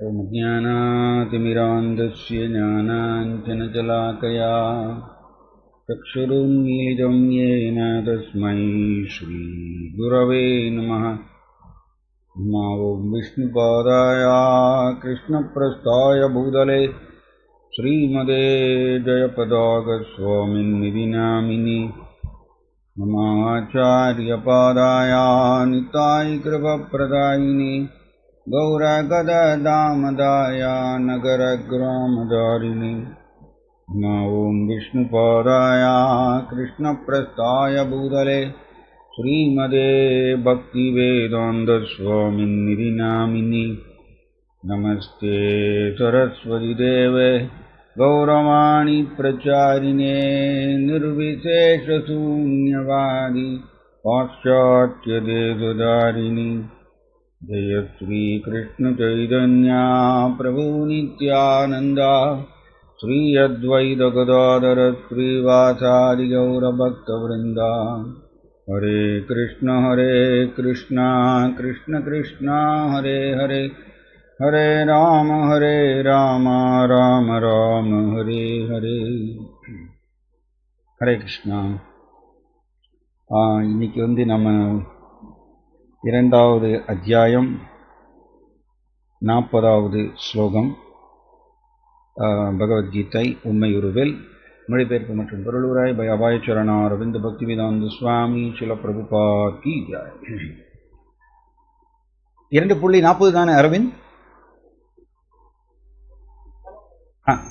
ॐ ज्ञानातिमिरान्धस्य ज्ञानाञ्जनशलाकया चक्षुरुन्मीलितं येन तस्मै श्रीगुरवे नमः। ॐ विष्णुपादाय कृष्णप्रस्थाय भूतले श्रीमते जयपताकस्वामिन्निधि नामिनि नमाचार्यपादाय निताय कृपप्रदायिनि गौरगददामदाय नगरग्रामदारिणि ॐ विष्णुपादाय कृष्णप्रस्थाय भूतले श्रीमते भक्तिवेदान्तस्वामिन्निधि नामिनि नमस्ते सरस्वतीदेवे गौरवाणी प्रचारिणे निर्विशेषशून्यवादी पाश्चात्यदेशधारिणि जय श्री कृष्ण चैतन्य प्रभु नित्यानंद श्री अद्वैत गदाधर श्रीवासादि गौरभक्तवृंद हरे कृष्ण कृष्ण कृष्ण हरे हरे हरे राम राम राम हरे हरे हरे कृष्णा। இன்னைக்கு நம்ம இரண்டாவது அத்தியாயம் 40வது ஸ்லோகம் பகவத்கீதை உண்மையுருவில் மொழிபெயர்ப்பு மற்றும் பொருளுரை பை அபாயச்சரணா அரவிந்த் பக்திவேதாந்த சுவாமி சில பிரபுபாத் கி ஜெய். 2.40 தானே அரவிந்த்?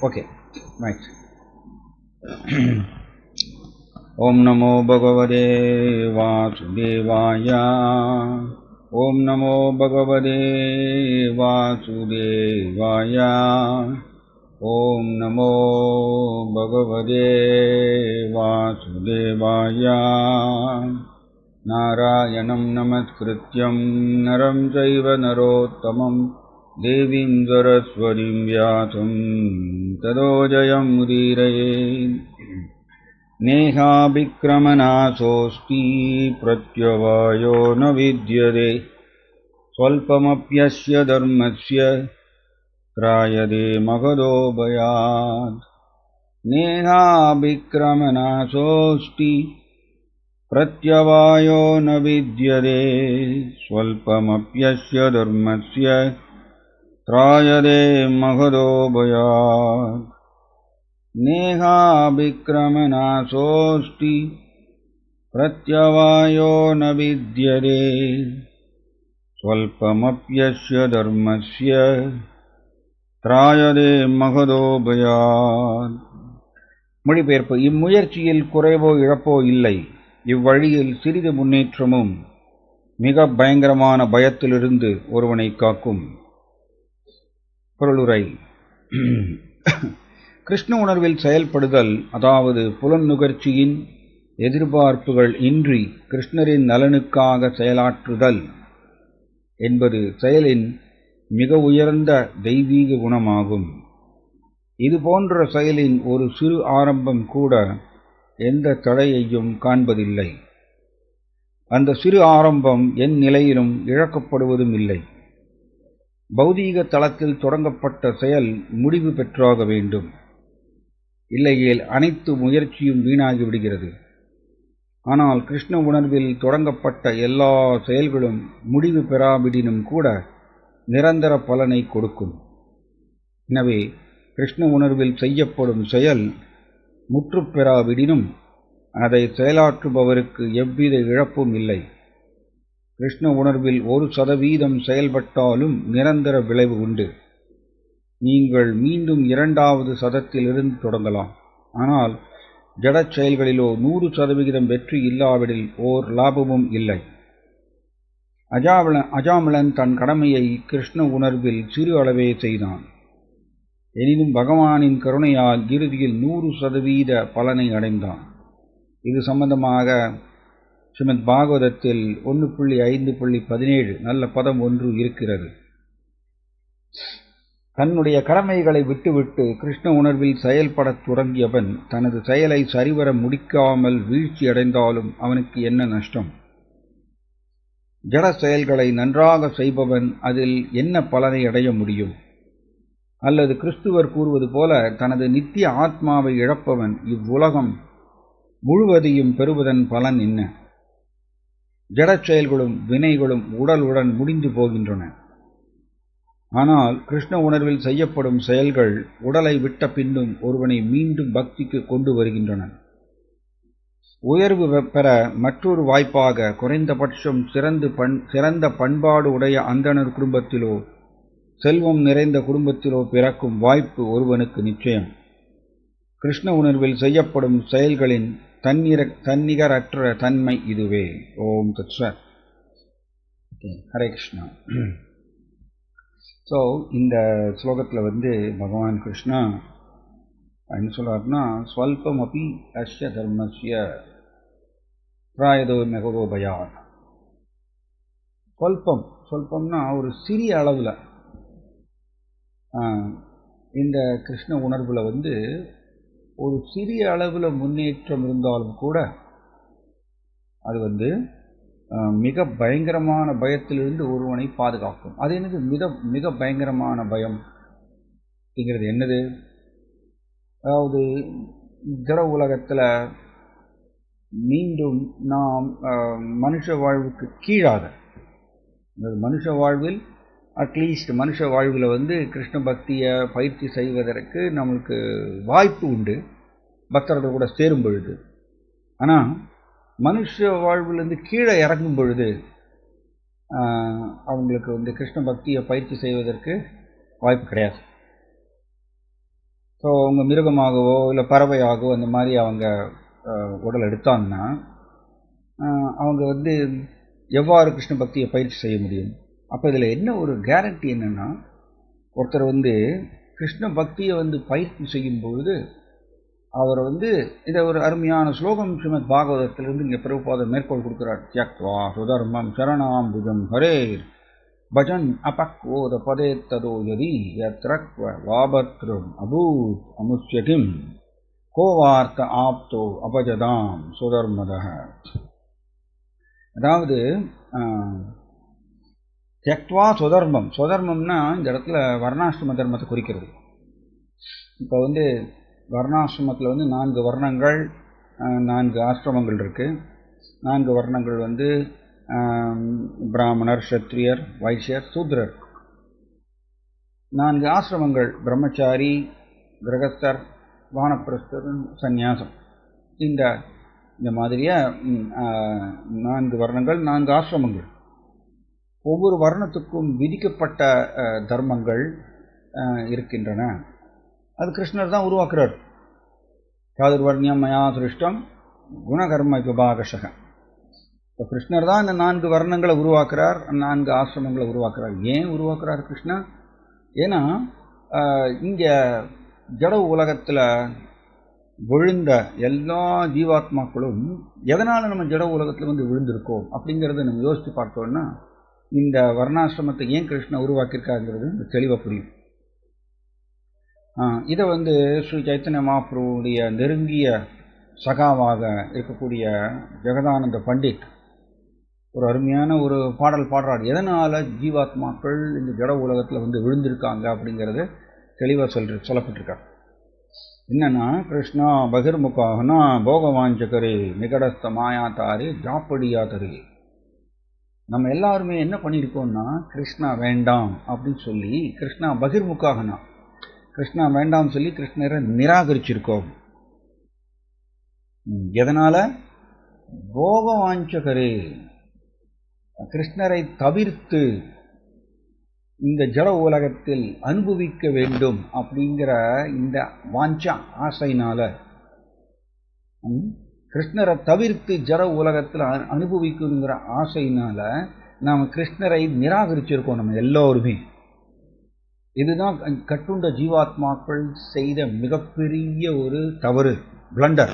Okay right. ओम नमो भगवते वासुदेवाय ओम नमो भगवते वासुदेवाय ओम नमो भगवते वासुदेवाय नारायणं नमस्कृत्यं नरं चैव नरोत्तमं देवीं सरस्वतीं व्यासं ततो जयमुदीरयेत्। नेहाभिक्रमनाशोऽस्ति प्रत्यवायो न विद्यते स्वल्पमप्यस्य धर्मस्य त्रायते महतो भयात्। नेहाभिक्रमनाशोऽस्ति प्रत्यवायो न विद्यते स्वल्पमप्यस्य धर्मस्य त्रायते महतो भयात्। नेहाभिक्रमनाशोऽस्ति प्रत्यवायो न विद्यते स्वल्पमप्यस्य धर्मस्य त्रायते महतो भयात्. மொழிபெயர்ப்பு. இம்முயற்சியில் குறைவோ இழப்போ இல்லை. இவ்வழியில் சிறிது முன்னேற்றமும் மிக பயங்கரமான பயத்திலிருந்து ஒருவனை காக்கும். பொருளுரை. கிருஷ்ண உணர்வில் செயல்படுதல், அதாவது புலனுகர்ச்சியின் எதிர்பார்ப்புகள் இன்றி கிருஷ்ணரின் நலனுக்காக செயலாற்றுதல் என்பது செயலின் மிக உயர்ந்த தெய்வீக குணமாகும். இது போன்ற செயலின் ஒரு சிறு ஆரம்பம் கூட எந்த தடையையும் காண்பதில்லை. அந்த சிறு ஆரம்பம் என் நிலையிலும் இழக்கப்படுவதும் இல்லை. பௌதீக தளத்தில் தொடங்கப்பட்ட செயல் முடிவு பெற்றாக வேண்டும். இல்லையேல் அனைத்து முயற்சியும் வீணாகி விடுகிறது. ஆனால் கிருஷ்ண உணர்வில் தொடங்கப்பட்ட எல்லா செயல்களும் முடிவு பெறாவிடினும் கூட நிரந்தர பலனை கொடுக்கும். எனவே கிருஷ்ண உணர்வில் செய்யப்படும் செயல் முற்றுப்பெறாவிடினும் அதை செயலாற்றுபவருக்கு எவ்வித இழப்பும் இல்லை. கிருஷ்ண உணர்வில் 1% செயல்பட்டாலும் நிரந்தர விளைவு உண்டு. நீங்கள் மீண்டும் 2வது சதத்திலிருந்து தொடங்கலாம். ஆனால் ஜடச் செயல்களிலோ 100% வெற்றி இல்லாவிடில் ஓர் லாபமும் இல்லை. அஜாமிளன் தன் கடமையை கிருஷ்ண உணர்வில் சிறு அளவே செய்தான். எனினும் பகவானின் கருணையால் இறுதியில் 100% பலனை அடைந்தான். இது சம்பந்தமாக ஸ்ரீமத் பாகவதத்தில் 1.5.17 நல்ல பதம் ஒன்று இருக்கிறது. தன்னுடைய கடமைகளை விட்டுவிட்டு கிருஷ்ண உணர்வில் செயல்படத் தொடங்கியவன் தனது செயலை சரிவர முடிக்காமல் வீழ்ச்சி அடைந்தாலும் அவனுக்கு என்ன நஷ்டம்? ஜட செயல்களை நன்றாக செய்பவன் அதில் என்ன பலனை அடைய முடியும்? அல்லது கிறிஸ்துவர் கூறுவது போல தனது நித்திய ஆத்மாவை இழப்பவன் இவ்வுலகம் முழுவதையும் பெறுவதன் பலன் என்ன? ஜடச் செயல்களும் வினைகளும் உடலுடன் முடிந்து போகின்றன. ஆனால் கிருஷ்ண உணர்வில் செய்யப்படும் செயல்கள் உடலை விட்ட பின்னும் ஒருவனை மீண்டும் பக்திக்கு கொண்டு வருகின்றன. உயர்வு பெற மற்றொரு வாய்ப்பாக குறைந்தபட்சம் சிறந்த பண்பாடு உடைய அந்தணர் குடும்பத்திலோ செல்வம் நிறைந்த குடும்பத்திலோ பிறக்கும் வாய்ப்பு ஒருவனுக்கு நிச்சயம். கிருஷ்ண உணர்வில் செய்யப்படும் செயல்களின் தன்னிகரற்ற தன்மை இதுவே. ஓம் தத்சத். ஹரே கிருஷ்ணா. ஸோ இந்த ஸ்லோகத்தில் பகவான் கிருஷ்ணா என்ன சொல்றாருன்னா, ஸ்வல்பம் அப்பி அஸ்ய தர்மஸ்ய பிராயதோ மெகதோ பயாத். சொல்பம்னா ஒரு சிறிய அளவில் இந்த கிருஷ்ண உணர்வில் ஒரு சிறிய அளவில் முன்னேற்றம் இருந்தாலும் கூட அது மிக பயங்கரமான பயத்திலிருந்து ஒருவனை பாதுகாக்கும். அது என்னது மிக பயங்கரமான பயம் அப்படிங்கிறது என்னது? அதாவது ஜட உலகத்தில் மீண்டும் நாம் மனுஷ வாழ்வுக்கு கீழாக, மனுஷ வாழ்வில் அட்லீஸ்ட் மனுஷ வாழ்வில் கிருஷ்ண பக்தியை பயிற்சி செய்வதற்கு நம்மளுக்கு வாய்ப்பு உண்டு, பக்தர்கள் கூட சேரும் பொழுது. ஆனால் மனுஷ வாழ்விலிருந்து கீழே இறங்கும் பொழுது அவங்களுக்கு கிருஷ்ண பக்தியை பயிற்சி செய்வதற்கு வாய்ப்பு கிடையாது. ஸோ அவங்க மிருகமாகவோ இல்லை பறவையாகவோ அந்த மாதிரி அவங்க உடல் எடுத்தாங்கன்னா அவங்க எவ்வாறு கிருஷ்ண பக்தியை பயிற்சி செய்ய முடியும்? அப்போ இதில் என்ன ஒரு கேரண்டி என்னென்னா, ஒருத்தர் கிருஷ்ண பக்தியை பயிற்சி செய்யும் பொழுது அவர் இதை ஒரு அருமையான ஸ்லோகம் ஸ்ரீமத் பாகவதத்திலிருந்து இங்கே பிரபுபாதர் மேற்கோள் கொடுக்குறார். தியக்த்வா சுதர்மம் சரணாம்புஜம் ஹரேர் பஜன் அபக்வோத பதே ததோ யதி யத்ரக்வ வாபத்ரம் அபூத் அமுஷ்யகிம் கோவார்த்த ஆப்தோ அபஜதாம் சுதர்மதः. அதாவது தியக்த்வா சுதர்மம்னா இந்த இடத்துல வர்ணாசிரம தர்மத்தை குறிக்கிறது. இப்போ வர்ணாசிரமத்தில் 4 வர்ணங்கள் 4 ஆசிரமங்கள் இருக்குது. 4 வர்ணங்கள் பிராமணர், சத்திரியர், வைசியர், சூத்ரர். 4 ஆசிரமங்கள் பிரம்மச்சாரி, கிரகஸ்தர், வானப்பிரஸ்தர், சந்நியாசம். இந்த மாதிரியா 4 வர்ணங்கள் 4 ஆசிரமங்கள். ஒவ்வொரு வர்ணத்துக்கும் விதிக்கப்பட்ட தர்மங்கள் இருக்கின்றன. அது கிருஷ்ணர் தான் உருவாக்குறார். சாதுர்வர்ணியம் மயா சிருஷ்டம் குணகர்ம விபாகஷக. இப்போ கிருஷ்ணர் தான் இந்த 4 வர்ணங்களை உருவாக்குறார், 4 ஆசிரமங்களை உருவாக்குறார். ஏன் உருவாக்குறார் கிருஷ்ணா? ஏன்னா இங்கே ஜட உலகத்தில் விழுந்த எல்லா ஜீவாத்மாக்களும் எதனால் நம்ம ஜட உலகத்தில் விழுந்திருக்கோம் அப்படிங்கிறத நம்ம யோசித்து பார்த்தோன்னா இந்த வர்ணாசிரமத்தை ஏன் கிருஷ்ணா உருவாக்கியிருக்காங்கிறது தெளிவாக புரியும். இதை ஸ்ரீ சைத்தன்ய மகாபிரபுவுடைய நெருங்கிய சகாவாக இருக்கக்கூடிய ஜெகதானந்த பண்டிட் ஒரு அருமையான ஒரு பாடல் பாடுறார். எதனால் ஜீவாத்மாக்கள் இந்த ஜட உலகத்தில் விழுந்திருக்காங்க அப்படிங்கிறத தெளிவாக சொல்லப்பட்டிருக்கார். என்னன்னா, கிருஷ்ணா பகிர்முகாகனா போகவாஞ்சகரே நிகடஸ்த மாயாத்தாரே ஜாப்படியாதரே. நம்ம எல்லாருமே என்ன பண்ணியிருக்கோம்னா, கிருஷ்ணா வேண்டாம் அப்படின்னு சொல்லி கிருஷ்ணா பகிர்முகாகனா கிருஷ்ணா வேண்டாம் சொல்லி கிருஷ்ணரை நிராகரிச்சிருக்கோம். எதனால? போகவாஞ்சகரே, கிருஷ்ணரை தவிர்த்து இந்த ஜட உலகத்தில் அனுபவிக்க வேண்டும் அப்படிங்கிற இந்த வாஞ்சா ஆசையினால, கிருஷ்ணரை தவிர்த்து ஜட உலகத்தில் அனுபவிக்கணுங்கிற ஆசையினால நாம் கிருஷ்ணரை நிராகரிச்சிருக்கோம் நம்ம எல்லோருமே. இதுதான் கட்டுண்ட ஜீவாத்மாக்கள் செய்த மிகப்பெரிய ஒரு தவறு, பிளண்டர்,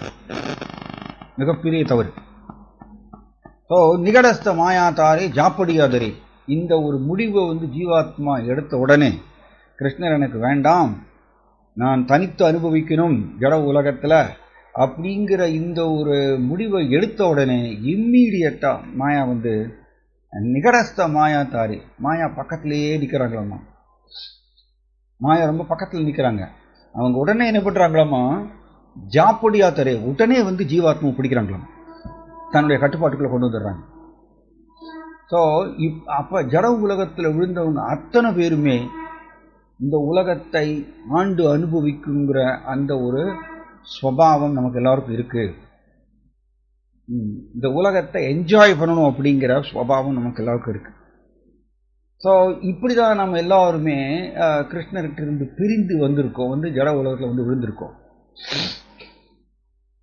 மிகப்பெரிய தவறு. ஸோ நிகடஸ்த மாயாதாரே ஜாப்படியாதரே, இந்த ஒரு முடிவை ஜீவாத்மா எடுத்த உடனே கிருஷ்ணர் எனக்கு வேண்டாம், நான் தனித்து அனுபவிக்கணும் ஜட உலகத்தில் அப்படிங்கிற இந்த ஒரு முடிவை எடுத்த உடனே இம்மீடியட்டா மாயா நிகடஸ்த மாயா தாரி, மாயா பக்கத்திலேயே நிற்கிறாங்களாம்மா. மாயா ரொம்ப பக்கத்தில் நிற்கிறாங்க. அவங்க உடனே என்ன பண்ணுறாங்களாமா, ஜாப்படியா தரே உடனே வந்து ஜீவாத்மா பிடிக்கிறாங்களாம், தன்னுடைய கட்டுப்பாட்டுக்குள்ளே கொண்டு வந்துடுறாங்க. ஸோ அப்போ ஜட உலகத்தில் விழுந்தவங்க அத்தனை பேருமே இந்த உலகத்தை ஆண்டு அனுபவிக்குங்கிற அந்த ஒரு ஸ்வபாவம் நமக்கு எல்லாருக்கும் இருக்கு. இந்த உலகத்தை என்ஜாய் பண்ணணும் அப்படிங்கிற ஸ்வபாவம் நமக்கு எல்லாருக்கும் இருக்கு. ஸோ இப்படிதான் நம்ம எல்லாருமே கிருஷ்ணர்கிட்ட இருந்து பிரிந்து வந்திருக்கோம், வந்து ஜட உலகத்தில் வந்து விழுந்திருக்கோம்.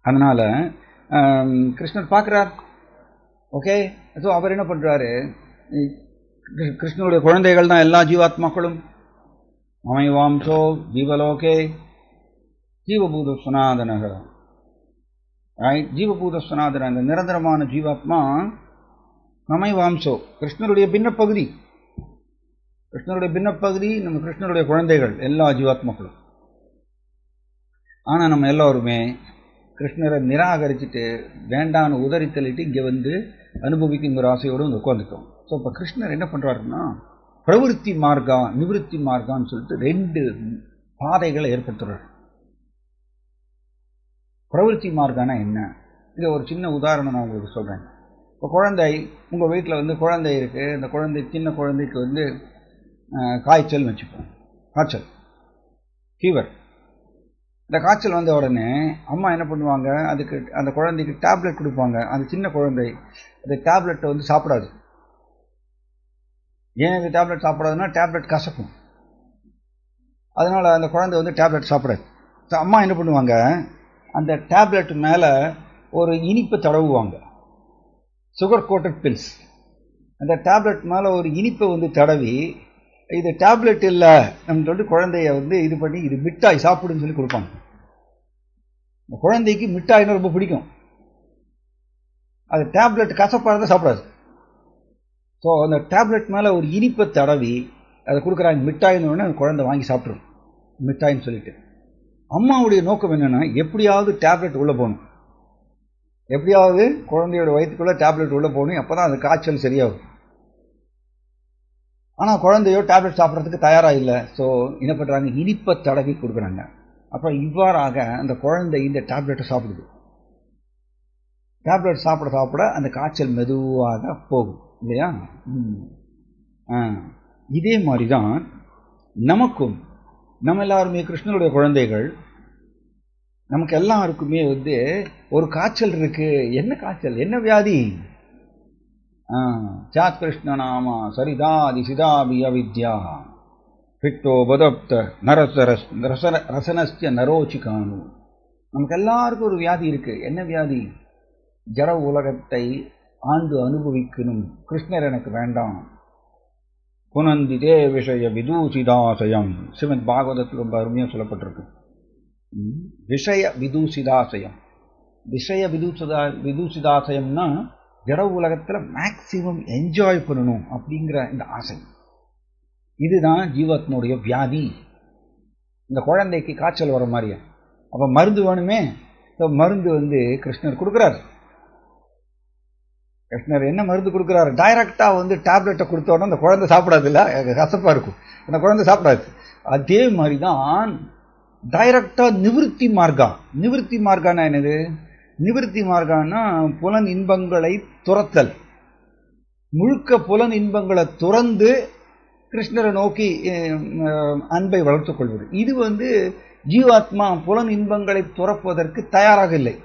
அதனால கிருஷ்ணர் பார்க்குறார். ஓகே, ஸோ அவர் என்ன பண்ணுறாரு, கிருஷ்ணனுடைய குழந்தைகள் தான் எல்லா ஜீவாத்மாக்களும். மமைவாம்சோ ஜீவலோகே ஜீவபூத சனாதனக, ஜீவபூத சனாதன, அந்த நிரந்தரமான ஜீவாத்மா மமைவாம்சோ, கிருஷ்ணருடைய பின்னப்பகுதி. கிருஷ்ணருடைய பின்னப்பகுதி நம்ம கிருஷ்ணருடைய குழந்தைகள் எல்லா ஜீவாத்மாக்களும். ஆனால் நம்ம எல்லோருமே கிருஷ்ணரை நிராகரிச்சுட்டு வேண்டான்னு உதறி தள்ளிட்டு இங்கே வந்து அனுபவிக்குங்கிற ஆசையோடு வந்து உட்காந்துட்டோம். ஸோ இப்போ கிருஷ்ணர் என்ன பண்ணுறாருன்னா, பிரவருத்தி மார்க்கா நிவிருத்தி மார்க்கான்னு சொல்லிட்டு 2 பாதைகளை ஏற்படுத்துறாரு. பிரவருத்தி மார்க்கானா என்ன? இது ஒரு சின்ன உதாரணம் நான் உங்களுக்கு சொல்கிறேன். இப்போ குழந்தை, உங்கள் வீட்டில் வந்து குழந்தை இருக்குது, அந்த குழந்தை சின்ன குழந்தைக்கு வந்து காய்ச்சல்னு வச்சுப்போம், காய்ச்சல் ஃபீவர். இந்த காய்ச்சல் வந்த உடனே அம்மா என்ன பண்ணுவாங்க, அதுக்கு அந்த குழந்தைக்கு டேப்லெட் கொடுப்பாங்க. அந்த சின்ன குழந்தை அந்த டேப்லெட்டை வந்து சாப்பிடாது. ஏன் இந்த டேப்லெட் சாப்பிடாதுன்னா டேப்லெட் கசக்கும், அதனால் அந்த குழந்தை வந்து டேப்லெட் சாப்பிடாது. ஸோ அம்மா என்ன பண்ணுவாங்க, அந்த டேப்லெட் மேலே ஒரு இனிப்பை தடவுவாங்க, சுகர் கோட்டட் பில்ஸ். அந்த டேப்லெட் மேலே ஒரு இனிப்பை வந்து தடவி, இது டேப்லெட் இல்லை நம்ம சொல்லிட்டு குழந்தைய வந்து இது பண்ணி, இது மிட்டாய் சாப்பிடுன்னு சொல்லி கொடுப்பாங்க. இந்த குழந்தைக்கு மிட்டாய்னா ரொம்ப பிடிக்கும், அது டேப்லெட் கசப்பாக சாப்பிடாது. ஸோ அந்த டேப்லெட் மேலே ஒரு இனிப்பை தடவி அதை கொடுக்குறாங்க, மிட்டாயின்னு உடனே அந்த குழந்தை வாங்கி சாப்பிட்ரும் மிட்டாயின்னு சொல்லிட்டு. அம்மாவுடைய நோக்கம் என்னென்னா, எப்படியாவது டேப்லெட் உள்ளே போகணும், எப்படியாவது குழந்தையோட வயிற்றுக்குள்ளே டேப்லெட் உள்ளே போகணும், அப்போ தான் அந்த காய்ச்சல் சரியாகும். ஆனால் குழந்தையோ டேப்லெட் சாப்பிட்றதுக்கு தயாராக இல்லை. ஸோ என்ன பண்ணுறாங்க, இனிப்பை தடவி கொடுக்குறாங்க. அப்புறம் இவ்வாறாக அந்த குழந்தை இந்த டேப்லெட்டை சாப்பிடுது. டேப்லெட் சாப்பிட சாப்பிட அந்த காய்ச்சல் மெதுவாக போகும் இல்லையா? இதே மாதிரி தான் நமக்கும், நம்ம எல்லாருமே கிருஷ்ணனுடைய குழந்தைகள். நமக்கு எல்லாருக்குமே வந்து ஒரு காய்ச்சல் இருக்கு. என்ன காய்ச்சல், என்ன வியாதி? சாத் கிருஷ்ண நாமா சரிதாதி சிதாபி அவித்யா பிட்டோ பதப்த ரசனஸ்ய நரோச்சிகானு. நமக்கு எல்லாருக்கும் ஒரு வியாதி இருக்கு. என்ன வியாதி? ஜட உலகத்தை ஆண்டு அனுபவிக்கணும், கிருஷ்ணர் எனக்கு வேண்டாம். புனந்திதே விஷய விதூசிதாசயம், ஸ்ரீமத் பாகவதத்தில் ரொம்ப அருமையாக சொல்லப்பட்டிருக்கு. விஷய விதூசிதாசயம். விஷய விதூசிதாசயம்னா ஜட உலகத்தில் மேக்சிமம் என்ஜாய் பண்ணணும் அப்படிங்கிற இந்த ஆசை. இதுதான் ஜீவாத்மனுடைய வியாதி. இந்த குழந்தைக்கு காய்ச்சல் வர மாதிரியா, அப்போ மருந்து வேணுமே. மருந்து வந்து கிருஷ்ணர் கொடுக்குறாரு. கிருஷ்ணர் என்ன மருந்து கொடுக்குறாரு? டைரக்டாக வந்து டேப்லெட்டை கொடுத்தோன்னா அந்த குழந்தை சாப்பிடாது, இல்லை கசப்பாக இருக்கும், அந்த குழந்தை சாப்பிடாது. அதே மாதிரி தான் டைரக்டாக நிவிருத்தி மார்க்கா. நிவிருத்தி மார்க்கானா என்னது? நிவிருத்தி மார்க்கானா புலன் இன்பங்களை துரத்தல். முழுக்க புலன் இன்பங்களை துறந்து கிருஷ்ணரை நோக்கி அன்பை வளர்த்துக் கொள்வது. இது வந்து ஜீவாத்மா புலன் இன்பங்களை துறப்பதற்கு தயாராக இல்லை.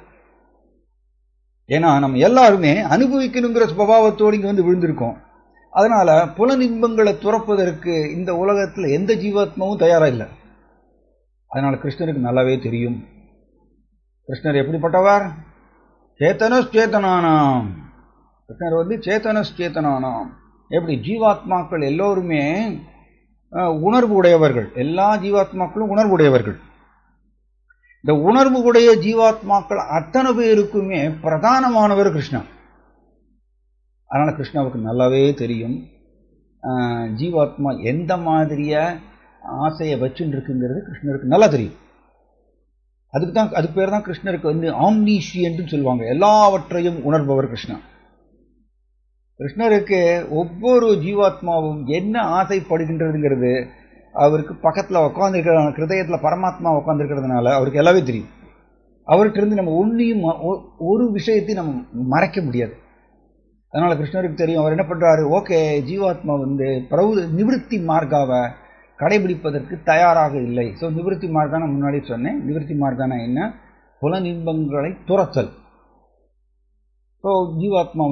ஏன்னா நம்ம எல்லாருமே அனுபவிக்கணுங்கிற சுபாவத்தோடு இங்கே வந்து விழுந்திருக்கோம். அதனால புலன் இன்பங்களை துறப்பதற்கு இந்த உலகத்தில் எந்த ஜீவாத்மாவும் தயாராக இல்லை. அதனால கிருஷ்ணருக்கு நல்லாவே தெரியும், கிருஷ்ணர் எப்படிப்பட்டவர்? சேத்தனஸ்சேதனானாம். கிருஷ்ணர் வந்து சேத்தனஸ்சேதனானாம். எப்படி? ஜீவாத்மாக்கள் எல்லோருமே உணர்வு உடையவர்கள். எல்லா ஜீவாத்மாக்களும் உணர்வு உடையவர்கள். இந்த உணர்வு உடைய ஜீவாத்மாக்கள் அத்தனை பேருக்குமே பிரதானமானவர் கிருஷ்ணா. அதனால கிருஷ்ணாவுக்கு நல்லாவே தெரியும் ஜீவாத்மா எந்த மாதிரிய ஆசையை வச்சுட்டு இருக்குங்கிறது கிருஷ்ணருக்கு நல்லா தெரியும். அதுக்கு பேர் தான் கிருஷ்ணருக்கு வந்து ஆம்னீஷியன்ட்னு சொல்லுவாங்க, எல்லாவற்றையும் உணர்பவர் கிருஷ்ணா. கிருஷ்ணருக்கு ஒவ்வொரு ஜீவாத்மாவும் என்ன ஆசைப்படுகின்றதுங்கிறது அவருக்கு பக்கத்தில் உட்காந்துருக்கிற ஹிருதயத்தில் பரமாத்மா உட்காந்துருக்கிறதுனால அவருக்கு எல்லாமே தெரியும். அவர்கிட்ட இருந்து நம்ம ஒன்றையும் ஒரு விஷயத்தையும் நம்ம மறைக்க முடியாது. அதனால கிருஷ்ணருக்கு தெரியும். அவர் என்ன பண்றாரு, ஓகே ஜீவாத்மா நிவிருத்தி மார்க்காவை கடைபிடிப்பதற்கு தயாராக இல்லை. ஸோ நிவிருத்தி மார்க்கான முன்னாடி சொன்னேன். நிவிருத்தி மார்க்கான என்ன, புலனின்பங்களை துரத்தல். ஸோ ஜீவாத்மா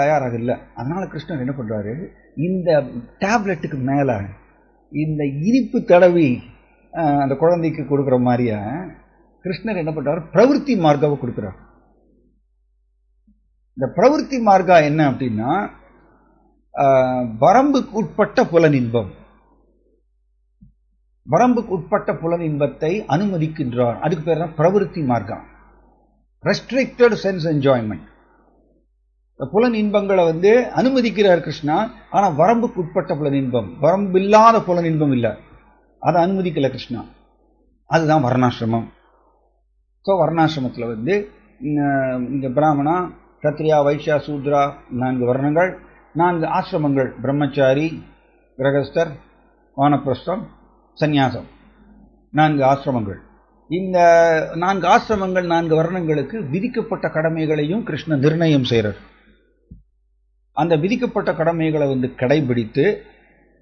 தயாராக இல்லை. அதனால கிருஷ்ணர் என்ன பண்றாரு, இந்த டேப்லெட்டுக்கு மேல இந்த இனிப்பு தடவி அந்த குழந்தைக்கு கொடுக்குற மாதிரியா கிருஷ்ணர் என்ன பண்றாரு, பிரவருத்தி மார்க்காவை கொடுக்குறார். இந்த பிரவருத்தி மார்க்கா என்ன அப்படின்னா, வரம்புக்கு உட்பட்ட புலனின்பம், வரம்புக்கு உட்பட்ட புலனின்பத்தை அனுமதிக்கின்றார். அதுக்கு பேர் தான் பிரவருத்தி மார்க்கம், ரெஸ்ட்ரிக்டட் சென்ஸ் என்ஜாய்மெண்ட். புலன் இன்பங்களை அனுமதிக்கிறார் கிருஷ்ணா. ஆனா வரம்புக்கு உட்பட்ட புலனின்பம், வரம்பில்லாத புலனின்பம் இல்லை, அதை அனுமதிக்கல கிருஷ்ணா. அதுதான் வர்ணாசிரமம். ஸோ வர்ணாசிரமத்தில் இந்த பிராமணா, சத்ரியா, வைஷ்யா, சூத்ரா 4 வர்ணங்கள், 4 ஆசிரமங்கள், பிரம்மச்சாரி, கிரகஸ்தர், வானப்பிரஸ்தம், சந்நியாசம், 4 ஆசிரமங்கள். இந்த 4 ஆசிரமங்கள், 4 வர்ணங்களுக்கு விதிக்கப்பட்ட கடமைகளையும் கிருஷ்ணன் நிர்ணயம் செய்கிறார். அந்த விதிக்கப்பட்ட கடமைகளை கடைபிடித்து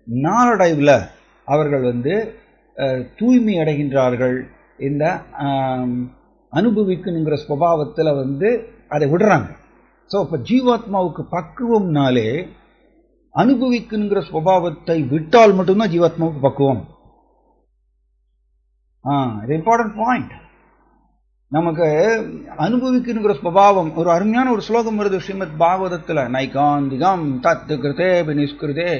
நாளடைவில் அவர்கள் தூய்மை அடைகின்றார்கள். இந்த அனுபவிக்கணுங்கிற ஸ்வபாவத்தில் அதை விடுறாங்க. ஸோ இப்போ ஜீவாத்மாவுக்கு பக்குவம்னாலே அனுபவிக்கணுங்கிற ஸ்வபாவத்தை விட்டால் மட்டும்தான் ஜீவாத்மாவுக்கு பக்குவம். இது இம்பார்ட்டன்ட் பாயிண்ட். நமக்கு அனுபவிக்கணுங்கிற ஸ்வபாவம், ஒரு அருமையான ஒரு ஸ்லோகம் வருது ஸ்ரீமத் பாகவதத்தில், நைகாந்திகம் தத் கிருதே நிஷ்கிருதே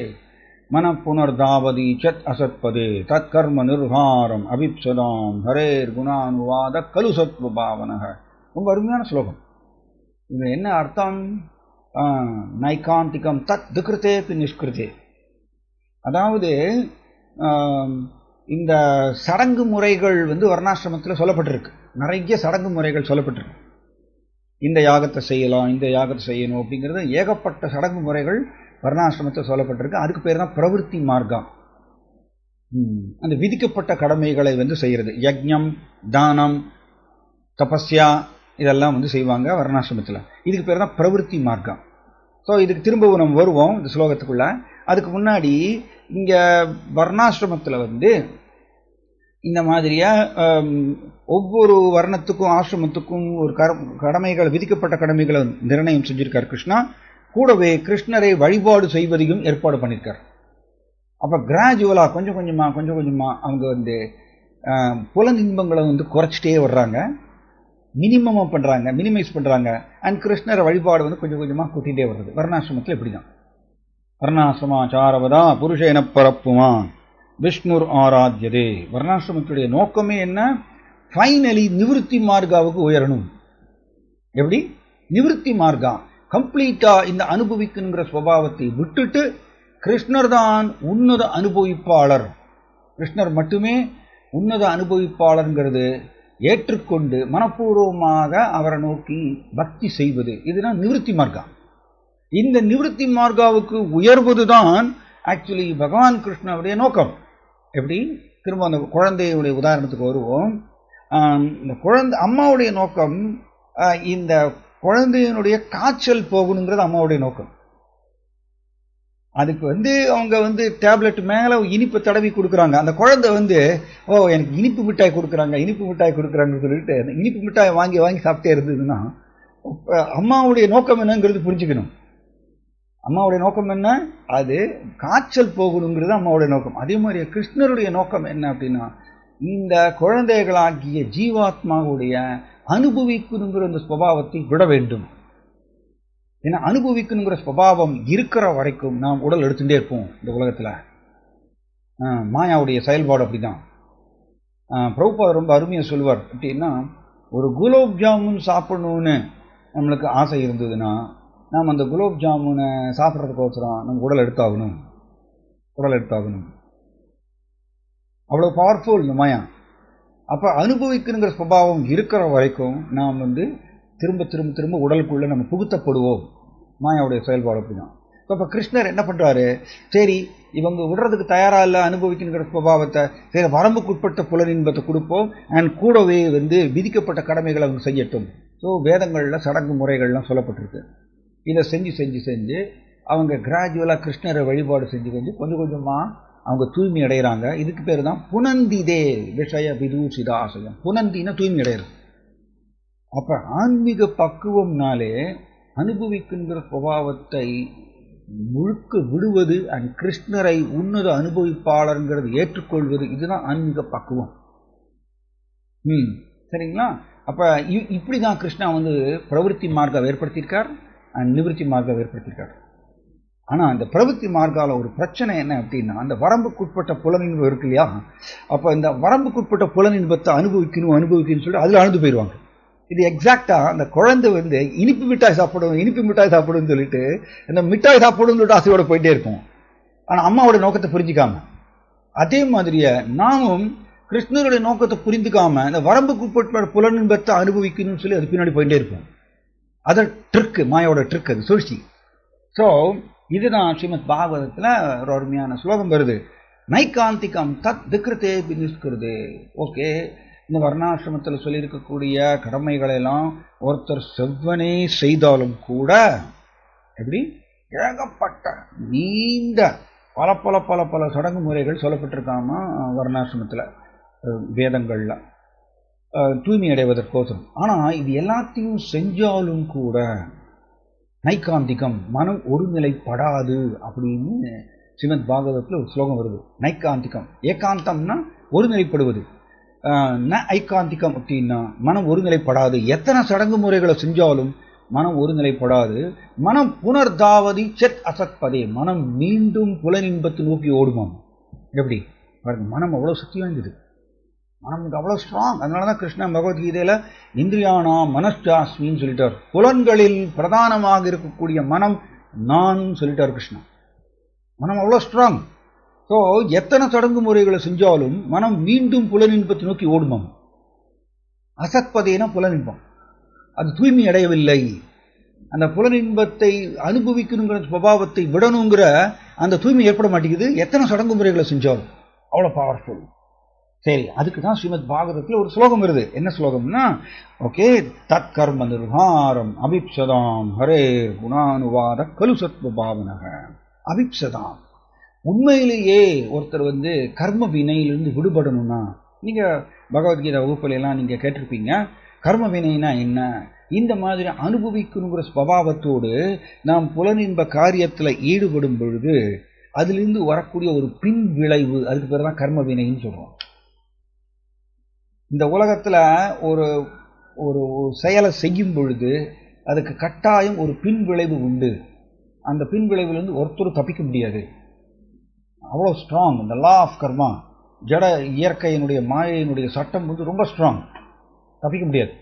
மன புனர்தாவதி சத் அசத்பதே தத் கர்ம நிர்ஹாரம் அபிப்சதாம் ஹரேர் குணானுவாத கலு சத்வ பாவனக. ரொம்ப அருமையான ஸ்லோகம். இது என்ன அர்த்தம்? நைகாந்திகம் தத் கிருதே நிஷ்கிருதே, அதாவது இந்த சடங்கு முறைகள் வர்ணாசிரமத்தில் சொல்லப்பட்டிருக்கு. நிறைய சடங்கு முறைகள் சொல்லப்பட்டிருக்கு. இந்த யாகத்தை செய்யலாம், இந்த யாகத்தை செய்யணும் அப்படிங்கிறது ஏகப்பட்ட சடங்கு முறைகள் வர்ணாசிரமத்தில் சொல்லப்பட்டிருக்கு. அதுக்கு பேர் தான் பிரவருத்தி மார்க்கம். அந்த விதிக்கப்பட்ட கடமைகளை செய்யறது, யஜ்ஞம், தானம், தபஸ்யா, இதெல்லாம் செய்வாங்க வர்ணாசிரமத்தில். இதுக்கு பேர் தான் பிரவருத்தி மார்க்கம். ஸோ இதுக்கு திரும்ப நம்ம வருவோம் இந்த ஸ்லோகத்துக்குள்ள. அதுக்கு முன்னாடி இங்க வர்ணாசிரமத்தில் இந்த மாதிரியா ஒவ்வொரு வர்ணத்துக்கும் ஆசிரமத்துக்கும் ஒரு கடமைகள், விதிக்கப்பட்ட கடமைகளை நிர்ணயம் செஞ்சிருக்கார் கிருஷ்ணா. கூடவே கிருஷ்ணரை வழிபாடு செய்வதையும் ஏற்பாடு பண்ணியிருக்கார். அப்ப கிராஜுவலா கொஞ்சம் கொஞ்சமா அவங்க புலன் இன்பங்களை குறைச்சிட்டே வர்றாங்க, மினிமமா பண்றாங்க, மினிமைஸ் பண்றாங்க. அண்ட் கிருஷ்ணரை வழிபாடு கொஞ்சம் கொஞ்சமா கூட்டிகிட்டே வர்றது. வர்ணாசிரமத்தில் இப்படிதான். வர்ணாசிரமாச்சாரவதா புருஷேன பரப்புமா விஷ்ணுர் ஆராத்யதே. வர்ணாசிரமத்துடைய நோக்கமே என்ன? ஃபைனலி நிவிருத்தி மார்க்காவுக்கு உயரணும். எப்படி? நிவிருத்தி மார்க்கா கம்ப்ளீட்டா இந்த அனுபவிக்குங்கிற ஸ்வபாவத்தை விட்டுட்டு கிருஷ்ணர் தான் உன்னத அனுபவிப்பாளர், கிருஷ்ணர் மட்டுமே உன்னத அனுபவிப்பாளர்ங்கிறது ஏற்றுக்கொண்டு மனப்பூர்வமாக அவரை நோக்கி பக்தி செய்வது, இதுதான் நிவிருத்தி மார்க்கா. இந்த நிவிருத்தி மார்க்காவுக்கு உயர்வதுதான் ஆக்சுவலி பகவான் கிருஷ்ணனுடைய நோக்கம். எப்படி? திரும்ப அந்த குழந்தையுடைய உதாரணத்துக்கு வருவோம். இந்த குழந்தை அம்மாவுடைய நோக்கம், இந்த குழந்தையினுடைய காய்ச்சல் போகணுங்கிறது அம்மாவுடைய நோக்கம். அதுக்கு அவங்க டேப்லெட் மேல இனிப்பு தடவி கொடுக்குறாங்க. அந்த குழந்தை ஓ எனக்கு இனிப்பு மிட்டாய் கொடுக்குறாங்கன்னு சொல்லிட்டு இனிப்பு மிட்டாய் வாங்கி வாங்கி சாப்பிட்டே இருந்ததுன்னா அம்மாவுடைய நோக்கம் என்னங்கிறது புரிஞ்சுக்கணும். அம்மாவுடைய நோக்கம் என்ன? அது காய்ச்சல் போகணுங்கிறது அம்மாவுடைய நோக்கம். அதே மாதிரி கிருஷ்ணருடைய நோக்கம் என்ன அப்படின்னா, இந்த குழந்தைகளாகிய ஜீவாத்மாவுடைய அனுபவிக்கணுங்கிற இந்த ஸ்வபாவத்தை விட வேண்டும். ஏன்னா அனுபவிக்கணுங்கிற ஸ்வபாவம் இருக்கிற வரைக்கும் நாம் உடல் எடுத்துட்டே இருப்போம் இந்த உலகத்துல. மாயாவுடைய செயல்பாடு அப்படிதான். பிரபுபாதர் ரொம்ப அருமையா சொல்லுவார். அப்படின்னா, ஒரு குலோப் ஜாமுன் சாப்பிடணும்னு நம்மளுக்கு ஆசை இருந்ததுன்னா நாம் அந்த குலோப் ஜாமுனை சாப்பிட்றதுக்கோசரம் நம்ம உடல் எடுத்தாகணும். அவ்வளோ பவர்ஃபுல் இந்த மாயா. அப்போ அனுபவிக்கணுங்கிற ஸ்வபாவம் இருக்கிற வரைக்கும் நாம் திரும்ப திரும்ப திரும்ப உடலுக்குள்ளே நம்ம புகுத்தப்படுவோம். மாயாவுடைய செயல்பாடு அப்படிதான். அப்ப கிருஷ்ணர் என்ன பண்றாரு, சரி இவங்க விடுறதுக்கு தயாரா இல்ல அனுபவிக்கின்ற சுபாவத்தை, சரி வரம்புக்குட்பட்ட புலனின்பத்தை கொடுப்போம், அண்ட் கூடவே விதிக்கப்பட்ட கடமைகளை அவங்க செய்யட்டும். ஸோ வேதங்கள்ல சடங்கு முறைகள்லாம் சொல்லப்பட்டிருக்கு. இதை செஞ்சு செஞ்சு செஞ்சு அவங்க கிராஜுவலா கிருஷ்ணரை வழிபாடு செஞ்சு செஞ்சு கொஞ்சம் கொஞ்சமா அவங்க தூய்மை அடைகிறாங்க. இதுக்கு பேர் தான் புனந்திதே விஷய விதூசிதாசயம். புனந்தினா தூய்மை அடைகிறது. அப்ப ஆன்மீக பக்குவம்னாலே அனுபவிக்கின்ற சுபாவத்தை முழுக்க விடுவது அண்ட் கிருஷ்ணரை உன்னத அனுபவிப்பாளர்ங்கிறது ஏற்றுக்கொள்வது, இதுதான் ஆன்மீக பக்குவம். சரிங்களா? அப்ப இப்படிதான் கிருஷ்ணா பிரவருத்தி மார்க்கம் ஏற்படுத்தியிருக்கார் அண்ட் நிவர்த்தி மார்க்கம் ஏற்படுத்தியிருக்கார். ஆனா அந்த பிரவருத்தி மார்க்கால ஒரு பிரச்சனை என்ன அப்படின்னா, அந்த வரம்புக்குட்பட்ட புலனின்பம் இருக்கு இல்லையா, அப்ப இந்த வரம்புக்குட்பட்ட புலனின்பத்தை அனுபவிக்கணும்னு சொல்லிட்டு அதுல அழுது போயிடுவாங்க. இது எக்ஸாக்டா அந்த குழந்தை இனிப்பு மிட்டாய் சாப்பிடும் சொல்லிட்டு இந்த மிட்டாய் சாப்பிடும் சொல்லிட்டு ஆசையோட போயிட்டே இருக்கும். ஆனா அம்மாவோட நோக்கத்தை புரிஞ்சுக்காம, அதே மாதிரியே நாமும் கிருஷ்ணருடைய நோக்கத்தை புரிந்துக்காம இந்த வரம்புக்குட்பட்ட புலனின்பத்தை அனுபவிக்கணும்னு சொல்லி அது பின்னாடி போயிட்டே இருக்கும். அது ட்ரிக், மாயோட ட்ரிக், அது சூழ்ச்சி. ஸோ இதுதான் ஸ்ரீமத் பாகவதத்துல ஒரு அருமையான ஸ்லோகம் வருது. நைகாந்திகம் தத் திக்ருதே பினிஷ்கிறது. ஓகே, இந்த வர்ணாசிரமத்தில் சொல்லியிருக்கக்கூடிய கடமைகளை எல்லாம் ஒருத்தர் செவ்வனே செய்தாலும் கூட, எப்படி ஏகப்பட்ட நீண்ட பல பல பல பல சடங்கு முறைகள் சொல்லப்பட்டிருக்காம வர்ணாசிரமத்தில் வேதங்கள்ல தூய்மை அடைவதற்கோசரம். ஆனா இது எல்லாத்தையும் செஞ்சாலும் கூட நைகாந்திகம் மனம் ஒருநிலைப்படாது அப்படின்னு ஸ்ரீமத் பாகவதத்தில் ஒரு ஸ்லோகம் வருது. நைகாந்திகம், ஏகாந்தம்னா ஒருநிலைப்படுவது, ஐகாந்திகம் அப்படின்னா மனம் ஒருநிலைப்படாது. எத்தனை சடங்கு முறைகளை செஞ்சாலும் மனம் ஒருநிலைப்படாது. மனம் புனர்தாவதி செத் அசத்பதே, மனம் மீண்டும் புலனின்பத்தை நோக்கி ஓடுமாம். எப்படி பாருங்க, மனம் அவ்வளவு சக்தி வாய்ந்தது, மனம் அவ்வளவு ஸ்ட்ராங். அதனாலதான் கிருஷ்ணா பகவத்கீதையில இந்திரியானா மனஸ்டாஸ்மின்னு சொல்லிட்டார். புலன்களில் பிரதானமாக இருக்கக்கூடிய மனம் நான் சொல்லிட்டார் கிருஷ்ணா. மனம் அவ்வளவு ஸ்ட்ராங். ஸோ எத்தனை சடங்கு முறைகளை செஞ்சாலும் மனம் மீண்டும் புலனின்பத்தை நோக்கி ஓடுமாம். அசத்பதேனா புலனின்பம், அது தூய்மை அடையவில்லை. அந்த புலனின்பத்தை அனுபவிக்கணுங்கிற சுபாவத்தை விடணுங்கிற அந்த தூய்மை ஏற்பட மாட்டேங்குது எத்தனை சடங்கு முறைகளை செஞ்சாலும். அவ்வளோ பவர்ஃபுல். சரி, அதுக்கு தான் ஸ்ரீமத் பாகவதத்தில் ஒரு ஸ்லோகம் வருது. என்ன ஸ்லோகம்னா, ஓகே, தத் கர்ம நிர்ஹாரம் அபிப்சதாம் ஹரே குணானுவாத கலுசத்வ பாவனக. அபிப்சதாம், உண்மையிலேயே ஒருத்தர் கர்ம வினையிலிருந்து விடுபடணும்னா, நீங்க பகவத்கீதை வகுப்புல எல்லாம் நீங்க கேட்டிருப்பீங்க, கர்ம வினைனா என்ன. இந்த மாதிரி அனுபவிக்கணுங்கிற ஸ்வபாவத்தோடு நாம் புலனின்ப காரியத்தில் ஈடுபடும் பொழுது அதிலிருந்து வரக்கூடிய ஒரு பின் விளைவு, அதுக்கு பேர் தான் கர்ம வினைன்னு சொல்றோம். இந்த உலகத்துல ஒரு ஒரு செயலை செய்யும் பொழுது அதுக்கு கட்டாயம் ஒரு பின் விளைவு உண்டு. அந்த பின் விளைவிலிருந்து ஒருத்தர் தப்பிக்க முடியாது. அவ்வளோ ஸ்ட்ராங் இந்த லா ஆஃப் கர்மா, ஜட இயற்கையினுடைய மாயையினுடைய சட்டம் ரொம்ப ஸ்ட்ராங், தப்பிக்க முடியாது.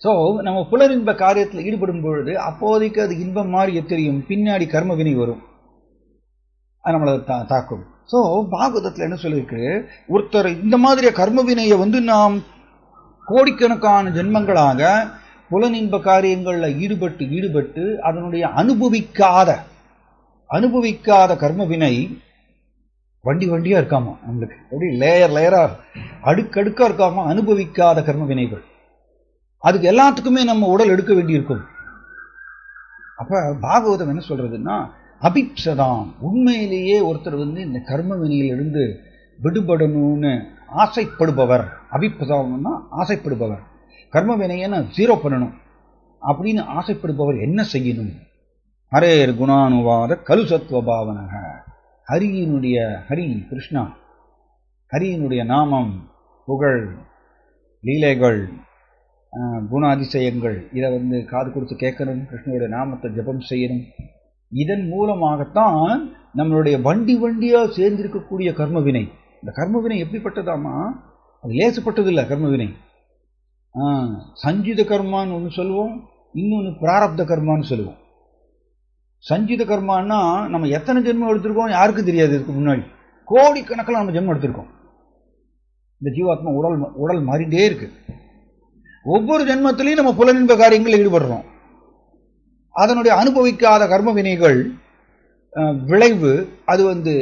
ஸோ நம்ம புலனின்ப காரியத்தில் ஈடுபடும் பொழுது அப்போதைக்கு அது இன்பம் மாதிரி தெரியும், பின்னாடி கர்ம வினை வரும், அது நம்மளை தாக்கும். ஸோ பாகவதத்தில் என்ன சொல்லியிருக்கு, ஒருத்தர் இந்த மாதிரி கர்ம வினையை நாம் கோடிக்கணக்கான ஜென்மங்களாக புலனின்ப காரியங்களில் ஈடுபட்டு அதனுடைய அனுபவிக்காத கர்ம வினை வண்டியா இருக்காமா, நம்மளுக்கு எப்படி லேயர் லேயரா அடுக்கடுக்கா இருக்காமா அனுபவிக்காத கர்ம வினைகள். அதுக்கு எல்லாத்துக்குமே நம்ம உடல் எடுக்க வேண்டியிருக்கும். அப்ப பாகவதம் என்ன சொல்றதுன்னா, அபிப்சதாம், உண்மையிலேயே ஒருத்தர் இந்த கர்ம வினையிலிருந்து விடுபடணும்னு ஆசைப்படுபவர். அபிப்சதாம்னா ஆசைப்படுபவர், கர்ம வினையை ஜீரோ பண்ணணும் அப்படின்னு ஆசைப்படுபவர் என்ன செய்யணும்? ஹரே குணானுவாத கலுசத்வ பாவனக. ஹரி கிருஷ்ணா, ஹரியினுடைய நாமம், புகழ், லீலைகள், குண அதிசயங்கள், இதை காது கொடுத்து கேட்கணும், கிருஷ்ணனுடைய நாமத்தை ஜபம் செய்யணும். இதன் மூலமாகத்தான் நம்மளுடைய வண்டியா சேர்ந்திருக்கக்கூடிய கர்மவினை. இந்த கர்மவினை எப்படிப்பட்டதாமா, அது லேசுப்பட்டது இல்லை. கர்மவினை சஞ்சித கர்மான்னு ஒன்று சொல்லுவோம், இன்னொன்று பிராரப்த கர்மான்னு சொல்லுவோம். சஞ்சித கர்மான்னா நம்ம எத்தனை ஜென்மம் எடுத்திருக்கோம் யாருக்கும் தெரியாது. இதுக்கு முன்னாடி கோடிக்கணக்கில் நம்ம ஜென்மம் எடுத்திருக்கோம். இந்த ஜீவாத்மா உடல் மாறிட்டே இருக்கு. ஒவ்வொரு ஜென்மத்திலையும் நம்ம புலனின்ப காரியங்களில் ஈடுபடுறோம். அதனுடைய அனுபவிக்காத கர்ம வினைகள் விளைவு அது வந்து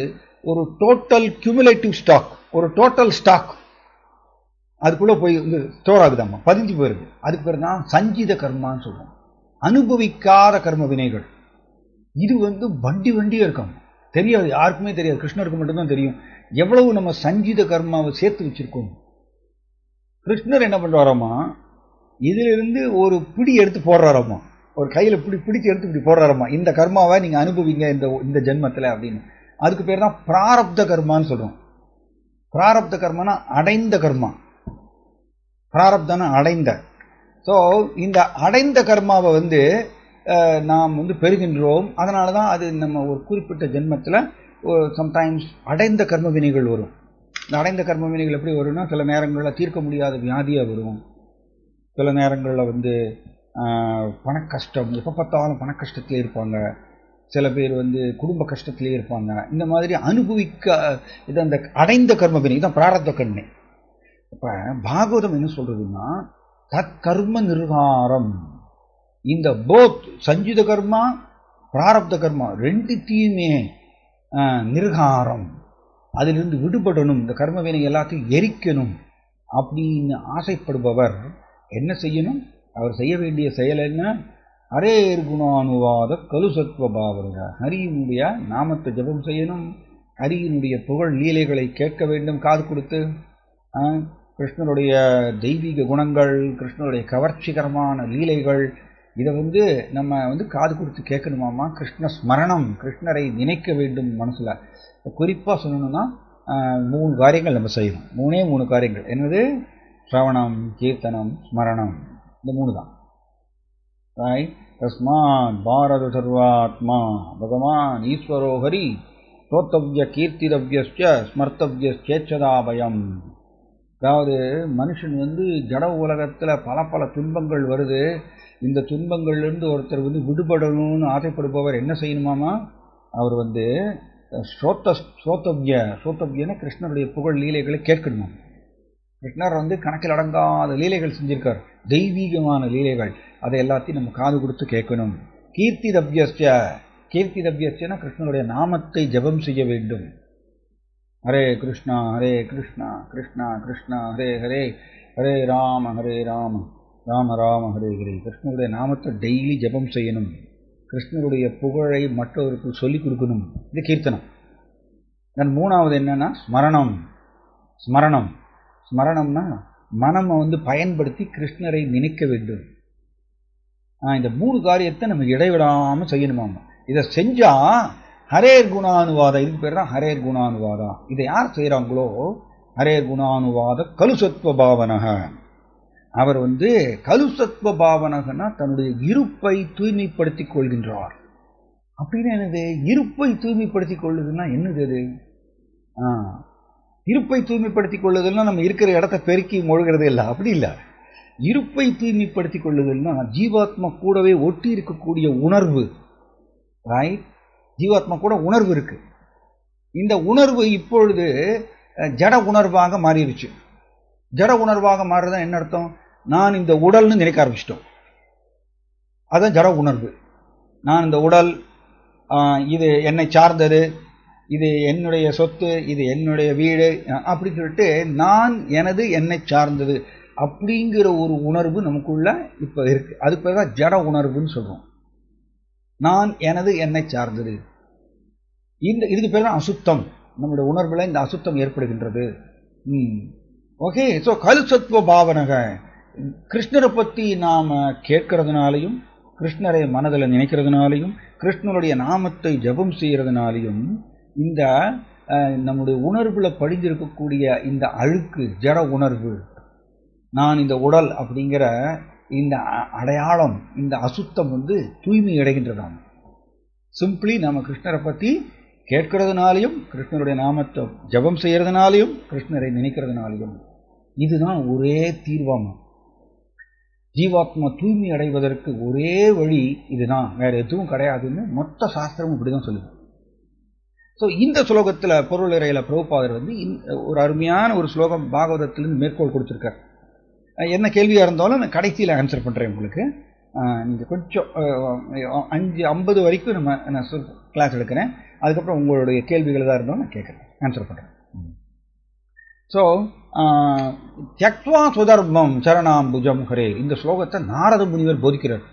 ஒரு டோட்டல் கியூமுலேட்டிவ் ஸ்டாக், ஒரு டோட்டல் ஸ்டாக் அதுக்குள்ள போய் வந்து ஸ்டோர் ஆகுதாம்மா, பதிஞ்சு போயிருக்கு. அதுக்கு பேர் தான் சஞ்சித கர்மான்னு சொல்றோம். அனுபவிக்காத கர்ம வினைகள். இது வந்து வண்டி வண்டியா இருக்காங்க, தெரியாது, யாருக்குமே தெரியாது, கிருஷ்ணருக்கு மட்டும்தான் தெரியும் எவ்வளவு நம்ம சஞ்சித கர்மாவை சேர்த்து வச்சிருக்கோம். கிருஷ்ணர் என்ன பண்றாராமா, இதுல இருந்து ஒரு பிடி எடுத்து போடுறாராமா, ஒரு கையில பிடிச்சு எடுத்து இப்படி போடுறாராமா, இந்த கர்மாவை நீங்க அனுபவிங்க இந்த ஜென்மத்துல அப்படின்னு. அதுக்கு பேர் தான் பிராரப்த கர்மான்னு சொல்றோம். பிராரப்த கர்மனா அடைந்த கர்மா, பிராரப்தனா அடைந்த. ஸோ இந்த அடைந்த கர்மாவை வந்து நாம் வந்து பெறுகின்றோம். அதனால தான் அது நம்ம ஒரு குறிப்பிட்ட ஜென்மத்தில் சம்டைம்ஸ் அடைந்த கர்ம வினைகள் வரும். இந்த அடைந்த கர்ம வினைகள் எப்படி வரும்னா, சில நேரங்களில் தீர்க்க முடியாத வியாதியாக வரும், சில நேரங்களில் வந்து பணக்கஷ்டம், எப்போ பார்த்தாலும் பணக்கஷ்டத்திலே இருப்பாங்க, சில பேர் வந்து குடும்ப கஷ்டத்திலே இருப்பாங்க. இந்த மாதிரி அனுபவிக்க இது அந்த அடைந்த கர்ம வினை தான் பிராரப்த கர்மை. இப்போ பாகவதம் என்ன சொல்றதுன்னா, தற்கர்ம நிர்காரம். இந்த போத் சஞ்சித கர்மா பிராரப்த கர்மா ரெண்டுத்தையுமே நிர்காரம், அதிலிருந்து விடுபடணும், இந்த கர்ம வினை எல்லாத்தையும் எரிக்கணும் அப்படின்னு ஆசைப்படுபவர் என்ன செய்யணும்? அவர் செய்ய வேண்டிய செயல் என்ன? ஹரே குணானுவாத கலுசத்வ பாவருங்க, ஹரியினுடைய நாமத்தை ஜபம் செய்யணும், ஹரியினுடைய புகழ் லீலைகளை கேட்க வேண்டும் காது கொடுத்து. கிருஷ்ணனுடைய தெய்வீக குணங்கள், கிருஷ்ணனுடைய கவர்ச்சிகரமான லீலைகள், இதை வந்து நம்ம வந்து காது கொடுத்து கேட்கணுமாமா. கிருஷ்ண ஸ்மரணம், கிருஷ்ணரை நினைக்க வேண்டும் மனசுல. குறிப்பா சொல்லணும்னா 3 காரியங்கள் நம்ம செய்யணும். 3 காரியங்கள். என்னது? சிரவணம், கீர்த்தனம், ஸ்மரணம். இந்த 3 தான். தஸ்மாத் பாரத சர்வாத்மா பகவான் ஈஸ்வரோ ஹரி ஸ்ரோத்தவ்ய கீர்த்திதவ்யஸ்ய ஸ்மர்த்தவ்யஸ்சேச்சதாபயம். அதாவது மனுஷன் வந்து ஜட உலகத்தில் பல துன்பங்கள் வருது. இந்த துன்பங்கள்லேருந்து ஒருத்தர் வந்து விடுபடணும்னு ஆசைப்படுபவர் என்ன செய்யணுமாமா? அவர் வந்து ஸ்ரோத்தவ்யன கிருஷ்ணருடைய புகழ் லீலைகளை கேட்கணுமா. கிருஷ்ணர் வந்து கணக்கில் அடங்காத லீலைகள் செஞ்சிருக்கார், தெய்வீகமான லீலைகள். அதை எல்லாத்தையும் நம்ம காது கொடுத்து கேட்கணும். கீர்த்திதவ்யஸ்யனா கிருஷ்ணருடைய நாமத்தை ஜபம் செய்ய வேண்டும். ஹரே கிருஷ்ணா கிருஷ்ணா கிருஷ்ணா ஹரே ஹரே, ஹரே ராம ராம ராம ஹரே ஹரே. கிருஷ்ணருடைய நாமத்தை டெய்லி ஜபம் செய்யணும். கிருஷ்ணருடைய புகழை மற்றவருக்கு சொல்லிக் கொடுக்கணும். இது கீர்த்தனம். தென் 3வது என்னன்னா ஸ்மரணம். ஸ்மரணம்னா மனமை வந்து பயன்படுத்தி கிருஷ்ணரை நினைக்க வேண்டும். இந்த 3 காரியத்தை நம்ம இடைவிடாமல் செய்யணுமாமா. இதை செஞ்சா ஹரேர் குணானுவாதம், இதுக்கு பேர் தான் ஹரேர் குணானுவாதம். இதை யார் செய்கிறாங்களோ ஹரேர் குணானுவாத கலுசத்வ பாவனக, அவர் வந்து கலுசத்வ பாவனகனா தன்னுடைய இருப்பை தூய்மைப்படுத்திக் கொள்கின்றார். அப்படின்னு என்னது? இருப்பை தூய்மைப்படுத்திக் கொள்ளுதுன்னா என்னது அது? இருப்பை தூய்மைப்படுத்திக் கொள்ளுதல்னா நம்ம இருக்கிற இடத்த பெருக்கி மொழுகிறது இல்லை, அப்படி இல்லை. இருப்பை தூய்மைப்படுத்திக் கொள்ளுதல்னா ஜீவாத்மா கூடவே ஒட்டி இருக்கக்கூடிய உணர்வு. ரைட்? ஜீவாத்மா கூட உணர்வு இருக்கு. இந்த உணர்வு இப்பொழுது ஜட உணர்வாக மாறிடுச்சு. ஜட உணர்வாக மாறுறதா என்ன அர்த்தம்? நான் இந்த உடல்னு நினைக்க ஆரம்பிச்சிட்டோம். அதுதான் ஜட உணர்வு. நான் இந்த உடல், இது என்னை சார்ந்தது, இது என்னுடைய சொத்து, இது என்னுடைய வீடு, அப்படி சொல்லிட்டு நான் எனது என்னை சார்ந்தது அப்படிங்கிற ஒரு உணர்வு நமக்குள்ள இப்ப இருக்கு. அதுக்கு பேர் தான் ஜட உணர்வுன்னு சொல்றோம். நான் எனது என்னை சார்ந்தது. இதுக்கு பேர் தான் அசுத்தம். நம்முடைய உணர்வுல இந்த அசுத்தம் ஏற்படுகின்றது. ஓகே. ஸோ கலுசத்வ பாவனக, கிருஷ்ணரை பற்றி நாம் கேட்கறதுனாலையும், கிருஷ்ணரை மனதில் நினைக்கிறதுனாலையும், கிருஷ்ணனுடைய நாமத்தை ஜபம் செய்யறதுனாலையும் இந்த நம்முடைய உணர்வுல படிஞ்சிருக்கக்கூடிய இந்த அழுக்கு ஜட உணர்வு, நான் இந்த உடல் அப்படிங்கிற இந்த அடையாளம், இந்த அசுத்தம் வந்து தூய்மை அடைகின்றதாம். சிம்பிளி நம்ம கிருஷ்ணரை பற்றி கேட்கறதுனாலையும், கிருஷ்ணருடைய நாமத்தை ஜபம் செய்யறதுனாலையும், கிருஷ்ணரை நினைக்கிறதுனாலையும். இதுதான் ஒரே தீர்வாமா. ஜீவாத்மா தூய்மை அடைவதற்கு ஒரே வழி இதுதான், வேற எதுவும் கிடையாதுன்னு மொத்த சாஸ்திரமும் இப்படிதான் சொல்லுது. ஸோ இந்த ஸ்லோகத்தில் பொருளுரையில் பிரபுபாதர் வந்து ஒரு அருமையான ஒரு ஸ்லோகம் பாகவதத்திலிருந்து மேற்கோள் கொடுத்துருக்கார். என்ன கேள்வியாக இருந்தாலும் நான் கடைசியில் ஆன்சர் பண்ணுறேன் உங்களுக்கு. நீங்கள் கொஞ்சம் 50 வரைக்கும் நம்ம கிளாஸ் எடுக்கிறேன். அதுக்கப்புறம் உங்களுடைய கேள்விகள் ஏதாவது இருந்தாலும் நான் கேட்குறேன், ஆன்சர் பண்ணுறேன். ஸோ தியக்த்வா சுதர்மம் சரணாம்புஜம் ஹரே, இந்த ஸ்லோகத்தை நாரத முனிவர் போதிக்கிறார்.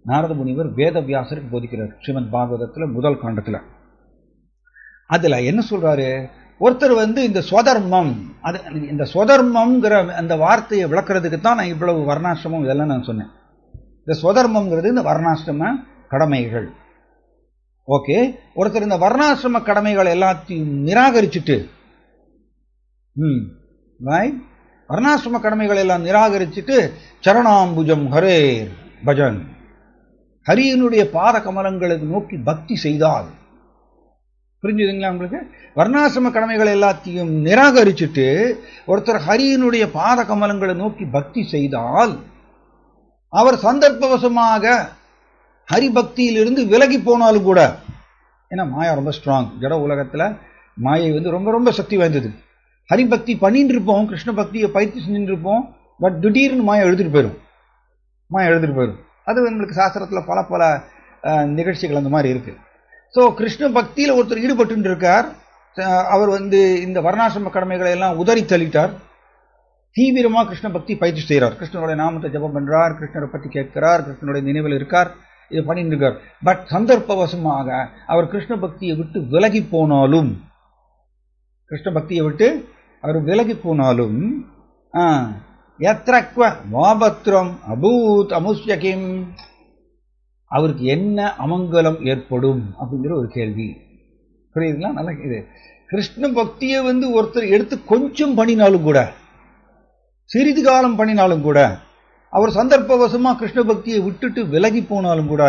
நாரத முனிவர் வேதவியாசருக்கு போதிக்கிறார் ஸ்ரீமத் பாகவதத்தில் முதல் காண்டத்தில். அதில் என்ன சொல்கிறாரு, ஒருத்தர் இந்த ஸ்வதர்மம், அது இந்த ஸ்வதர்மம்ங்கிற அந்த வார்த்தையை விளக்குறதுக்கு தான் நான் இவ்வளவு வர்ணாசிரமம் இதெல்லாம் நான் சொன்னேன். இந்த ஸ்வதர்மம்ங்கிறது இந்த வர்ணாசிரம கடமைகள். ஓகே, ஒருத்தர் இந்த வர்ணாசிரம கடமைகள் எல்லாத்தையும் நிராகரிச்சுட்டு வர்ணாசிரம கடமைகள் எல்லாம் நிராகரிச்சுட்டு சரணாம்புஜம் ஹரே பஜன், ஹரியனுடைய பாத கமலங்களுக்கு நோக்கி பக்தி செய்தால், புரிஞ்சுதுங்களா உங்களுக்கு? வர்ணாசிரம கடமைகள் எல்லாத்தையும் நிராகரிச்சுட்டு ஒருத்தர் ஹரியனுடைய பாத கமலங்களை நோக்கி பக்தி செய்தால் அவர் சந்தர்ப்பவசமாக ஹரிபக்தியிலிருந்து விலகி போனாலும் கூட, ஏன்னா மாயா ரொம்ப ஸ்ட்ராங், ஜட உலகத்தில் மாயை ரொம்ப ரொம்ப சக்தி வாய்ந்தது. ஹரிபக்தி பண்ணிட்டு இருப்போம், கிருஷ்ண பக்தியை பயிற்சி செஞ்சுட்டு இருப்போம், பட் திடீர்னு மாயை எழுதிட்டு போயிடும். அது நம்மளுக்கு சாஸ்திரத்தில் பல பல நிகழ்ச்சிகள் அந்த மாதிரி இருக்கு. ஸோ கிருஷ்ண பக்தியில் ஒருத்தர் ஈடுபட்டு இருக்கார், அவர் இந்த வர்ணாசிரம கடமைகளை எல்லாம் உதறி தள்ளிட்டார், தீவிரமாக கிருஷ்ண பக்தி பயிற்சி செய்கிறார், கிருஷ்ணனுடைய நாமத்தை ஜபம் பண்றார், கிருஷ்ணரை பற்றி கேட்கிறார், கிருஷ்ணனுடைய நினைவில் இருக்கார், இது பண்ணிட்டு இருக்கார். பட் சந்தர்ப்பவசமாக அவர் கிருஷ்ண பக்தியை விட்டு விலகி போனாலும், யத்ரக்வ வாபத்ரம் அபூத் அமுஷ்யகிம், அவருக்கு என்ன அமங்கலம் ஏற்படும் அப்படிங்கிற ஒரு கேள்வி. புரியுதுங்களா? நல்லா இது கிருஷ்ண பக்தியை ஒருத்தர் எடுத்து கொஞ்சம் பண்ணினாலும் கூட, சிறிது காலம் பண்ணினாலும் கூட, அவர் சந்தர்ப்பவசமா கிருஷ்ண பக்தியை விட்டுட்டு விலகி போனாலும் கூட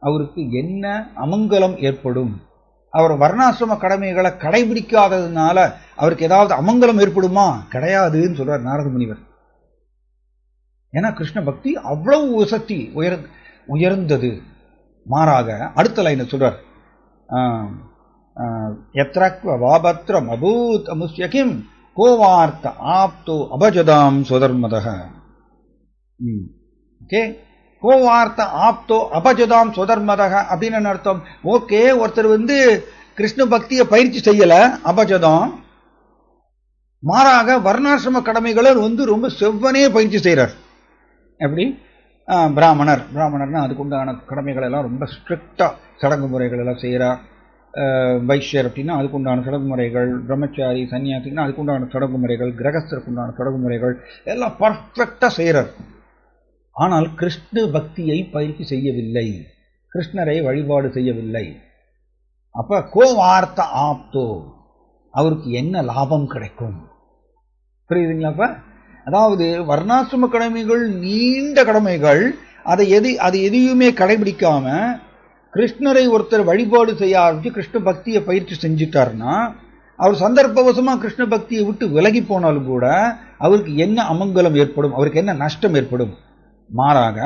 அவருக்கு என்ன அமங்கலம் ஏற்படும்? அவர் வர்ணாசிரம கடமைகளை கடைபிடிக்காததுனால அவருக்கு ஏதாவது அமங்கலம் ஏற்படுமா? கிடையாதுன்னு சொல்றார் நாரத முனிவர். ஏன்னா கிருஷ்ண பக்தி அவ்வளவு வசதி உயர்ந்தது. மாறாக அடுத்த லைனை சொல்றார், யத்ரக்வ வாபத்ரம் அபூத் அமுஷ்யகிம் கோவார்த்த ஆப்தோ அபஜதாம் சுதர்மதஹ. ஓகே, கோவார்த்த ஆப்தோ அபஜதாம் சுதர்மதஹ அப்படின்னு அர்த்தம். ஓகே, ஒருத்தர் கிருஷ்ண பக்தியை பயிற்சி செய்யல, அபஜதம். மாறாக வர்ணாசிரம கடமைகளை ரொம்ப செவ்வனே பயிற்சி செய்கிறார். எப்படி? பிராமணர்னா அதுக்குண்டான கடமைகள் எல்லாம் ரொம்ப ஸ்ட்ரிக்டா சடங்கு முறைகள் எல்லாம் செய்கிறார். வைஷ்யர் அப்படின்னா அதுக்குண்டான சடங்கு முறைகள், பிரம்மச்சாரி சன்னியாசின்னா அதுக்குண்டான சடங்கு முறைகள், கிரகஸ்தருக்குண்டான சடங்கு முறைகள் எல்லாம் பர்ஃபெக்டா செய்கிறார். ஆனால் கிருஷ்ண பக்தியை பயிற்சி செய்யவில்லை, கிருஷ்ணரை வழிபாடு செய்யவில்லை. அப்ப கோவார்த்த ஆப்தோ, அவருக்கு என்ன லாபம் கிடைக்கும்? புரியுதுங்களா? அப்ப அதாவது வர்ணாசிரம கடமைகள் நீண்ட கடமைகள், அது எதையுமே கடைபிடிக்காம கிருஷ்ணரை ஒருத்தர் வழிபாடு செய்ய ஆரம்பிச்சு கிருஷ்ண பக்தியை பயிற்சி செஞ்சுட்டாருன்னா அவர் சந்தர்ப்பவசமா கிருஷ்ண பக்தியை விட்டு விலகி போனாலும் கூட அவருக்கு என்ன அமங்கலம் ஏற்படும்? அவருக்கு என்ன நஷ்டம் ஏற்படும்? மாறாக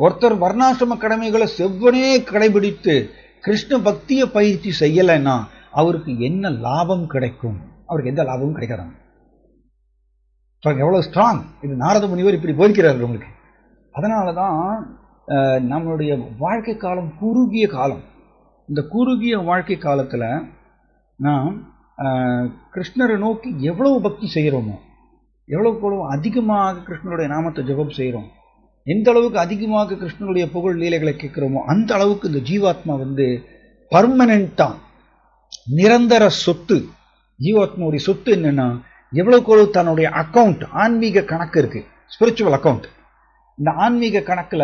ஒருத்தர் வர்ணாசிரம கடமைகளை செவ்வனே கடைபிடித்து கிருஷ்ண பக்தியை பயிற்சி செய்யலைன்னா அவருக்கு என்ன லாபம் கிடைக்கும்? அவருக்கு எந்த லாபமும் கிடைக்காது. எவ்வளவு ஸ்ட்ராங் இது! நாரத முனிவர் இப்படி போதிக்கிறார்கள் உங்களுக்கு. அதனாலதான் நம்மளுடைய வாழ்க்கை காலம் குறுகிய காலம். இந்த குறுகிய வாழ்க்கை காலத்துல நாம் கிருஷ்ணரை நோக்கி எவ்வளவு பக்தி செய்கிறோமோ, எவ்வளவு அதிகமாக கிருஷ்ணனுடைய நாமத்தை ஜெபம் செய்கிறோம், எந்த அளவுக்கு அதிகமாக கிருஷ்ணனுடைய புகழ் லீலைகளை கேட்கிறோமோ அந்த அளவுக்கு இந்த ஜீவாத்மா பர்மனண்டா நிரந்தர சொத்து. ஜீவாத்மாவுடைய சொத்து என்னன்னா, எவ்வளவு தன்னுடைய அக்கௌண்ட், ஆன்மீக கணக்கு இருக்கு, ஸ்பிரிச்சுவல் அக்கௌண்ட். இந்த ஆன்மீக கணக்குல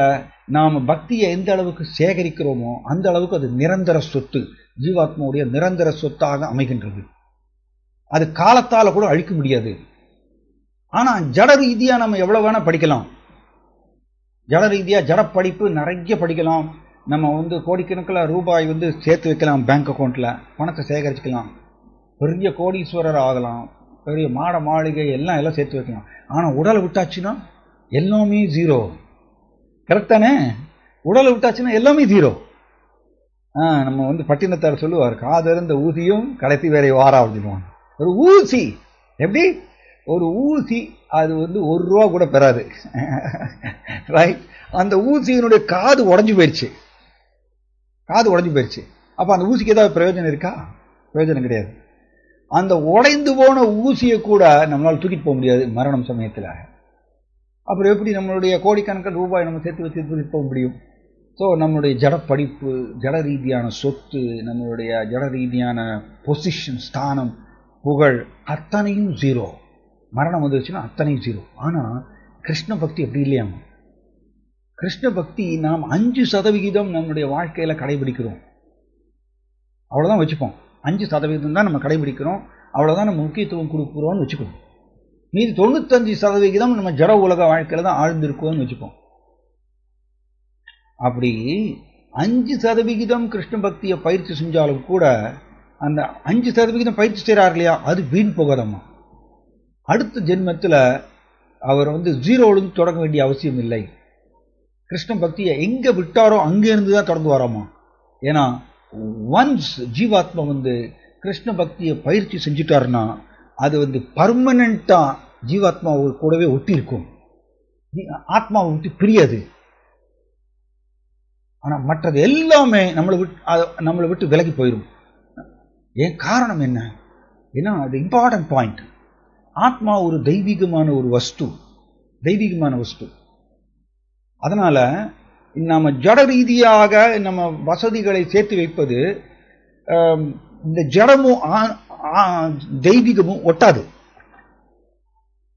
நாம பக்தியை எந்த அளவுக்கு சேகரிக்கிறோமோ அந்த அளவுக்கு அது நிரந்தர சொத்து, ஜீவாத்மாவுடைய நிரந்தர சொத்தாக அமைகின்றது. அது காலத்தால கூட அழிக்க முடியாது. ஆனா ஜட ரீதியா நம்ம எவ்வளவு வேணா படிக்கலாம், ஜட ரீதியா ஜட படிப்பு நிறைய படிக்கலாம். நம்ம கோடிக்கணக்கில் ரூபாய் சேர்த்து வைக்கலாம், பேங்க் அக்கௌண்ட்ல பணத்தை சேகரிச்சுக்கலாம், பெரிய கோடீஸ்வரர் ஆகலாம், பெரிய மாட மாளிகை எல்லாம் சேர்த்து வைக்கலாம். ஆனா உடலை விட்டாச்சுன்னா எல்லாமே ஜீரோ. கரெக்ட் தானே? உடலை விட்டாச்சுன்னா எல்லாமே ஜீரோ. நம்ம பட்டினத்தார் சொல்லுவார், காதிருந்த ஊசியும் கடைசி வேற வாரா அப்படின்வாங்க. ஒரு ஊசி எப்படி? ஒரு ஊசி அது ₹1 கூட பெறாது. ரைட்? அந்த ஊசியினுடைய காது உடஞ்சு போயிடுச்சு. அப்போ அந்த ஊசிக்கு ஏதாவது பிரயோஜனம் இருக்கா? பிரயோஜனம் கிடையாது. அந்த உடைந்து போன ஊசியை கூட நம்மளால் தூக்கிட்டு போக முடியாது மரணம் சமயத்தில். அப்புறம் எப்படி நம்மளுடைய கோடிக்கணக்கில் ரூபாய் நம்ம சேர்த்து வச்சு தூக்கிட்டு போக முடியும்? ஸோ நம்மளுடைய ஜட படிப்பு, ஜட ரீதியான சொத்து, நம்மளுடைய ஜட ரீதியான பொசிஷன், ஸ்தானம், புகழ் அத்தனையும் ஜீரோ. மரணம் வந்துச்சுன்னா அத்தனையும் ஜீரோ. ஆனால் கிருஷ்ண பக்தி அப்படி இல்லையாமா. கிருஷ்ண பக்தி நாம் 5% நம்முடைய வாழ்க்கையில் கடைபிடிக்கிறோம், அவ்வளோதான் வச்சுப்போம். 5% தான் நம்ம கடைபிடிக்கிறோம், அவ்வளோதான் நம்ம முக்கியத்துவம் கொடுக்குறோம்னு வச்சுக்கணும். மீதி 95% நம்ம ஜட உலக வாழ்க்கையில் தான் ஆழ்ந்திருக்கோம்னு வச்சுப்போம். அப்படி 5% கிருஷ்ண பக்தியை பயிற்சி செஞ்சாலும் கூட அந்த 5% பயிற்சி செய்கிறார் இல்லையா, அது வீண் போகாதம்மா. அடுத்த ஜென்மத்தில் அவர் ஜீரோவிலிருந்து தொடங்க வேண்டிய அவசியம் இல்லை. கிருஷ்ண பக்தியை எங்கே விட்டாரோ அங்கேருந்து தான் தொடர்ந்து வரோமா. ஏன்னா ஒன்ஸ் ஜீவாத்மா கிருஷ்ண பக்தியை பயிற்சி செஞ்சுட்டாருன்னா அது பர்மனண்ட்டாக ஜீவாத்மா கூடவே ஒட்டி இருக்கும், ஆத்மாவை விட்டு பிரியாது. ஆனால் மற்றது எல்லாமே நம்மளை விட்டு விலகி போயிடும். ஏன் காரணம் என்ன? ஏன்னா அது இம்பார்ட்டன்ட் பாயிண்ட். ஆத்மா ஒரு தெய்வீகமான ஒரு வஸ்து, தெய்வீகமான வஸ்து. அதனால நம்ம ஜட ரீதியாக நம்ம வசதிகளை சேர்த்து வைப்பது, இந்த ஜடமும் தெய்வீகமும் ஒட்டாது.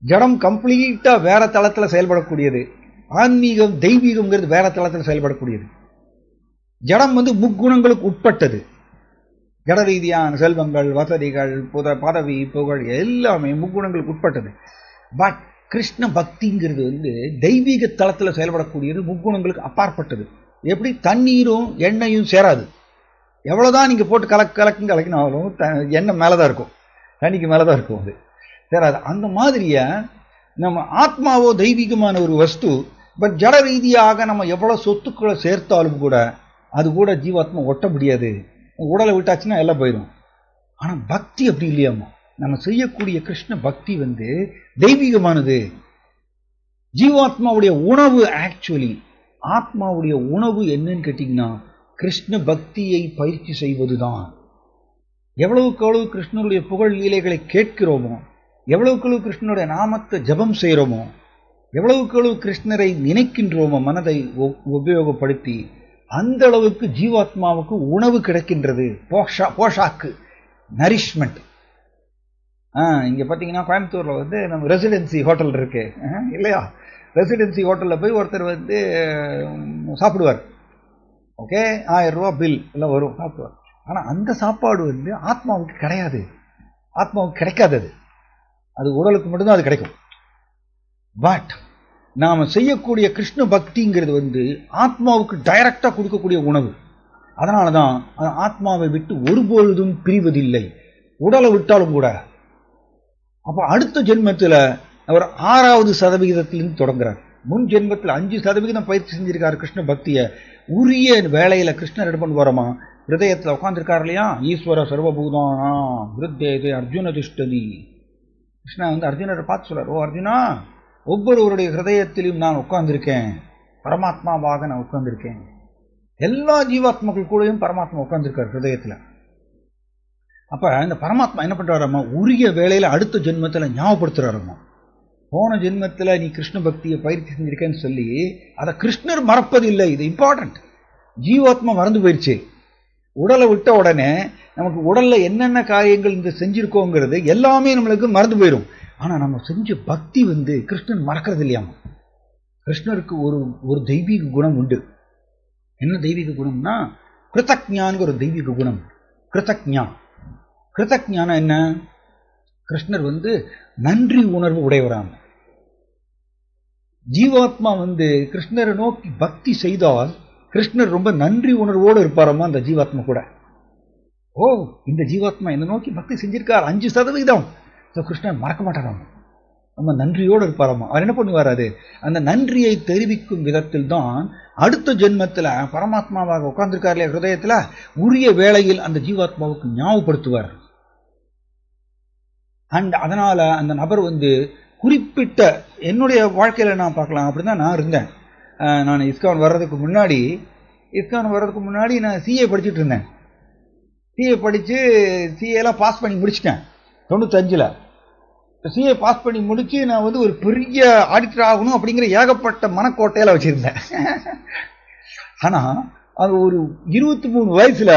ஜடம் கம்ப்ளீட்டா வேற தளத்தில் செயல்படக்கூடியது, ஆன்மீகம் தெய்வீகம்ங்கிறது வேற தளத்தில் செயல்படக்கூடியது. ஜடம் முக்குணங்களுக்கு உட்பட்டது. ஜட ரீதியான செல்வங்கள், வசதிகள், பதவி, புகழ் எல்லாமே முக்குணங்களுக்கு உட்பட்டது. பட் கிருஷ்ண பக்திங்கிறது தெய்வீக தளத்தில் செயல்படக்கூடியது, முக்குணங்களுக்கு அப்பாற்பட்டது. எப்படி தண்ணீரும் எண்ணெயும் சேராது. எவ்வளோதான் நீங்கள் போட்டு கலக்கினாலும் எண்ணெய் மேலே தான் இருக்கும், தண்ணிக்கு மேலே தான் இருக்கும், அது சேராது. அந்த மாதிரியா நம்ம ஆத்மாவோ தெய்வீகமான ஒரு வஸ்து. பட் ஜட ரீதியாக நம்ம எவ்வளோ சொத்துக்களை சேர்த்தாலும் கூட அது கூட ஜீவாத்மா ஒட்ட முடியாது. உடலை விட்டாச்சுன்னா எல்லாம் போயிடும். ஆனால் பக்தி அப்படி இல்லையாம்மா. நம்ம செய்யக்கூடிய கிருஷ்ண பக்தி தெய்வீகமானது. ஜீவாத்மாவுடைய உணவு, ஆக்சுவலி ஆத்மாவுடைய உணவு என்னன்னு கேட்டிங்கன்னா கிருஷ்ண பக்தியை பயிற்சி செய்வதுதான். எவ்வளவுக்கு எவ்வளவு கிருஷ்ணனுடைய புகழ் லீலைகளை கேட்கிறோமோ, எவ்வளவுக்கு எவ்வளவு கிருஷ்ணனுடைய நாமத்தை ஜபம் செய்கிறோமோ, எவ்வளவுக்கு எவ்வளவு கிருஷ்ணரை நினைக்கின்றோமோ மனதை உபயோகப்படுத்தி, அந்த அளவுக்கு ஜீவாத்மாவுக்கு உணவு கிடைக்கின்றது. போஷாக்கு, நரிஷ்மெண்ட். இங்கே பார்த்தீங்கன்னா கோயம்புத்தூரில் நம்ம ரெசிடென்சி ஹோட்டல் இருக்கு இல்லையா? ரெசிடென்சி ஹோட்டலில் போய் ஒருத்தர் சாப்பிடுவார். ஓகே, 1000 ரூபா பில் எல்லாம் வரும், சாப்பிடுவார். ஆனால் அந்த சாப்பாடு ஆத்மாவுக்கு கிடையாது, ஆத்மாவுக்கு கிடைக்காதது. அது உடலுக்கு மட்டும்தான் அது கிடைக்கும். பட் நாம் செய்யக்கூடிய கிருஷ்ண பக்திங்கிறது ஆத்மாவுக்கு டைரக்டாக கொடுக்கக்கூடிய உணவு. அதனால தான் ஆத்மாவை விட்டு ஒருபொழுதும் பிரிவதில்லை, உடலை விட்டாலும் கூட. அப்போ அடுத்த ஜென்மத்தில் அவர் 6வது சதவிகிதத்திலிருந்து தொடங்குறார். முன் ஜென்மத்தில் 5% பயிற்சி செஞ்சிருக்காரு கிருஷ்ண பக்தியை. உரிய வேலையில் கிருஷ்ணர் எடுப்பன் வரோமா, ஹிருதயத்தில் உட்காந்துருக்காரு இல்லையா? ஈஸ்வர சர்வபூதானா விருத்தேதே அர்ஜுன திஷ்டதி. கிருஷ்ணா அர்ஜுனரை பார்த்து சொல்றார், ஓ அர்ஜுனா, ஒவ்வொருவருடைய ஹிருதயத்திலும் நான் உட்கார்ந்துருக்கேன், பரமாத்மாவாக நான் உட்கார்ந்துருக்கேன். எல்லா ஜீவாத்மாக்கள் கூடயும் பரமாத்மா உட்கார்ந்துருக்கார் ஹிருதயத்தில். அப்ப இந்த பரமாத்மா என்ன பண்றாரம்மா, உரிய வேளையில அடுத்த ஜென்மத்தில் ஞாபகப்படுத்துறாரம்மா. போன ஜென்மத்தில் நீ கிருஷ்ண பக்தியை பயிற்சி செஞ்சிருக்கேன்னு சொல்லி அதை கிருஷ்ணர் மறப்பதில்லை. இது இம்பார்ட்டன்ட். ஜீவாத்மா மறந்து போயிடுச்சு. உடலை விட்ட உடனே நமக்கு உடல்ல என்னென்ன காரியங்கள் இந்த செஞ்சிருக்கோங்கிறது எல்லாமே நம்மளுக்கு மறந்து போயிடும். ஆனா நம்ம செஞ்ச பக்தி கிருஷ்ணன் மறக்கிறது இல்லையாமா. கிருஷ்ணருக்கு ஒரு தெய்வீக குணம் உண்டு. என்ன தெய்வீக குணம்னா, கிருதஜ்ஞான்கிற ஒரு தெய்வீக குணம். கிருதஜ்ஞான என்ன? கிருஷ்ணர் நன்றி உணர்வு உடையவராங்க. ஜீவாத்மா கிருஷ்ணரை நோக்கி பக்தி செய்தால் கிருஷ்ணர் ரொம்ப நன்றி உணர்வோடு இருப்பாரம்மா அந்த ஜீவாத்மா கூட. ஓ, இந்த ஜீவாத்மா என்ன நோக்கி பக்தி செஞ்சிருக்கார் 5%. கிருஷ்ணர் மறக்க மாட்டாராம், நம்ம நன்றியோடு இருப்பாராமா. அவர் என்ன பண்ணுவார், அந்த நன்றியை தெரிவிக்கும் விதத்தில் தான் அடுத்த ஜென்மத்தில் பரமாத்மாவாக உட்கார்ந்துருக்கார் இல்லையா ஹிருதயத்தில், உரிய வேளையில் அந்த ஜீவாத்மாவுக்கு ஞாபகப்படுத்துவார். அண்ட் அதனால அந்த நபர் குறிப்பிட்ட, என்னுடைய வாழ்க்கையில நான் பார்க்கலாம், அப்படிதான் நான் இருந்தேன். நான் இஸ்கான் வர்றதுக்கு முன்னாடி நான் சிஏ படிச்சுட்டு இருந்தேன். சிஏ படித்து சிஏலாம் பாஸ் பண்ணி முடிச்சிட்டேன் 95. சிஏ பாஸ் பண்ணி முடிச்சு நான் வந்து ஒரு பெரிய ஆடிட்டர் ஆகணும் அப்படிங்கிற ஏகப்பட்ட மனக்கோட்டையில வச்சிருந்தேன். ஆனால் அது ஒரு 23 வயசுல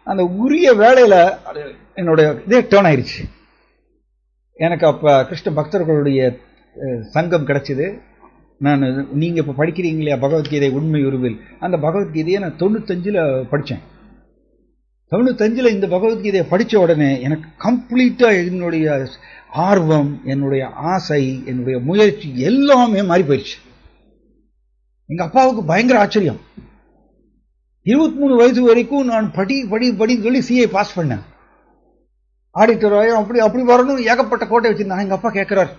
அந்த உரிய வேலையில என்னுடைய இதே டேர்ன் ஆயிடுச்சு. எனக்கு அப்போ கிருஷ்ண பக்தர்களுடைய சங்கம் கிடைச்சிது. நான் நீங்கள் இப்போ படிக்கிறீங்களே பகவத்கீதை உண்மை உருவில், அந்த பகவத்கீதையை நான் 95 படித்தேன். 95 இந்த பகவத்கீதையை படித்த உடனே எனக்கு கம்ப்ளீட்டாக என்னுடைய ஆர்வம், என்னுடைய ஆசை, என்னுடைய முயற்சி எல்லாமே மாறி போயிடுச்சு. எங்கள் அப்பாவுக்கு பயங்கர ஆச்சரியம். 23 வயசு வரைக்கும் நான் படின்னு சொல்லி சிஏ பாஸ் பண்ணேன். ஆடிட்டர் அப்படி வரணும் ஏகப்பட்ட கோட்டை வச்சிருந்தாங்க. எங்கள் அப்பா கேட்குறாரு,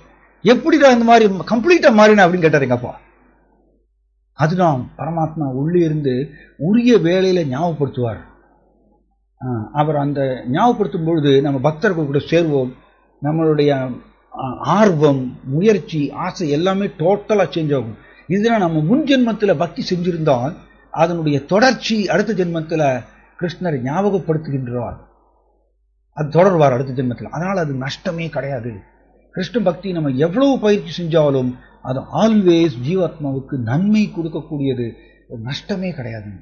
எப்படிதான் இந்த மாதிரி கம்ப்ளீட்டாக மாறினா அப்படின்னு கேட்டார் எங்கள் அப்பா. அதுதான் பரமாத்மா உள்ளே இருந்து உரிய வேலையில் ஞாபகப்படுத்துவார். அவர் அந்த ஞாபகப்படுத்தும் பொழுது நம்ம பக்தர்கள் கூட சேர்வோம். நம்மளுடைய ஆர்வம், முயற்சி, ஆசை எல்லாமே டோட்டலாக சேஞ்ச் ஆகும். இதுதான் நம்ம முன் ஜென்மத்தில் பக்தி செஞ்சிருந்தால் அதனுடைய தொடர்ச்சி அடுத்த ஜென்மத்தில் கிருஷ்ணரை ஞாபகப்படுத்துகின்றார், அது தொடர்வார் அடுத்த ஜென்மத்தில். அதனால் அது நஷ்டமே கிடையாது. கிருஷ்ண பக்தி நம்ம எவ்வளவு பயிற்சி செஞ்சாலும் அது ஆல்வேஸ் ஜீவாத்மாவுக்கு நன்மை கொடுக்கக்கூடியது, நஷ்டமே கிடையாது.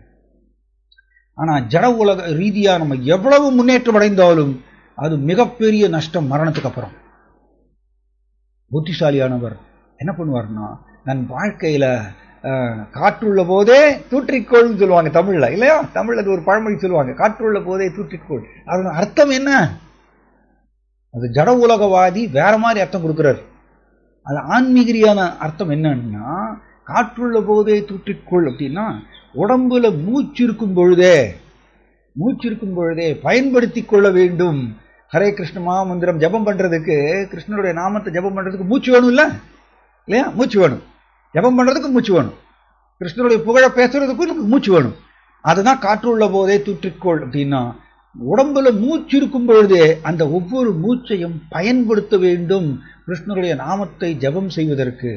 ஆனால் ஜட உலக ரீதியாக நம்ம எவ்வளவு முன்னேற்றம் அடைந்தாலும் அது மிகப்பெரிய நஷ்டம் மரணத்துக்கு அப்புறம். புத்திசாலியானவர் என்ன பண்ணுவார்னா, நன் வாழ்க்கையில காற்றுள்ள போதே தூற்றிக்கோள்னு சொல்லுவாங்க தமிழ்ல, இல்லையா? தமிழ்ல அது ஒரு பழமொழி சொல்லுவாங்க, காற்றுள்ள போதே தூற்றிக்கோள். அதோட அர்த்தம் என்ன? அது ஜட உலகவாதி வேற மாதிரி அர்த்தம் கொடுக்கிறார். அது ஆன்மீகரியான அர்த்தம் என்னன்னா, காற்றுள்ள போதே தூற்றிக்கொள் அப்படின்னா உடம்புல மூச்சு இருக்கும் பொழுதே பயன்படுத்தி கொள்ள வேண்டும். ஹரே கிருஷ்ண மகாமந்திரம் ஜபம் பண்றதுக்கு, கிருஷ்ணனுடைய நாமத்தை ஜபம் பண்றதுக்கு மூச்சு வேணும் இல்லையா? மூச்சு வேணும். ஜபம் பண்றதுக்கு மூச்சு வேணும். கிருஷ்ணனுடைய புகழ பேசுறதுக்கும் மூச்சு வேணும். அதுதான் காற்றுள்ள போதே தூற்றிக்கொள் அப்படின்னா, உடம்புல மூச்சு இருக்கும் பொழுதே அந்த ஒவ்வொரு மூச்சையும் பயன்படுத்த வேண்டும் கிருஷ்ணனுடைய நாமத்தை ஜபம் செய்வதற்கு,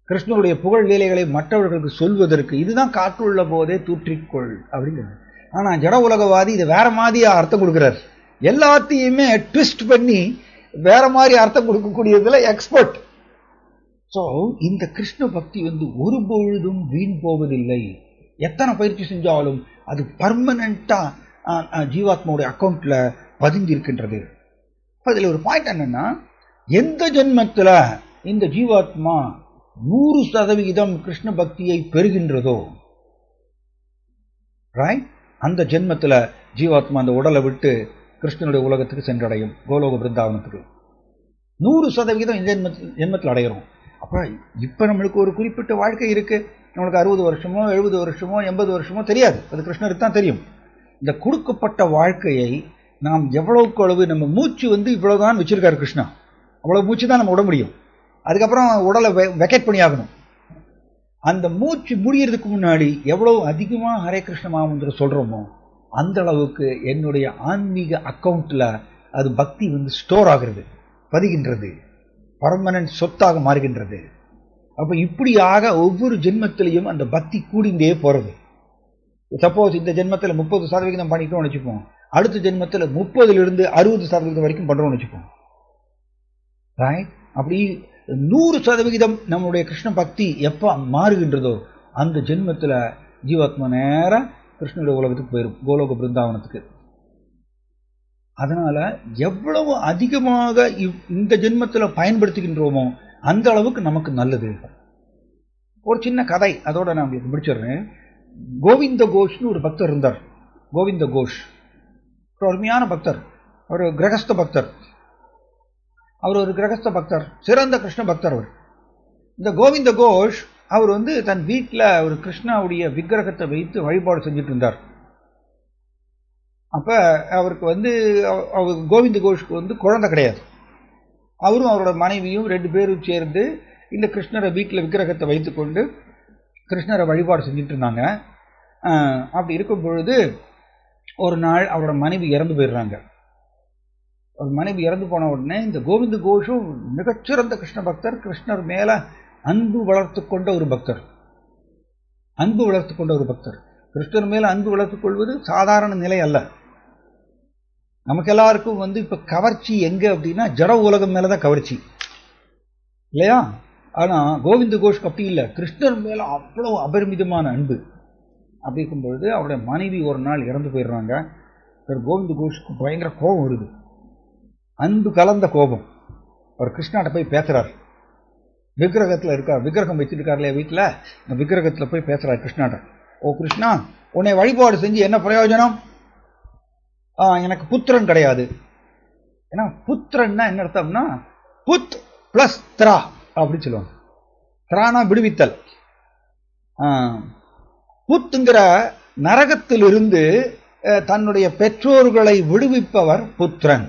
கிருஷ்ணனுடைய புகழ் லீலைகளை மற்றவர்களுக்கு சொல்வதற்கு. இதுதான் காற்றுள்ள போதே தூற்றிக்கொள் அப்படிங்கிறது. ஆனா ஜட உலகவாதி இதை வேற மாதிரியா அர்த்தம் கொடுக்கிறார். எல்லாத்தையுமே ட்விஸ்ட் பண்ணி வேற மாதிரி அர்த்தம் கொடுக்கக்கூடியதுல எக்ஸ்பர்ட். ஸோ இந்த கிருஷ்ண பக்தி வந்து ஒருபொழுதும் வீண் போவதில்லை. எத்தனை பயிற்சி செஞ்சாலும் அது பர்மனண்டா ஜீவாத்மாவுடைய அக்கௌண்ட்ல பதிஞ்சிருக்கின்றது. அதில் ஒரு பாயிண்ட் என்னன்னா, எந்த ஜென்மத்தில் இந்த ஜீவாத்மா 100% கிருஷ்ண பக்தியை பெறுகின்றதோ, ரைட், அந்த ஜென்மத்தில் ஜீவாத்மா அந்த உடலை விட்டு கிருஷ்ணனுடைய உலகத்துக்கு சென்றடையும், கோலோக பிருந்தாவனத்துக்கு 100% இந்த ஜென்மத்தில் அடைகிறோம். அப்ப இப்ப நம்மளுக்கு ஒரு குறிப்பிட்ட வாழ்க்கை இருக்கு. நம்மளுக்கு 60 வருஷமோ 70 வருஷமோ 80 வருஷமோ தெரியாது, அது கிருஷ்ணருக்கு தான் தெரியும். இந்த கொடுக்கப்பட்ட வாழ்க்கையை நாம் எவ்வளவுக்கு அளவு, நம்ம மூச்சு வந்து இவ்வளவுதான் வச்சிருக்காரு கிருஷ்ணா, அவ்வளவு மூச்சு தான் நம்ம விட முடியும். அதுக்கப்புறம் உடலை வெக்கேட் பண்ணி ஆகணும். அந்த மூச்சு முடியறதுக்கு முன்னாடி எவ்வளவு அதிகமா ஹரே கிருஷ்ண மகாமந்திரம் சொல்றோமோ அந்த அளவுக்கு என்னுடைய ஆன்மீக அக்கௌண்ட்ல அது பக்தி வந்து ஸ்டோர் ஆகிறது, பதிகின்றது, பர்மனன்ட் சொத்தாக மாறுகின்றது. அப்ப இப்படியாக ஒவ்வொரு ஜென்மத்திலையும் அந்த பக்தி கூடிண்டே போறது. சப்போஸ் இந்த ஜென்மத்தில் 30% பண்ணிட்டோம்னு வச்சுப்போம், அடுத்த ஜென்மத்தில் 30% 60% வரைக்கும் பண்றோம்னு வச்சுப்போம், ரைட்? அப்படி 100% நம்மளுடைய கிருஷ்ண பக்தி எப்ப மாறுகின்றதோ அந்த ஜென்மத்தில் ஜீவாத்மா நேர கிருஷ்ணனுடைய உலகத்துக்கு போயிடும், கோலோக பிருந்தாவனத்துக்கு. அதனால எவ்வளவு அதிகமாக இந்த ஜென்மத்தில் பயன்படுத்துகின்றோமோ அந்த அளவுக்கு நமக்கு நல்லது. ஒரு சின்ன கதை, அதோட நான் உங்களுக்கு முடிச்சிடுறேன். கோவிந்த கோஷ்னு ஒரு பக்தர் இருந்தார். கோவிந்த கோஷ் ஒரு அருமையான பக்தர், ஒரு கிரகஸ்த பக்தர். அவர் ஒரு கிரகஸ்த பக்தர், சிறந்த கிருஷ்ண பக்தர் அவர். இந்த கோவிந்த கோஷ் அவர் வந்து தன் வீட்டில் ஒரு கிருஷ்ணாவுடைய விக்கிரகத்தை வைத்து வழிபாடு செஞ்சுட்டு இருந்தார். அப்ப அவருக்கு வந்து கோவிந்த கோஷ்க்கு வந்து குழந்தை கிடையாது. அவரும் அவரோட மனைவியும் 2 பேரும் சேர்ந்து இந்த கிருஷ்ணரை வீட்டில் விக்கிரகத்தை வைத்துக்கொண்டு கிருஷ்ணரை வழிபாடு செஞ்சுட்டு இருந்தாங்க. அப்படி இருக்கும் பொழுது ஒரு நாள் அவரோட மனைவி இறந்து போயிடுறாங்க. ஒரு மனைவி இறந்து போன உடனே இந்த கோவிந்த கோஷும் மிகச்சிறந்த கிருஷ்ண பக்தர், கிருஷ்ணர் மேல அன்பு வளர்த்து கொண்ட ஒரு பக்தர், கிருஷ்ணர் மேல அன்பு வளர்த்துக் கொள்வது சாதாரண நிலை அல்ல. நமக்கு எல்லாருக்கும் இப்ப கவர்ச்சி எங்க அப்படின்னா ஜட உலகம் மேலதான் கவர்ச்சி இல்லையா? ஆனா கோவிந்த கோஷ்க்கு அப்படி இல்லை. கிருஷ்ணர் மேல அவ்வளவு அபரிமிதமான அன்பு. அப்படி இருக்கும்பொழுது அவருடைய மனைவி ஒரு நாள் இறந்து போயிடுறாங்க. கோவிந்த கோஷ்க்கு பயங்கர கோபம் வருது, அன்பு கலந்த கோபம். அவர் கிருஷ்ணாட்ட போய் பேசுறார். விக்கிரகத்துல இருக்கார், விக்கிரகம் வச்சுட்டு இருக்கார் இல்லையா வீட்டுல, இந்த விக்கிரகத்துல போய் பேசுறார் கிருஷ்ணாட்ட. ஓ கிருஷ்ணா, உன்னை வழிபாடு செஞ்சு என்ன பிரயோஜனம்? எனக்கு புத்திரன் கிடையாது. ஏன்னா புத்திரன்னா என்ன அர்த்தம்னா புத் பிளஸ் திரா அப்படின்னு சொல்லுவாங்க. திரானா விடுவித்தல். புத்துங்கிற நரகத்திலிருந்து தன்னுடைய பெற்றோர்களை விடுவிப்பவர் புத்திரன்.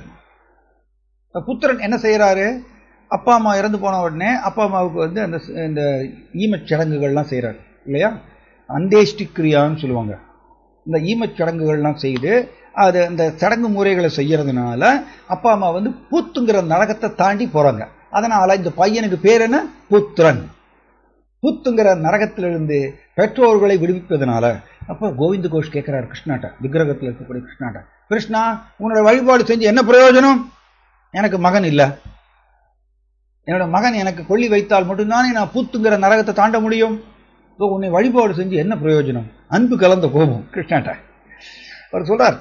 புத்திரன் என்ன செய்யறாரு? அப்பா அம்மா இறந்து போன உடனே அப்பா அம்மாவுக்கு அந்த ஈமச் சடங்குகள்லாம் செய்யறாரு இல்லையா? அந்தேஷ்டிக்கிரியான்னு சொல்லுவாங்க. இந்த ஈமச் சடங்குகள்லாம் செய்து அது அந்த சடங்கு முறைகளை செய்யறதுனால அப்பா அம்மா புத்துங்கிற நரகத்தை தாண்டி போறாங்க. அதனால இந்த பையனுக்கு பேர் என்ன? புத்திரன். புத்துங்கிற நரகத்திலிருந்து பெற்றோர்களை விடுவிப்பதனால. அப்ப கோவிந்த கோஷ் கேட்கிறார் கிருஷ்ணாட்ட, விக்கிரகத்தில் இருக்கக்கூடிய கிருஷ்ணாட்ட, கிருஷ்ணா உன்னோட வழிபாடு செஞ்சு என்ன பிரயோஜனம்? எனக்கு மகன் இல்லை. என்னோட மகன் எனக்கு கொல்லி வைத்தால் மட்டும்தானே நான் புத்துங்கிற நரகத்தை தாண்ட முடியும். உன்னை வழிபாடு செஞ்சு என்ன பிரயோஜனம்? அன்பு கலந்த கோபம் கிருஷ்ணாட்ட. அவர் சொல்றார்,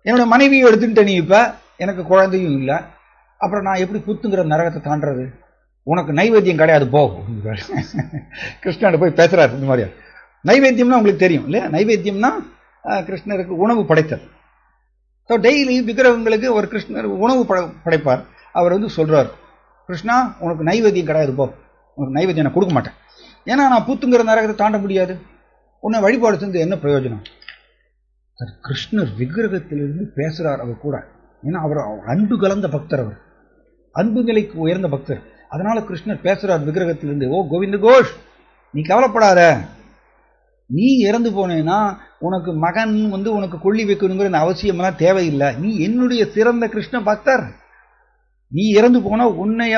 என்னோட மனைவியை எடுத்துட்ட நீ, இப்ப எனக்கு குழந்தையும் இல்லை, அப்புறம் நான் எப்படி புத்துங்கிற நரகத்தை தாண்டறது? உனக்கு நைவேத்தியம் கிடையாது போ. கிருஷ்ணாட்ட போய் பேசுறாரு இந்த மாதிரியா. நைவேத்தியம்னா உங்களுக்கு தெரியும் இல்லையா? நைவேத்தியம்னா கிருஷ்ணருக்கு உணவு படைத்தல். ஸோ டெய்லி விக்கிரகங்களுக்கு ஒரு கிருஷ்ணர் உணவு படைப்பார். அவர் சொல்றார், கிருஷ்ணா உனக்கு நைவேத்தியம் கிடையாது போ, உனக்கு நைவேத்தியம் நான் கொடுக்க மாட்டேன். ஏன்னா நான் புத்துங்கிற நரகத்தை தாண்ட முடியாது. உன்னை வழிபாடு செஞ்சு என்ன பிரயோஜனம்? கிருஷ்ணர் விக்கிரகத்திலிருந்து பேசுறார் அவர் கூட. ஏன்னா அவர் அன்பு கலந்த பக்தர், அவர் அன்பு நிலைக்கு உயர்ந்த பக்தர். அதனால கிருஷ்ணர் பேசுறார் விக்கிரகத்திலிருந்து. ஓ கோவிந்த கோஷ், நீ கவலைப்படாத. நீ இறந்து போனேன்னா உனக்கு மகன் உனக்கு கொள்ளி வைக்கணுங்கிற அவசியம் எல்லாம் தேவையில்லை. நீ என்னுடைய சிறந்த கிருஷ்ண பக்தர். நீ இறந்து போனா உன்னைய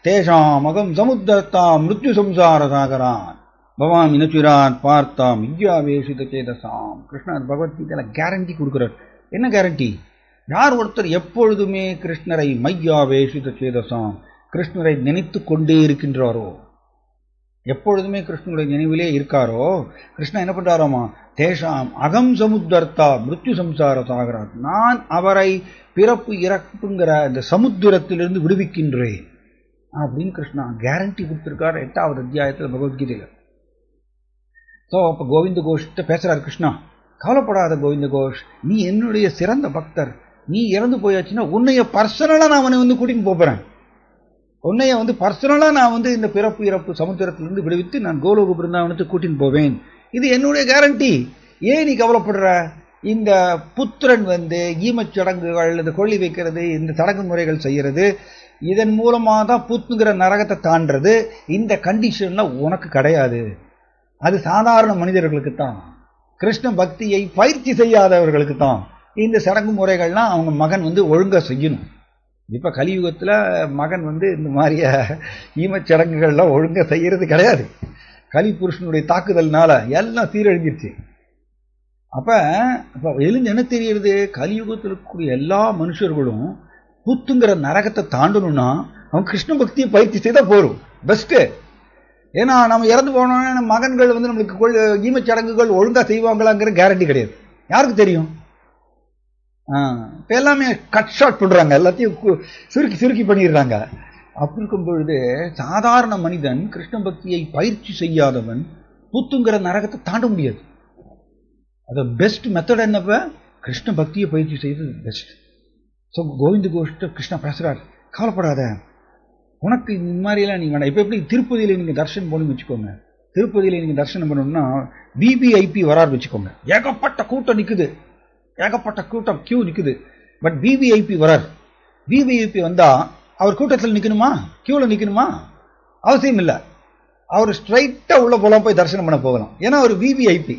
தேஷாம் மகம் சமுத்திரத்தாம் மிருத்யு சம்சார சாகரான் பவாம் இனச்சுரான் பார்த்தாம் வித்யாவேஷித சேதசாம். கிருஷ்ணர் பகவத்கீதையில கேரண்டி கொடுக்கிறார். என்ன கேரண்டி? யார் ஒருத்தர் எப்பொழுதுமே கிருஷ்ணரை மையாவேஷித சேதசாம், கிருஷ்ணரை நினைத்து கொண்டே இருக்கின்றாரோ, எப்பொழுதுமே கிருஷ்ணனுடைய நினைவிலே இருக்காரோ, கிருஷ்ணன் என்ன பண்றாராமா? தேஷாம் அகம் சமுத்திரத்தா மிருத்யு சம்சார சாகரான், நான் அவரை பிறப்பு இறப்புங்கிற இந்த சமுத்திரத்திலிருந்து விடுவிக்கின்றேன் அப்படின்னு கிருஷ்ணா கேரண்டி கொடுத்திருக்காரு 8வது அத்தியாயத்தில் பகவத்கீதையில. ஸோ அப்போ கோவிந்த கோஷ்கிட்ட பேசுறாரு கிருஷ்ணா, கவலைப்படாத கோவிந்த கோஷ், நீ என்னுடைய சிறந்த பக்தர். நீ இறந்து போயாச்சுன்னா உன்னைய பர்சனலா நான் அவனை கூட்டின்னு போறேன். உன்னைய பர்சனலா நான் இந்த பிறப்பு இறப்பு சமுத்திரத்திலிருந்து விடுவித்து நான் கோலோக பிருந்தாவனத்துக்கு கூட்டின்னு போவேன். இது என்னுடைய கேரண்டி. ஏன் நீ கவலைப்படுற? இந்த புத்திரன் ஈமச் சடங்குகள், இந்த கொள்ளி வைக்கிறது, இந்த சடங்கு முறைகள் செய்யறது, இதன் மூலமாக தான் புத்துங்கிற நரகத்தை தாண்டது. இந்த கண்டிஷன்ல உனக்கு கிடையாது. அது சாதாரண மனிதர்களுக்கு தான், கிருஷ்ண பக்தியை பயிற்சி செய்யாதவர்களுக்கு தான் இந்த சடங்கு முறைகள்லாம் அவங்க மகன் ஒழுங்கா செய்யணும். இப்ப கலியுகத்துல மகன் இந்த மாதிரிய ஈமச்சடங்குகள்லாம் ஒழுங்கா செய்யறது கிடையாது. கலி புருஷனுடைய தாக்குதல்னால எல்லாம் சீரழிஞ்சிருச்சு. அப்ப எழுந்து என்ன தெரியுது? கலியுகத்தில் இருக்கக்கூடிய எல்லா மனுஷர்களும் புத்துங்கிற நரகத்தை தாண்டணும்னா அவன் கிருஷ்ண பக்தியை பயிற்சி செய்தா போரும், பெஸ்ட். ஏன்னா நம்ம இறந்து போனோம்னா மகன்கள் நம்மளுக்கு ஈமச்சடங்குகள் ஒழுங்கா செய்வாங்களாங்கிற கேரண்டி கிடையாது. யாருக்கு தெரியும்? இப்ப எல்லாமே கட் ஷாட் பண்றாங்க, எல்லாத்தையும் சுருக்கி சுருக்கி பண்ணிடுறாங்க. அப்படி இருக்கும் பொழுது சாதாரண மனிதன் கிருஷ்ண பக்தியை பயிற்சி செய்யாதவன் புத்துங்கிற நரகத்தை தாண்ட முடியாது. அது பெஸ்ட் மெத்தட் என்னப்ப? கிருஷ்ண பக்தியை பயிற்சி செய்வது பெஸ்ட். ஸோ கோவிந்த கோஷ்ட கிருஷ்ணா பேசுறாரு, கவலைப்படாத, உனக்கு இந்த மாதிரிலாம் நீ வேண்டாம். இப்போ எப்படி திருப்பதியில் நீங்கள் தர்ஷனம் போகணும்னு வச்சுக்கோங்க. திருப்பதியில் நீங்கள் தர்ஷனம் பண்ணணும்னா விவிஐபி வராரு வச்சுக்கோங்க. ஏகப்பட்ட கூட்டம் நிற்குது, ஏகப்பட்ட கூட்டம் கியூ நிற்குது. பட் விவிஐபி வரார். விவிஐபி வந்தா அவர் கூட்டத்தில் நிற்கணுமா, கியூவில் நிற்கணுமா? அவசியம் இல்லை. அவர் ஸ்ட்ரைட்டா உள்ள போலாம், போய் தரிசனம் பண்ண போகலாம். ஏன்னா அவர் விவிஐபி.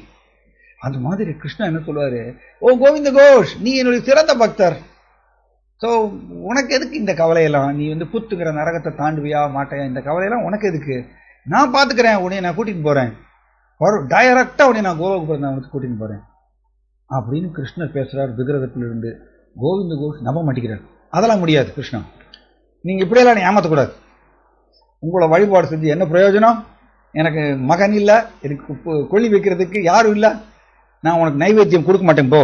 அந்த மாதிரி கிருஷ்ணா என்ன சொல்லுவாரு? ஓ கோவிந்த கோஷ், நீ என்னுடைய சிறந்த பக்தர். ஸோ உனக்கு எதுக்கு இந்த கவலையெல்லாம்? நீ புத்துங்கிற நரகத்தை தாண்டுவியா மாட்டையா? இந்த கவலையெல்லாம் உனக்கு எதுக்கு? நான் பார்த்துக்கிறேன், உன்னைய நான் கூட்டிட்டு போறேன். டைரக்டா அவனை நான் கோலோகபுரம் நான் கூட்டின்னு போறேன் அப்படின்னு கிருஷ்ணர் பேசுறார் விக்கிரகத்திலிருந்து. கோவிந்த கோஷ் நம்ப மாட்டேங்கிறார். அதெல்லாம் முடியாது கிருஷ்ணா, நீங்க இப்படியெல்லாம் ஏமாற்றக்கூடாது. உங்களை வழிபாடு செஞ்சு என்ன பிரயோஜனம்? எனக்கு மகன் இல்லை, எனக்கு கொள்ளி வைக்கிறதுக்கு யாரும் இல்லை, நான் உனக்கு நைவேத்தியம் கொடுக்க மாட்டேன் போ.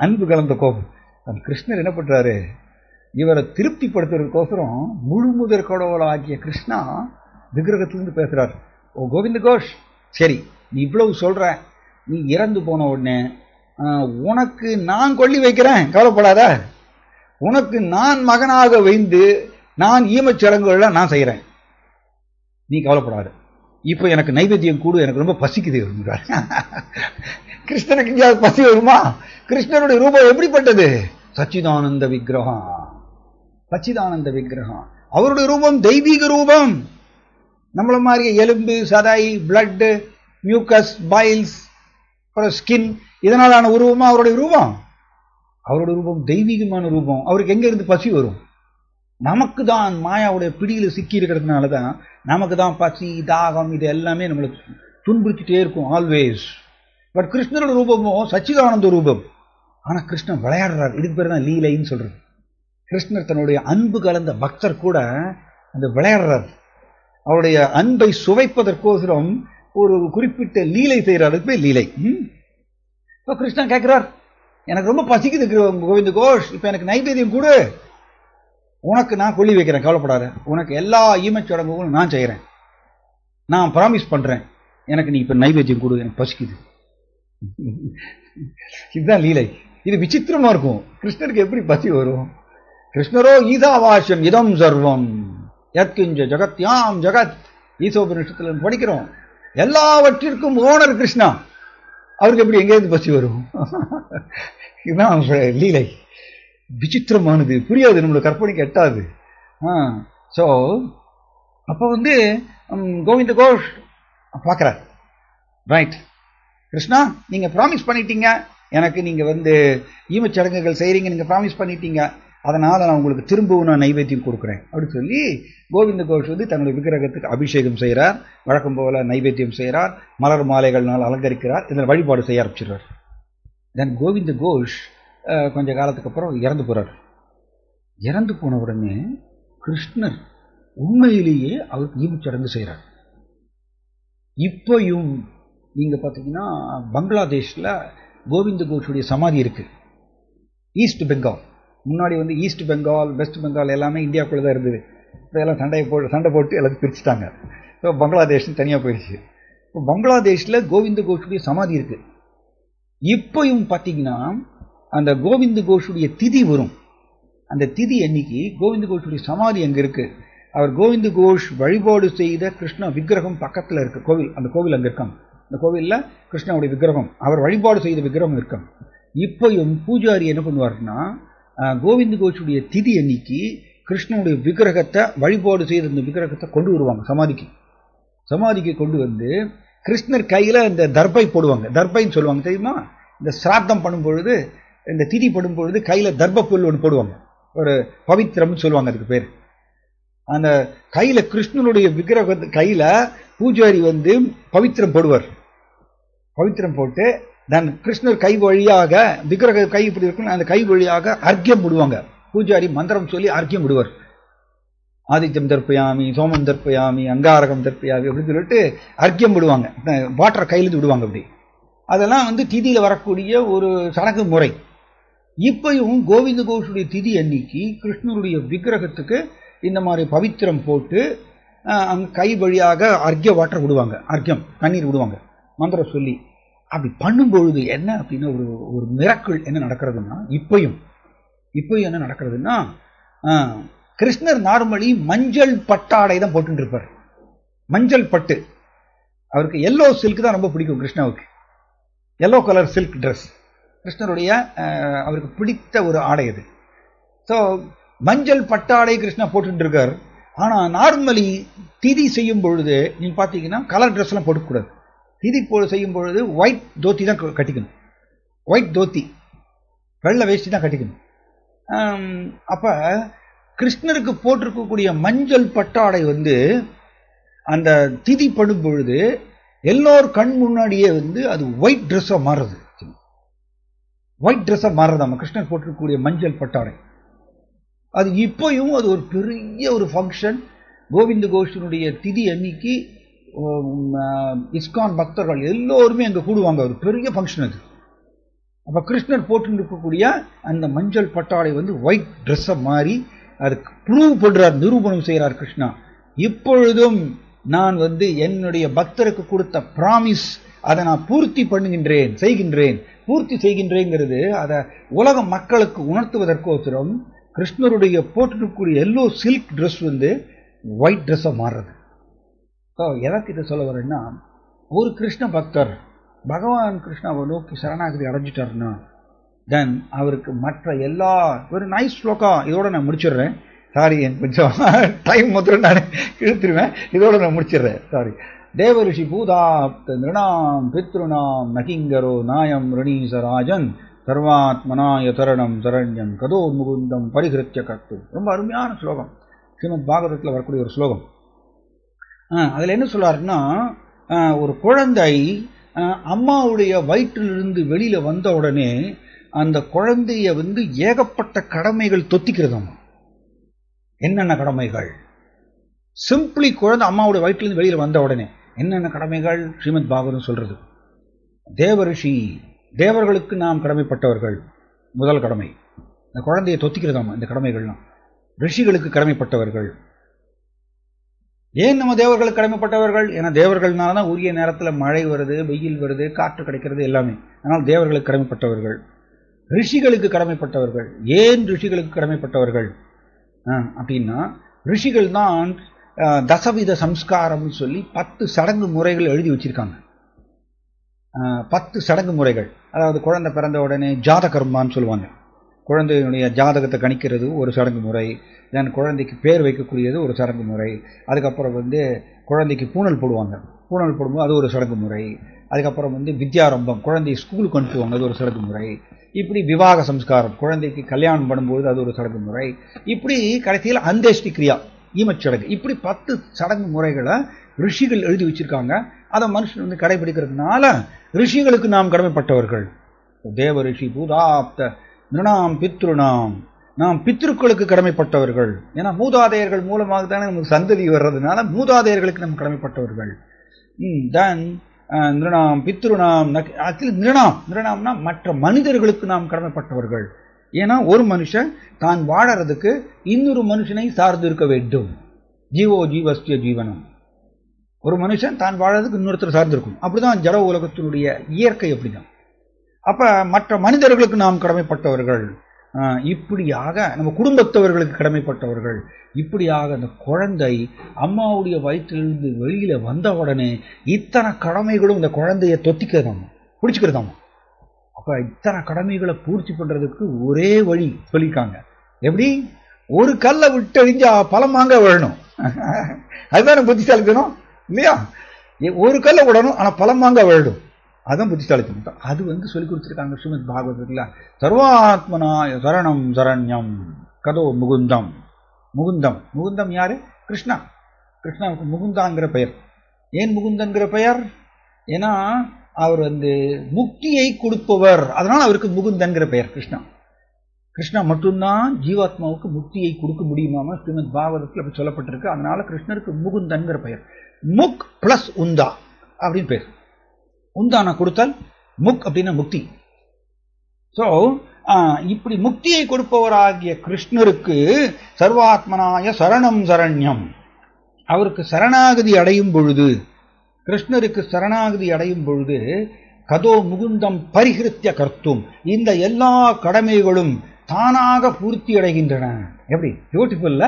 அன்பு கலந்த கோபம். அந்த கிருஷ்ணர் என்ன பண்றாரு, இவரை திருப்திப்படுத்துறதுக்கோசரம் முழு முதற் கடவுளை ஆக்கிய கிருஷ்ணா விக்கிரகத்திலிருந்து பேசுறார். ஓ கோவிந்த கோஷ், சரி நீ இவ்வளவு சொல்ற, நீ இறந்து போன உடனே உனக்கு நான் கொள்ளி வைக்கிறேன், கவலைப்படாத. உனக்கு நான் மகனாக வைந்து நான் ஈமச்சடங்குகளை நான் செய்கிறேன், நீ கவலைப்படாது. இப்போ எனக்கு நைவேத்தியம் கூடு, எனக்கு ரொம்ப பசிக்குது. கிருஷ்ணனுக்கு இங்கேயாவது பசி வருமா? கிருஷ்ணனுடைய ரூபம் எப்படிப்பட்டது? சச்சிதானந்த விக்கிரகம். சச்சிதானந்த விக்கிரகம். அவருடைய ரூபம் தெய்வீக ரூபம். நம்மள மாதிரி எலும்பு, சதை, பிளட், மியூக்கஸ், பைல்ஸ், ஸ்கின் இதனாலான உருவமா அவருடைய ரூபம்? அவருடைய ரூபம் தெய்வீகமான ரூபம். அவருக்கு எங்க இருந்து பசி வரும்? நமக்கு தான் மாயாவுடைய பிடியில் சிக்கி இருக்கிறதுனால தான் நமக்கு தான் பசி, தாகம் இது எல்லாமே நம்மளை துன்புறுத்திட்டே இருக்கும் ஆல்வேஸ். பட் கிருஷ்ணரோட ரூபமோ சச்சிதானந்த ரூபம். ஆனா கிருஷ்ணன் விளையாடுறார். இதுக்கு பேர் தான் லீலைன்னு சொல்றது. கிருஷ்ணர் தன்னுடைய அன்பு கலந்த பக்தர் கூட அந்த விளையாடுறார். அவருடைய அன்பை சுவைப்பதற்கோசரம் ஒரு குறிப்பிட்ட லீலை செய்யறார். அதுக்கு பேர் லீலை. இப்போ கிருஷ்ணன் கேட்கிறார், எனக்கு ரொம்ப பசிக்குது கோவிந்த கோஷ், இப்ப எனக்கு நைவேத்தியம் கொடு, உனக்கு நான் கொள்ளி வைக்கிறேன், கவலைப்படாத. உனக்கு எல்லா ஈமச்சடங்குகளும் நான் செய்கிறேன், நான் ப்ராமிஸ் பண்றேன், எனக்கு நீ இப்ப நைவேத்தியம் கொடு, எனக்கு பசிக்குது. இதுதான் லீலை. இது விசித்திரமா இருக்கும். கிருஷ்ணருக்கு எப்படி பசி வரும்? கிருஷ்ணரோ ஈசாவாசம் இதம் சர்வம் யத்கிஞ்ச ஜகத்யாம் ஜகத், ஈசோபனிஷத்துல படிக்கிறோம். எல்லாவற்றிற்கும் ஓனர் கிருஷ்ணா. அவருக்கு எப்படி எங்கேருந்து பசி வரும்? இதுதான் லீலை. விசித்திரமானது, புரியாது, நம்மளோட கற்பனைக்கு எட்டாது. ஸோ அப்போ கோவிந்த கோஷ் பார்க்குறார். ரைட் கிருஷ்ணா, நீங்க ப்ராமிஸ் பண்ணிட்டீங்க எனக்கு, நீங்க ஈமச்சடங்குகள் செய்றீங்க, நீங்க ப்ராமிஸ் பண்ணிட்டீங்க, அதனால நான் உங்களுக்கு திரும்பவும் நான் நைவேத்தியம் கொடுக்குறேன் அப்படின்னு சொல்லி கோவிந்த கோஷ் தன்னுடைய விக்கிரகத்துக்கு அபிஷேகம் செய்கிறார். வழக்கம் போல நைவேத்தியம் செய்கிறார், மலர் மாலைகள்னால் அலங்கரிக்கிறார், இதில் வழிபாடு செய்ய ஆரம்பிச்சிடுறார். தென் கோவிந்த கோஷ் கொஞ்ச காலத்துக்கு அப்புறம் இறந்து போறார். இறந்து போன உடனே கிருஷ்ணர் உண்மையிலேயே அவருக்கு ஈமச்சடங்கு செய்கிறார். இப்பயும் நீங்க பார்த்தீங்கன்னா பங்களாதேஷ்ல கோவிந்த கோஷுடைய சமாதி இருக்கு. ஈஸ்ட் பெங்கால், முன்னாடி ஈஸ்ட் பெங்கால், வெஸ்ட் பெங்கால் எல்லாமே இந்தியாவுக்குள்ள தான் இருந்தது. இதெல்லாம் சண்டை போட்டு எல்லாத்தையும் பிரிச்சுட்டாங்க. ஸோ பங்களாதேஷ் தனியாக போயிடுச்சு. இப்போ பங்களாதேஷில் கோவிந்த கோஷுடைய சமாதி இருக்கு. இப்பயும் பார்த்தீங்கன்னா அந்த கோவிந்த கோஷுடைய திதி வரும். அந்த திதி அன்னைக்கு கோவிந்த கோஷுடைய சமாதி அங்கே இருக்கு. அவர் கோவிந்த கோஷ் வழிபாடு செய்த கிருஷ்ண விக்கிரகம் பக்கத்தில் இருக்கு. கோவில், அந்த கோவில் அங்கே இருக்காங்க. அந்த கோவிலில் கிருஷ்ணனுடைய விக்கிரகம், அவர் வழிபாடு செய்த விக்கிரகம் இருக்காங்க. இப்பயும் பூஜாரி என்ன பண்ணுவார்னா, கோவிந்த கோஷுடைய திதி அன்னைக்கு கிருஷ்ணனுடைய விக்கிரகத்தை, வழிபாடு செய்த இந்த விக்கிரகத்தை கொண்டு வருவாங்க சமாதிக்கு கொண்டு கிருஷ்ணர் கையில இந்த தர்பை போடுவாங்க. தர்பைன்னு சொல்லுவாங்க தெரியுமா? இந்த சிராத்தம் பண்ணும் பொழுது, இந்த திதி படும் பொழுது கையில தர்ப புல் ஒன்று போடுவாங்க, ஒரு பவித்திரம்னு சொல்லுவாங்க அதுக்கு பேர். அந்த கையில கிருஷ்ணனுடைய விக்கிரக கையில பூஜாரி பவித்திரம் போடுவார். பவித்திரம் போட்டு தன் கிருஷ்ணர் கை வழியாக, விக்கிரக கை இப்படி இருக்கும், அந்த கை வழியாக அர்க்கியம் விடுவாங்க. பூஜாரி மந்திரம் சொல்லி அர்க்கியம் விடுவார். ஆதித்யம் தர்ப்பயாமி, சோமம் தர்ப்பயாமி, அங்காரகம் தர்ப்பயாமி அப்படின்னு சொல்லிட்டு அர்க்கியம் விடுவாங்க. வாட்டர் கையிலிருந்து விடுவாங்க. அப்படி அதெல்லாம் திதியில வரக்கூடிய ஒரு சடங்கு முறை. இப்பயும் கோவிந்த கோஷுடைய திதி அன்னைக்கு கிருஷ்ணனுடைய விக்கிரகத்துக்கு இந்த மாதிரி பவித்திரம் போட்டு அங்க கை வழியாக அர்க்கிய வாட்டர் விடுவாங்க, அர்க்கியம் தண்ணீர் விடுவாங்க மந்திரம் சொல்லி. அப்படி பண்ணும்பொழுது என்ன அப்படின்னா, ஒரு மிராக்கிள் என்ன நடக்கிறதுன்னா, இப்பயும் என்ன நடக்கிறதுன்னா, கிருஷ்ணர் நார்மலி மஞ்சள் பட்டாடை தான் போட்டு இருப்பார். மஞ்சள் பட்டு, அவருக்கு எல்லோ சில்க் தான் ரொம்ப பிடிக்கும். கிருஷ்ணாவுக்கு எல்லோ கலர் சில்க் ட்ரெஸ் கிருஷ்ணருடைய அவருக்கு பிடித்த ஒரு ஆடை அது. ஸோ மஞ்சள் பட்டாடை கிருஷ்ணா போட்டு இருக்கார். ஆனா நார்மலி திதி செய்யும் பொழுது நீங்க பாத்தீங்கன்னா கலர் ட்ரெஸ் எல்லாம் போட்டுக்கூடாது. திதி செய்யும் பொழுது ஒயிட் தோத்தி தான் கட்டிக்கணும். ஒயிட் தோத்தி, வெள்ளை வேஷ்டி தான் கட்டிக்கணும். அப்ப கிருஷ்ணருக்கு போட்டிருக்கக்கூடிய மஞ்சள் பட்டாடை அந்த திதி படும் பொழுது எல்லோரும் கண் முன்னாடியே வந்து அது ஒயிட் ட்ரெஸ்ஸாக மாறுது. ஒயிட் ட்ரெஸ்ஸாக மாறுறதாம கிருஷ்ணர் போட்டிருக்கக்கூடிய மஞ்சள் பட்டாடை. அது இப்போயும் அது ஒரு பெரிய ஒரு ஃபங்க்ஷன். கோவிந்த கோஷனுடைய திதி அன்னைக்கு இஸ்கான் பக்தர்கள் எல்லோருமே அங்கே கூடுவாங்க. ஒரு பெரிய ஃபங்க்ஷன் அது. அப்போ கிருஷ்ணர் போட்டு இருக்கக்கூடிய அந்த மஞ்சள் பட்டாடை வந்து ஒயிட் ட்ரெஸ்ஸை மாறி அதுக்கு ப்ரூவ் பண்றார், நிரூபணம் செய்கிறார் கிருஷ்ணா. இப்பொழுதும் நான் வந்து என்னுடைய பக்தருக்கு கொடுத்த பிராமிஸ் அதை நான் பூர்த்தி பண்ணுகின்றேன், செய்கின்றேன். பூர்த்தி செய்கின்றேங்கிறது அதை உலக மக்களுக்கு உணர்த்துவதற்கோசரம் கிருஷ்ணருடைய போட்டுக்கூடிய எல்லோ சில்க் ட்ரெஸ் வந்து ஒயிட் ட்ரெஸ்ஸை மாறுறது. எதற்கு இதை சொல்ல வரேன்னா, ஒரு கிருஷ்ண பக்தர் பகவான் கிருஷ்ணாவை நோக்கி சரணாகதி அடைஞ்சிட்டாருன்னா தென் அவருக்கு மற்ற எல்லா ஒரு நைஸ் ஸ்லோகா இதோட நான் முடிச்சிடுறேன். சாரி, எனக்கு கொஞ்சம் டைம் முதல்ல நான் இழுத்துருவேன். இதோட நான் முடிச்சிடுறேன். சாரி. தேவரிஷி பூதாப்த நிருணாம் பித்ருணாம் நகிங்கரோ நாயம் ரணீசராஜன் சர்வாத்மனாய தரணம் சரண்யம் கதோ முகுந்தம் பரிகிருத்திய கத்து. ரொம்ப அருமையான ஸ்லோகம். ஸ்ரீமத் பாகவதத்தில் வரக்கூடிய ஒரு ஸ்லோகம். அதில் என்ன சொல்றாருன்னா, ஒரு குழந்தை அம்மாவுடைய வயிற்றிலிருந்து வெளியில வந்த உடனே அந்த குழந்தைய வந்து ஏகப்பட்ட கடமைகள் தொத்திக்கிறதாம். என்னென்ன கடமைகள்? சிம்பிளி குழந்தை அம்மாவுடைய வயிற்றிலிருந்து வெளியில வந்த உடனே என்னென்ன கடமைகள் ஸ்ரீமத் பாகவதம் சொல்றது. தேவரிஷி, தேவர்களுக்கு நாம் கடமைப்பட்டவர்கள். முதல் கடமை இந்த குழந்தையை தொத்திக்கிறதாமா. இந்த கடமைகள்லாம் ரிஷிகளுக்கு கடமைப்பட்டவர்கள். ஏன் நம்ம தேவர்களுக்கு கடமைப்பட்டவர்கள்? ஏன்னா தேவர்கள்னால தான் உரிய நேரத்தில் மழை வருது, வெயில் வருது, காற்று கிடைக்கிறது எல்லாமே. ஆனால் தேவர்களுக்கு கடமைப்பட்டவர்கள். ரிஷிகளுக்கு கடமைப்பட்டவர்கள். ஏன் ரிஷிகளுக்கு கடமைப்பட்டவர்கள் அப்படின்னா, ரிஷிகள் தான் தசவித சம்ஸ்காரம்னு சொல்லி 10 சடங்கு முறைகள் எழுதி வச்சிருக்காங்க. 10 சடங்கு முறைகள். அதாவது குழந்தை பிறந்த உடனே ஜாத கர்மான்னு சொல்லுவாங்க. குழந்தையினுடைய ஜாதகத்தை கணிக்கிறது ஒரு சடங்கு முறை. தென் குழந்தைக்கு பேர் வைக்கக்கூடியது ஒரு சடங்கு முறை. அதுக்கப்புறம் வந்து குழந்தைக்கு பூணல் போடுவாங்க. பூணல் போடும்போது அது ஒரு சடங்கு முறை. அதுக்கப்புறம் வந்து வித்யாரம்பம், குழந்தைய ஸ்கூலுக்கு அனுப்புவாங்க, அது ஒரு சடங்கு முறை. இப்படி விவாக சம்ஸ்காரம், குழந்தைக்கு கல்யாணம் பண்ணும்போது அது ஒரு சடங்கு முறை. இப்படி கடைசியில் அந்தேஷ்டி கிரியா, ஈமச்சடங்கு, இப்படி 10 சடங்கு முறைகளை ரிஷிகள் எழுதி வச்சிருக்காங்க. அதை மனுஷன் வந்து கடைபிடிக்கிறதுனால ரிஷிகளுக்கு நாம் கடமைப்பட்டவர்கள். தேவ ரிஷி பூதாப்த நிருணாம் பித்ருணாம், நாம் பித்ருக்களுக்கு கடமைப்பட்டவர்கள். ஏன்னா மூதாதையர்கள் மூலமாக தானே நமக்கு சந்ததி வர்றதுனால மூதாதையர்களுக்கு நம்ம கடமைப்பட்டவர்கள். தென் நிருணாம் பித்ருணாம், ஆக்சுவலி நிருணாம்னா மற்ற மனிதர்களுக்கு நாம் கடமைப்பட்டவர்கள். ஏன்னா ஒரு மனுஷன் தான் வாழறதுக்கு இன்னொரு மனுஷனை சார்ந்து இருக்க வேண்டும். ஜீவோ ஜீவஸ்ய ஜீவனம். ஒரு மனுஷன் தான் வாழறதுக்கு இன்னொருத்தர் சார்ந்து இருக்கும். அப்படிதான் ஜட உலகத்தினுடைய இயற்கை. அப்படிதான். அப்ப மற்ற மனிதர்களுக்கு நாம் கடமைப்பட்டவர்கள். இப்படியாக நம்ம குடும்பத்தவர்களுக்கு கடமைப்பட்டவர்கள். இப்படியாக அந்த குழந்தை அம்மாவுடைய வயிற்றிலிருந்து வெளியில வந்த உடனே இத்தனை கடமைகளும் இந்த குழந்தைய தொத்திக்கிறதாம், பிடிச்சுக்கிறதாம். அப்ப இத்தனை கடமைகளை பூர்த்தி பண்றதுக்கு ஒரே வழி சொல்லியிருக்காங்க. எப்படி? ஒரு கல்லை விட்டு அழிஞ்சா பழமாங்க விழணும். அதுதானே புத்திசாலித்தனம் இல்லையா? ஒரு கல்லை விடணும், ஆனா பழமாங்க விழணும். அதுதான் புத்திசாலித்தனம். அது வந்து சொல்லி கொடுத்துருக்காங்க ஸ்ரீமத் பாகவதத்துல. சர்வாத்மனாய சரணம் சரண்யம் கதோ முகுந்தம். முகுந்தம், முகுந்தம் யாரு? கிருஷ்ணா. கிருஷ்ணாவுக்கு முகுந்தாங்கிற பெயர். ஏன் முகுந்தங்கிற பெயர்? ஏன்னா அவர் வந்து முக்தியை கொடுப்பவர், அதனால அவருக்கு முகுந்தன்கிற பெயர். கிருஷ்ணா, கிருஷ்ணா மட்டும்தான் ஜீவாத்மாவுக்கு முக்தியை கொடுக்க முடியுமாமா ஸ்ரீமத் பாகவதத்தில் அப்படி சொல்லப்பட்டிருக்கு. அதனால கிருஷ்ணருக்கு முகுந்தன்கிற பெயர். முக் பிளஸ் உந்தா அப்படின்னு பேர். உந்தான கொடுத்தல், முக் அப்படின்னா முக்தி. சோ இப்படி முக்தியை கொடுப்பவராகிய கிருஷ்ணருக்கு சர்வாத்மனாய சரணம் சரண்யம், அவருக்கு சரணாகதி அடையும் பொழுது, கிருஷ்ணருக்கு சரணாகதி அடையும் பொழுது கதோ முகுந்தம் பரிகிருத்திய கர்த்தும், இந்த எல்லா கடமைகளும் தானாக பூர்த்தி அடைகின்றன. எப்படி பியூட்டிஃபுல்ல?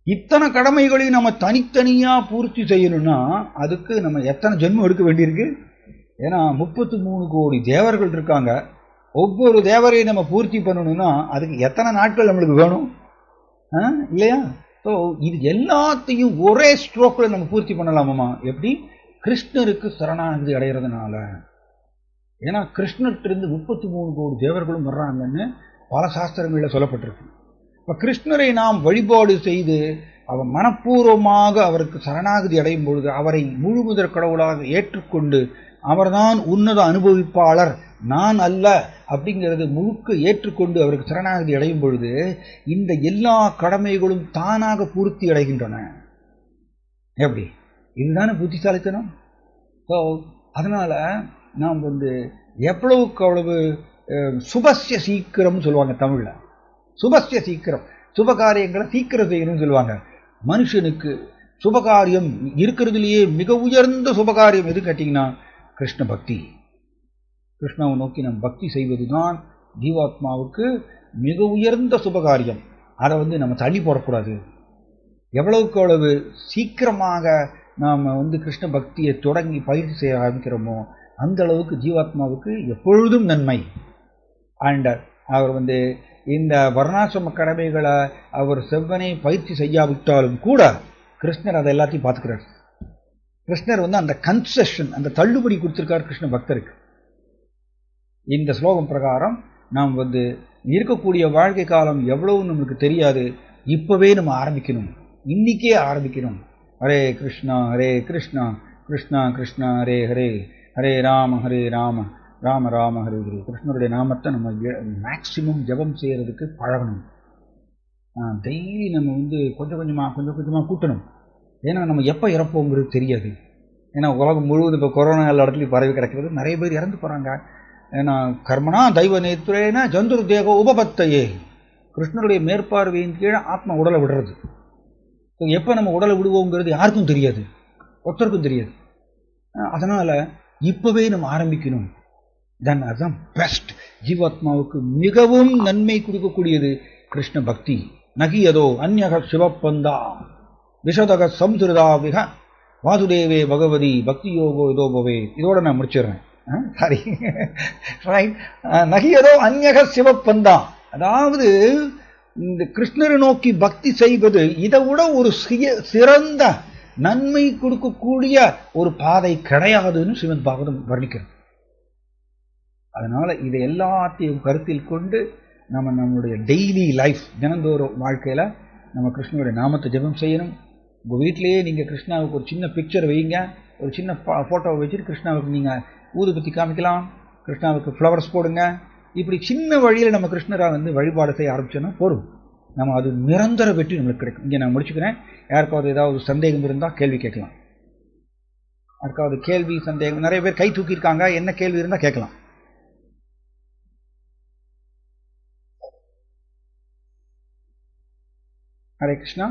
இத்தனை கடமைகளையும் நம்ம தனித்தனியா பூர்த்தி செய்யணும்னா அதுக்கு நம்ம எத்தனை ஜென்மம் எடுக்க வேண்டியிருக்கு? ஏன்னா 33 கோடி தேவர்கள் இருக்காங்க. ஒவ்வொரு தேவரையும் நம்ம பூர்த்தி பண்ணணும்னா அதுக்கு எத்தனை நாட்கள் நம்மளுக்கு வேணும் இல்லையா? ஸோ இது எல்லாத்தையும் ஒரே ஸ்ட்ரோக்கில் நம்ம பூர்த்தி பண்ணலாமா? எப்படி? கிருஷ்ணருக்கு சரணாகதி அடைகிறதுனால. ஏன்னா கிருஷ்ணர்கிட்ட 33 கோடி தேவர்களும் வர்றாங்கன்னு பல சாஸ்திரங்களில் சொல்லப்பட்டிருக்கு. இப்போ கிருஷ்ணரை நாம் வழிபாடு செய்து அவன் மனப்பூர்வமாக அவருக்கு சரணாகதி அடையும் பொழுது, அவரை முழுமுதற் கடவுளாக ஏற்றுக்கொண்டு அவர்தான் உன்னத அனுபவிப்பாளர், நான் அல்ல அப்படிங்கிறது முழுக்க ஏற்றுக்கொண்டு அவருக்கு சரணாகதி அடையும் பொழுது இந்த எல்லா கடமைகளும் தானாக பூர்த்தி அடைகின்றன. எப்படி? இதுதானே புத்திசாலித்தனம். ஸோ அதனால நாம் எவ்வளவுக்கு அவ்வளவு சுபஸ்ய சீக்கிரம் சொல்லுவாங்க தமிழ்ல. சுபஸ்ய சீக்கிரம், சுபகாரியங்களை சீக்கிரம் செய்யணும்னு சொல்லுவாங்க. மனுஷனுக்கு சுபகாரியம் இருக்கிறதுலேயே மிக உயர்ந்த சுபகாரியம் எது கேட்டிங்கன்னா கிருஷ்ண பக்தி. கிருஷ்ணாவை நோக்கி நம் பக்தி செய்வதுதான் ஜீவாத்மாவுக்கு மிக உயர்ந்த சுபகாரியம். அதை நம்ம தள்ளி போடக்கூடாது. எவ்வளவுக்கு அவ்வளவு சீக்கிரமாக நாம் கிருஷ்ண பக்தியை தொடங்கி பயிற்சி செய்ய ஆரம்பிக்கிறோமோ அந்த அளவுக்கு ஜீவாத்மாவுக்கு எப்பொழுதும் நன்மை. அண்ட் அவர் இந்த வர்ணாசிரம கடமைகளை அவர் செவ்வனை பயிற்சி செய்யாவிட்டாலும் கூட கிருஷ்ணர் அதை எல்லாத்தையும் பார்த்துக்கிறார். கிருஷ்ணர் அந்த கன்செஷன், அந்த தள்ளுபடி கொடுத்திருக்கார் கிருஷ்ண பக்தருக்கு. இந்த ஸ்லோகம் பிரகாரம் நாம் இருக்கக்கூடிய வாழ்க்கை காலம் எவ்வளவு நமக்கு தெரியாது. இப்பவே நம்ம ஆரம்பிக்கணும், இன்னைக்கே ஆரம்பிக்கணும். ஹரே கிருஷ்ணா ஹரே கிருஷ்ணா கிருஷ்ணா கிருஷ்ணா ஹரே ஹரே, ஹரே ராம ராம ராம ஹரே ஹரே. கிருஷ்ணருடைய நாமத்தை நம்ம மேக்சிமம் ஜபம் செய்யறதுக்கு பழகணும். டெய்லி நம்ம கொஞ்சம் கொஞ்சமாக கூட்டணும். ஏன்னா நம்ம எப்போ இறப்போங்கிறது தெரியாது. ஏன்னா உலகம் முழுவதும் இப்போ கொரோனா எல்லா இடத்துலையும் பரவி கிடக்கிறது. நிறைய பேர் இறந்து போகிறாங்க. ஏன்னா கர்மனா தெய்வ நேத்துரேன ஜந்துரு தேக உபபத்தையே, கிருஷ்ணருடைய மேற்பார்வையின் கீழே ஆத்மா உடலை விடுறது. எப்போ நம்ம உடலை விடுவோங்கிறது யாருக்கும் தெரியாது, ஒருத்தருக்கும் தெரியாது. அதனால் இப்போவே நம்ம ஆரம்பிக்கணும். அதுதான் பெஸ்ட். ஜீவாத்மாவுக்கு மிகவும் நன்மை கொடுக்கக்கூடியது கிருஷ்ண பக்தி. நகியதோ அந்யக சிவப்பந்தா விஷதக சம்சுரதாவிக வாசுதேவே பகவதி பக்தி யோகோ இதோபவே. இதோட நான் முடிச்சிடுறேன். Sorry, right. நகியதோ அந்யக சிவப்பந்தா, அதாவது இந்த கிருஷ்ணரை நோக்கி பக்தி செய்வது இதை விட ஒரு சிறந்த நன்மை கொடுக்கக்கூடிய ஒரு பாதை கிடையாதுன்னு ஸ்ரீமத் பாகவதம் வர்ணிக்கிறது. அதனால இதை எல்லாத்தையும் கருத்தில் கொண்டு நம்மளுடைய டெய்லி லைஃப், தினந்தோறும் வாழ்க்கையில நம்ம கிருஷ்ணனுடைய நாமத்தை ஜெபம் செய்யணும். உங்கள் வீட்டிலேயே நீங்கள் கிருஷ்ணாவுக்கு ஒரு சின்ன பிக்சர் வைங்க, ஒரு சின்ன ஃபோட்டோவை வச்சுட்டு கிருஷ்ணாவுக்கு நீங்கள் ஊதுபத்தி காமிக்கலாம், கிருஷ்ணாவுக்கு ஃப்ளவர்ஸ் போடுங்க. இப்படி சின்ன வழியில் நம்ம கிருஷ்ணரை வழிபாடு செய்ய ஆரம்பிச்சோன்னா போதும், நம்ம அது நிரந்தர வெற்றி நம்மளுக்கு கிடைக்கும். இங்கே நான் முடிச்சுக்கிறேன். யாருக்காவது ஏதாவது சந்தேகம் இருந்தால் கேள்வி கேட்கலாம். யாருக்காவது கேள்வி சந்தேகம்? நிறைய பேர் கை தூக்கியிருக்காங்க. என்ன கேள்வி இருந்தால் கேட்கலாம். ஹரே கிருஷ்ணா.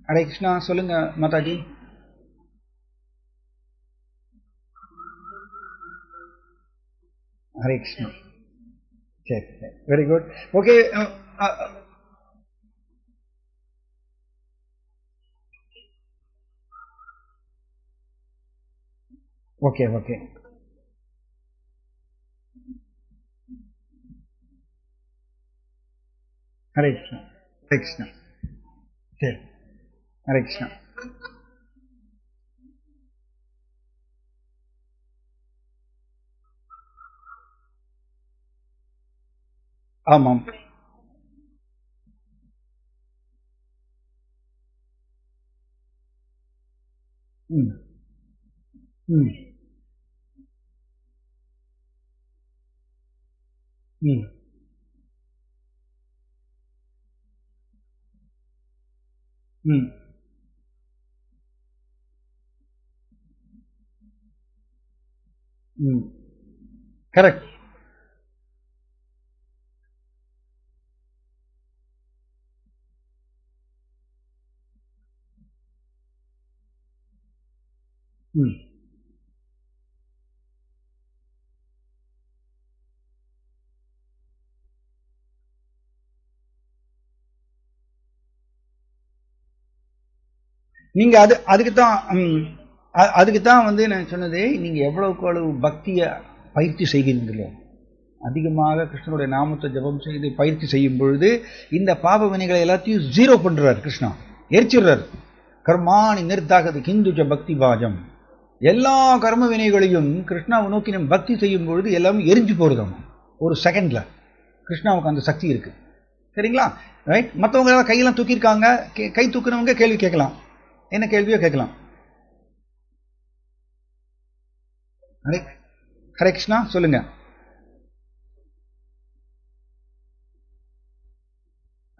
ஹரே கிருஷ்ணா. சொல்லுங்க மாதாஜி. ஹரே கிருஷ்ணா. சரி, very good. Okay, okay okay. Hare Krishna. Hare Krishna. சரி, ஹரே கிருஷ்ணா. ஆமாம். ம் ம் ம் ம் ம் கரெக்ட். ம் நீங்க அதுக்குத்தான் நான் சொன்னது, நீங்க எவ்வளவுக்கு எவ்வளவு பக்தியை பயிற்சி செய்கிறீங்களோ, அதிகமாக கிருஷ்ணனுடைய நாமத்தை ஜபம் செய்து பயிற்சி செய்யும் பொழுது இந்த பாப வினைகளை எல்லாத்தையும் ஜீரோ பண்றார் கிருஷ்ணா, எரிச்சிடுறார். கர்மாணி நிர்தாகது ஹிந்துஜ பக்தி பாஜம். எல்லா கர்ம வினைகளையும் கிருஷ்ணாவை நோக்கி நம்ம பக்தி செய்யும் பொழுது எல்லாமே எரிஞ்சு போறதாம் ஒரு செகண்ட்ல. கிருஷ்ணாவுக்கு அந்த சக்தி இருக்கு. சரிங்களா? ரைட். மற்றவங்க ஏதாவது கையெல்லாம் தூக்கியிருக்காங்க, கை தூக்குனவங்க கேள்வி கேட்கலாம். என்ன கேள்வியோ கேட்கலாம். ஹரே ஹரே கிருஷ்ணா, சொல்லுங்க.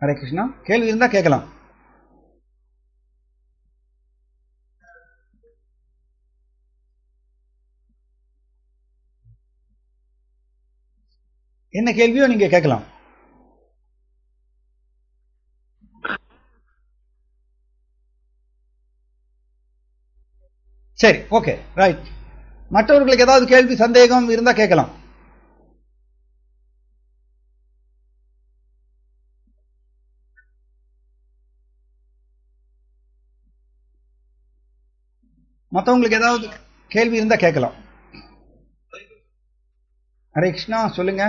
ஹரே கிருஷ்ணா, கேள்வி இருந்தா கேட்கலாம். என்ன கேள்வியோ நீங்க கேட்கலாம். சரி, ஓகே, ரைட். மற்றவர்களுக்கு ஏதாவது கேள்வி சந்தேகம் இருந்தா கேட்கலாம். மற்றவங்களுக்கு ஏதாவது கேள்வி இருந்தா கேட்கலாம். ஹரே கிருஷ்ணா, சொல்லுங்க.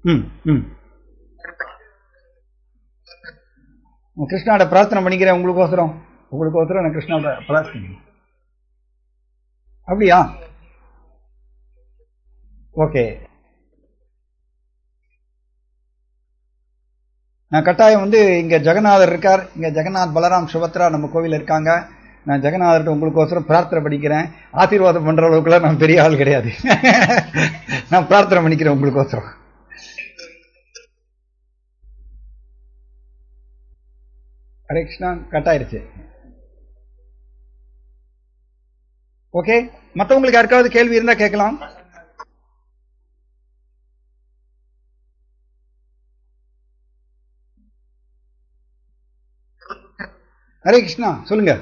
ம் ம் கிருஷ்ணாவோட பிரார்த்தனை பண்ணிக்கிறேன் உங்களுக்கோசரம் நான் கிருஷ்ணாவோட பிரார்த்தனை. அப்படியா? ஓகே. நான் கட்டாயம் வந்து இங்க ஜெகநாதர் இருக்கார், இங்க ஜெகநாத் பலராம் சுபத்ரா நம்ம கோவில் இருக்காங்க. நான் ஜெகநாதர்கிட்ட உங்களுக்கோசரம் பிரார்த்தனை பண்ணிக்கிறேன். ஆசீர்வாதம் பண்ற அளவுக்குலாம் நான் பெரிய ஆள் கிடையாது. நான் பிரார்த்தனை பண்ணிக்கிறேன் உங்களுக்கோசரம். ஹரே கிருஷ்ணா, கட் ஆயிருச்சு. ஓகே, மற்றவங்களுக்கு யாருக்காவது கேள்வி இருந்தா கேட்கலாம். ஹரே கிருஷ்ணா, சொல்லுங்க.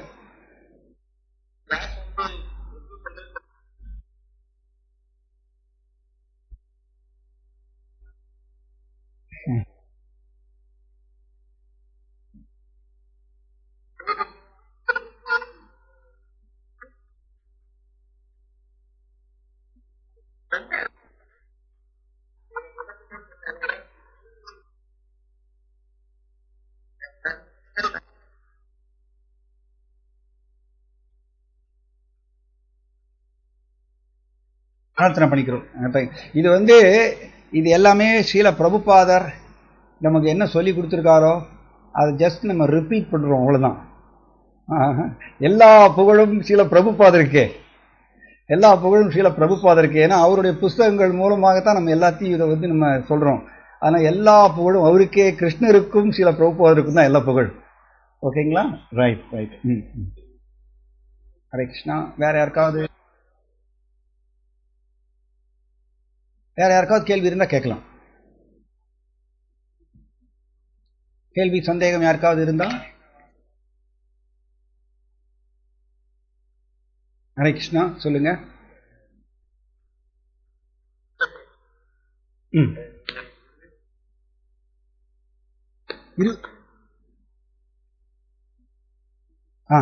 பிரார்த்தனை பண்ணிக்கிறோம். இது வந்து இது எல்லாமே ஸ்ரீல பிரபுபாதர் நமக்கு என்ன சொல்லி கொடுத்துருக்காரோ அதை ஜஸ்ட் நம்ம ரிப்பீட் பண்றோம், அவ்வளவுதான். எல்லா புகழும் ஸ்ரீல பிரபுபாதருக்கே, எல்லா புகழும் ஸ்ரீல பிரபுபாதருக்கு. ஏன்னா அவருடைய புஸ்தகங்கள் மூலமாகத்தான் நம்ம எல்லாத்தையும் இதை வந்து நம்ம சொல்றோம். ஆனா எல்லா புகழும் அவருக்கே, கிருஷ்ணருக்கும் ஸ்ரீல பிரபுபாதருக்கும் தான் எல்லா புகழ். ஓகேங்களா? Right right. ஹரே கிருஷ்ணா. வேற யாருக்காவது கேள்வி இருந்தா கேட்கலாம். கேள்வி சந்தேகம் யாருக்காவது இருந்தா? ஹரே கிருஷ்ணா, சொல்லுங்க. ம் இரு ஆ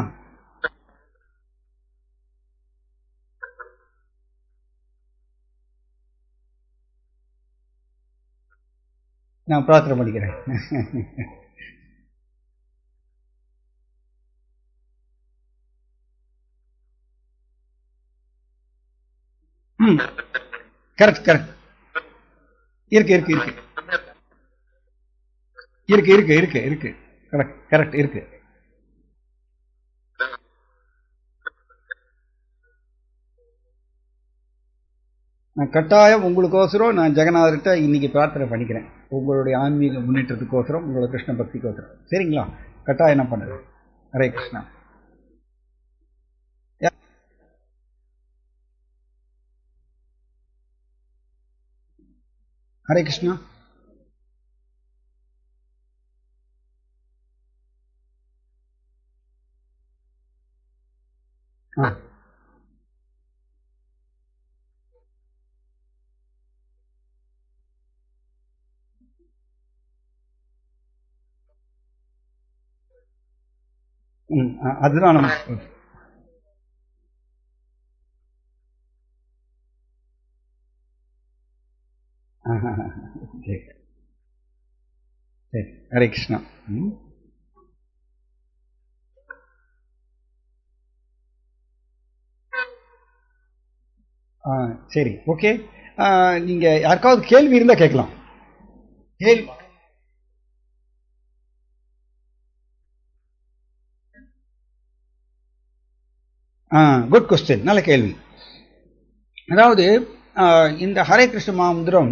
நான் பிரார்த்தனை பண்ணிக்கிறேன். ம் கரெக்ட் கரெக்ட். இருக்கு இருக்கு இருக்கு இருக்கு இருக்கு இருக்கு இருக்கு. கரெக்ட் கரெக்ட் இருக்கு. நான் கட்டாயம் உங்களுக்கோசரம் நான் ஜெகநாதர்கிட்ட இன்னைக்கு பிரார்த்தனை பண்ணிக்கிறேன். உங்களுடைய ஆன்மீக முன்னேற்றத்துக்கோசரம், உங்களோட கிருஷ்ண பக்திக்கோசரம். சரிங்களா? கட்டாயம் என்ன பண்ணுறேன். ஹரே கிருஷ்ணா. ஹரே கிருஷ்ணா. ஆ அதுதான் நம்ம சரி சரி. ஹரே கிருஷ்ணா. சரி, ஓகே. நீங்கள் யாருக்காவது கேள்வி இருந்தால் கேட்கலாம். கேள்வி. குட் கொஸ்டின், நல்ல கேள்வி. அதாவது இந்த ஹரே கிருஷ்ண மந்திரம்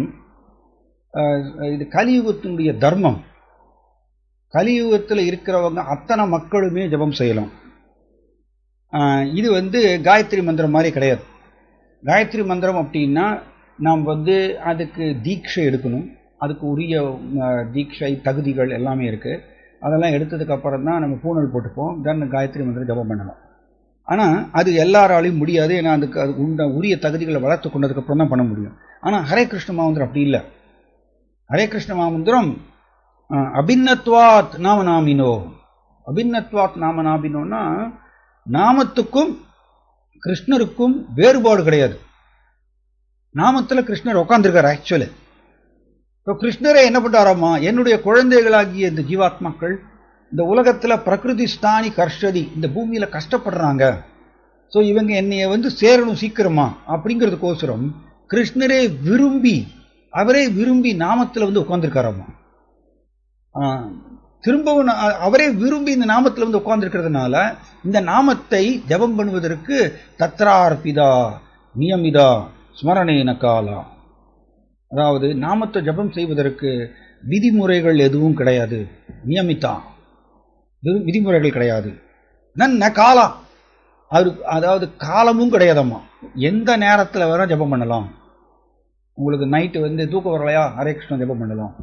இது கலியுகத்தினுடைய தர்மம். கலியுகத்தில் இருக்கிறவங்க அத்தனை மக்களுமே ஜபம் செய்யலாம். இது காயத்ரி மந்திரம் மாதிரி கிடையாது. காயத்ரி மந்திரம் அப்படின்னா நாம் அதுக்கு தீட்சை எடுக்கணும். அதுக்கு உரிய தீட்சை தகுதிகள் எல்லாமே இருக்குது. அதெல்லாம் எடுத்ததுக்கு அப்புறம் தான் நம்ம பூனல் போட்டுப்போம். தென் காயத்ரி மந்திரம் ஜபம் பண்ணலாம். ஆனால் அது எல்லாராலையும் முடியாது. ஏன்னா அதுக்கு உரிய தகுதிகளை வளர்த்து கொண்டதுக்கப்புறம் தான் பண்ண முடியும். ஆனால் ஹரே கிருஷ்ண மந்திரம் அப்படி இல்லை. ஹரே கிருஷ்ண மந்திரம் அபிநத்வாத் நாமநாமினோ. அபிநத்வாத் நாமநாமினோன்னா நாமத்துக்கும் கிருஷ்ணருக்கும் வேறுபாடு கிடையாது. நாமத்தில் கிருஷ்ணர் உட்காந்துருக்கார். ஆக்சுவலி இப்போ கிருஷ்ணரே என்ன பண்ணுறாராமா, என்னுடைய குழந்தைகளாகிய இந்த ஜீவாத்மாக்கள் இந்த உலகத்தில் பிரகிருதி ஸ்தானி கர்ஷதி, இந்த பூமியில் கஷ்டப்படுறாங்க. ஸோ இவங்க என்னைய சேரணும் சீக்கிரமா அப்படிங்கிறதுக்கோசரம் கிருஷ்ணரே விரும்பி, அவரே விரும்பி நாமத்தில் உட்காந்துருக்காராமா. திரும்பவும் அவரே விரும்பி இந்த நாமத்தில் உட்கார்ந்துருக்கிறதுனால இந்த நாமத்தை ஜபம் பண்ணுவதற்கு தத்ரார்பிதா நியமிதா ஸ்மரணேன காலா, அதாவது நாமத்தை ஜபம் செய்வதற்கு விதிமுறைகள் எதுவும் கிடையாது. நியமிதா விதிமுறைகள் கிடையாது. நன்ன காலா, அதாவது காலமும் கிடையாதம்மா. எந்த நேரத்தில் வேற ஜபம் பண்ணலாம். உங்களுக்கு நைட்டு தூக்கம் வரலையா, ஹரே கிருஷ்ணா ஜபம் பண்ணலாம்.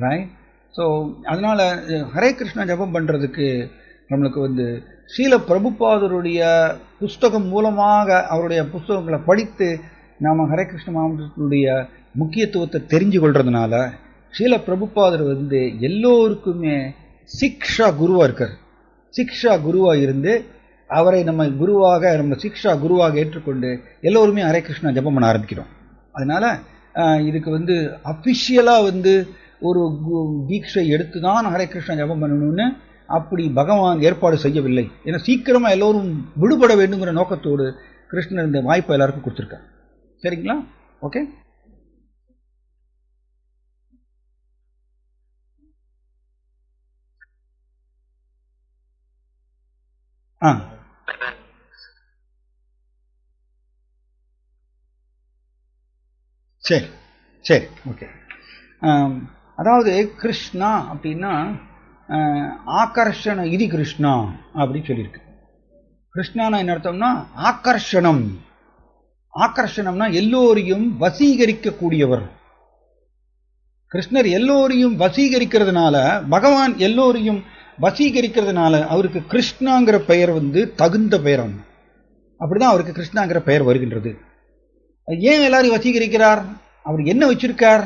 ரைட். ஸோ அதனால் ஹரே கிருஷ்ணா ஜபம் பண்ணுறதுக்கு நம்மளுக்கு ஸ்ரீல பிரபுபாதருடைய புஸ்தகம் மூலமாக அவருடைய புஸ்தகங்களை படித்து நாம் ஹரே கிருஷ்ண மந்திரத்தினுடைய முக்கியத்துவத்தை தெரிஞ்சு கொள்றதுனால ஸ்ரீல பிரபுபாதர் எல்லோருக்குமே சிக்ஷா குருவாக இருக்கார். சிக்ஷா குருவாக இருந்து அவரை நம்ம சிக்ஷா குருவாக ஏற்றுக்கொண்டு எல்லோருமே ஹரே கிருஷ்ணா ஜபம் பண்ண ஆரம்பிக்கிறோம். அதனால் இதுக்கு அஃபிஷியலாக ஒரு தீட்சை எடுத்து தான் ஹரே கிருஷ்ணா ஜபம் பண்ணணும்னு அப்படி பகவான் ஏற்பாடு செய்யவில்லை. ஏன்னா சீக்கிரமாக எல்லோரும் விடுபட வேண்டுங்கிற நோக்கத்தோடு கிருஷ்ணர் இந்த வாய்ப்பை எல்லாருக்கும் கொடுத்துருக்கார். சரிங்களா? ஓகே. சரி சரி, ஓகே. அதாவது கிருஷ்ணா அப்படின்னா ஆகர்ஷண இது கிருஷ்ணா அப்படின்னு சொல்லியிருக்கு. கிருஷ்ணானா என்ன அர்த்தம்னா ஆகர்ஷணம். ஆகர்ஷணம்னா எல்லோரையும் வசீகரிக்கக்கூடியவர். கிருஷ்ணர் எல்லோரையும் வசீகரிக்கிறதுனால, பகவான் எல்லோரையும் வசீகரிக்கிறதுனால அவருக்கு கிருஷ்ணாங்கிற பெயர் தகுந்த பெயர். அப்படிதான் அவருக்கு கிருஷ்ணாங்கிற பெயர் வருகின்றது. ஏன் எல்லாரையும் வசீகரிக்கிறார்? அவர் என்ன வச்சிருக்கார்?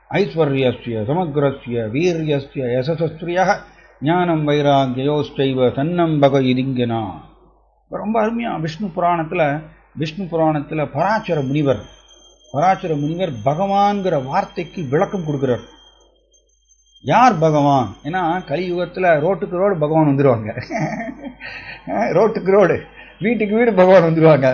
ஐஸ்வர்யஸ்ய சமக்ரஸ்ய வீரியஸ்ய யசஸ்ய ஞானம் வைராக்யோஸ்சைவ தன்னம் பகவதிங்கனா. ரொம்ப அருமையா விஷ்ணு புராணத்தில் பராசர முனிவர் பகவான்கிற வார்த்தைக்கு விளக்கம் கொடுக்கிறார். யார் பகவான்? ஏன்னா கலியுகத்தில் ரோட்டுக்கு ரோடு பகவான் வந்துடுவாங்க. ரோட்டுக்கு ரோடு, வீட்டுக்கு வீடு பகவான் வந்துடுவாங்க.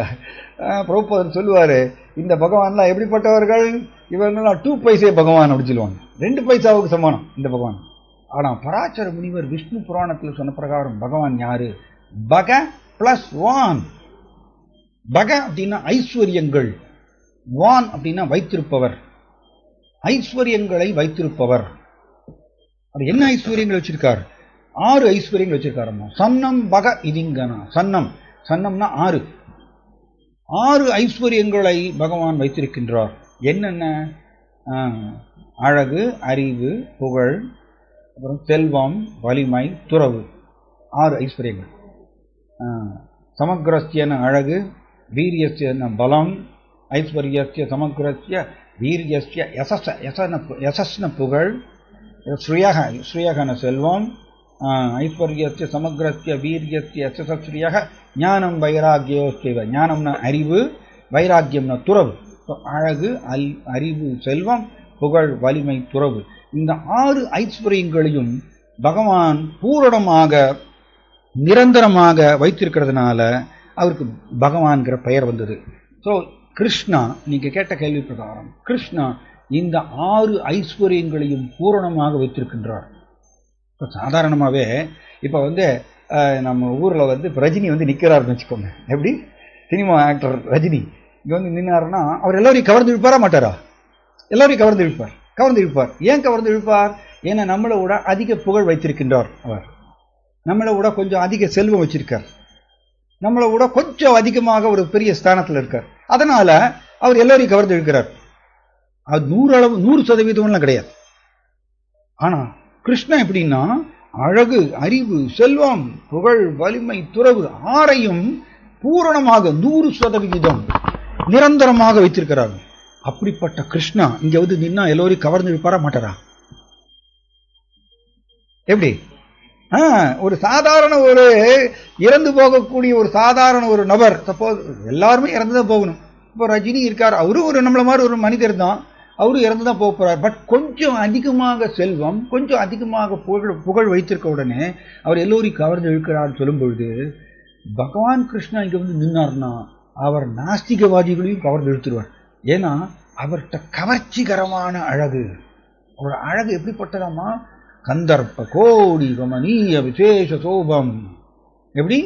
பிரபுபாதர் சொல்லுவார், இந்த பகவான்லாம் எப்படிப்பட்டவர்கள்? இவங்கெல்லாம் 2 பைசே பகவான் அப்படின்னு சொல்லுவாங்க. 2 பைசாவுக்கு சமானம் இந்த பகவான். ஆனால் பராசர முனிவர் விஷ்ணு புராணத்தில் சொன்ன பிரகாரம் பகவான் யாரு? பக பிளஸ் வான். பக அப்படின்னா ஐஸ்வர்யங்கள், வான் அப்படின்னா வைத்திருப்பவர், ஐஸ்வர்யங்களை வைத்திருப்பவர். அது என்ன ஐஸ்வர்யங்கள் வச்சிருக்கார்? 6 ஐஸ்வர்யங்கள் வச்சிருக்காரம்மா. சன்னம் பக இதிங்கனா. சன்னம்னா 6 ஐஸ்வர்யங்களை பகவான் வைத்திருக்கின்றார். என்னென்ன? அழகு, அறிவு, புகழ், அப்புறம் செல்வம், வலிமை, துறவு. 6 ஐஸ்வர்யங்கள். சமக்ரஸ்யன அழகு, வீரியஸ்யன பலம், ஐஸ்வர்யஸ்ய சமக்ரஸ்ய வீரியஸ்ய யசஸ்ன புகழ், ஸ்ரீயகன செல்வம், ஐஸ்வர்யஸ்ய சமக்ரஸ்ய வீரியஸ்ய யசஸ்ய ஞானம் வைராக்யோஸ்சைவ. ஞானம்னா அறிவு, வைராக்கியம்னா துறவு. அழகு, அறிவு, செல்வம், புகழ், வலிமை, துறவு. இந்த 6 ஐஸ்வர்யங்களையும் பகவான் பூரணமாக நிரந்தரமாக வைத்திருக்கிறதுனால அவருக்கு பகவான்கிற பெயர் வந்தது. ஸோ கிருஷ்ணா, நீங்க கேட்ட கேள்வி பிரகாரம் கிருஷ்ணா இந்த 6 ஐஸ்வர்யங்களையும் பூரணமாக வைத்திருக்கின்றார். சாதாரணமாகவே இப்போ நம்ம ஊரில் இப்போ ரஜினி நிற்கிறாருன்னு வச்சுக்கோங்க. எப்படி சினிமா ஆக்டர் ரஜினி இங்கே நின்னாருன்னா அவர் எல்லாரையும் கவர்ந்து இழுப்பாரா மாட்டாரா? எல்லாரையும் கவர்ந்து இழுப்பார். ஏன் கவர்ந்து இழுப்பார்? ஏன்னா நம்மளை விட அதிக புகழ் வைத்திருக்கின்றார். அவர் நம்மளை விட கொஞ்சம் அதிக செல்வம் வச்சிருக்கார். நம்மளை விட கொஞ்சம் அதிகமாக ஒரு பெரிய ஸ்தானத்தில் இருக்கார். அதனால அவர் எல்லாரையும் கவர்ந்து இழுக்கிறார். அது 100% கிடையாது. ஆனா கிருஷ்ணன் எப்படின்னா அழகு, அறிவு, செல்வம், புகழ், வலிமை, துறவு 6ஐயும் பூரணமாக 100% நிரந்தரமாக வைத்திருக்கிறார். அப்படிப்பட்ட கிருஷ்ணா இங்க நின்னா எல்லோரையும் கவர்ந்து இருப்பாரா மாட்டாரா? எப்படி? ஒரு சாதாரண ஒரு இறந்து போகக்கூடிய ஒரு சாதாரண ஒரு நபர், சப்போஸ் எல்லாருமே இறந்துதான் போகணும். இப்போ ரஜினி இருக்கார், அவரும் ஒரு நம்மள மாதிரி ஒரு மனிதர் தான், அவரும் இறந்துதான் போக போறார். பட் கொஞ்சம் அதிகமாக செல்வம், கொஞ்சம் அதிகமாக புகழ் வைத்திருக்க உடனே அவர் எல்லோரையும் கவர்ந்து இழுக்கிறார் சொல்லும் பொழுது, பகவான் கிருஷ்ணா இங்க நின்னார்னா அவர் நாஸ்திகவாதிகளையும் கவர்ந்து இழுத்துருவார். ஏன்னா அவர்கிட்ட கவர்ச்சிகரமான அழகு. அவர் அழகு எப்படிப்பட்டதாமா? கந்தர்ப்ப கோடி கமனீய விசேஷ சோபம். எப்படி?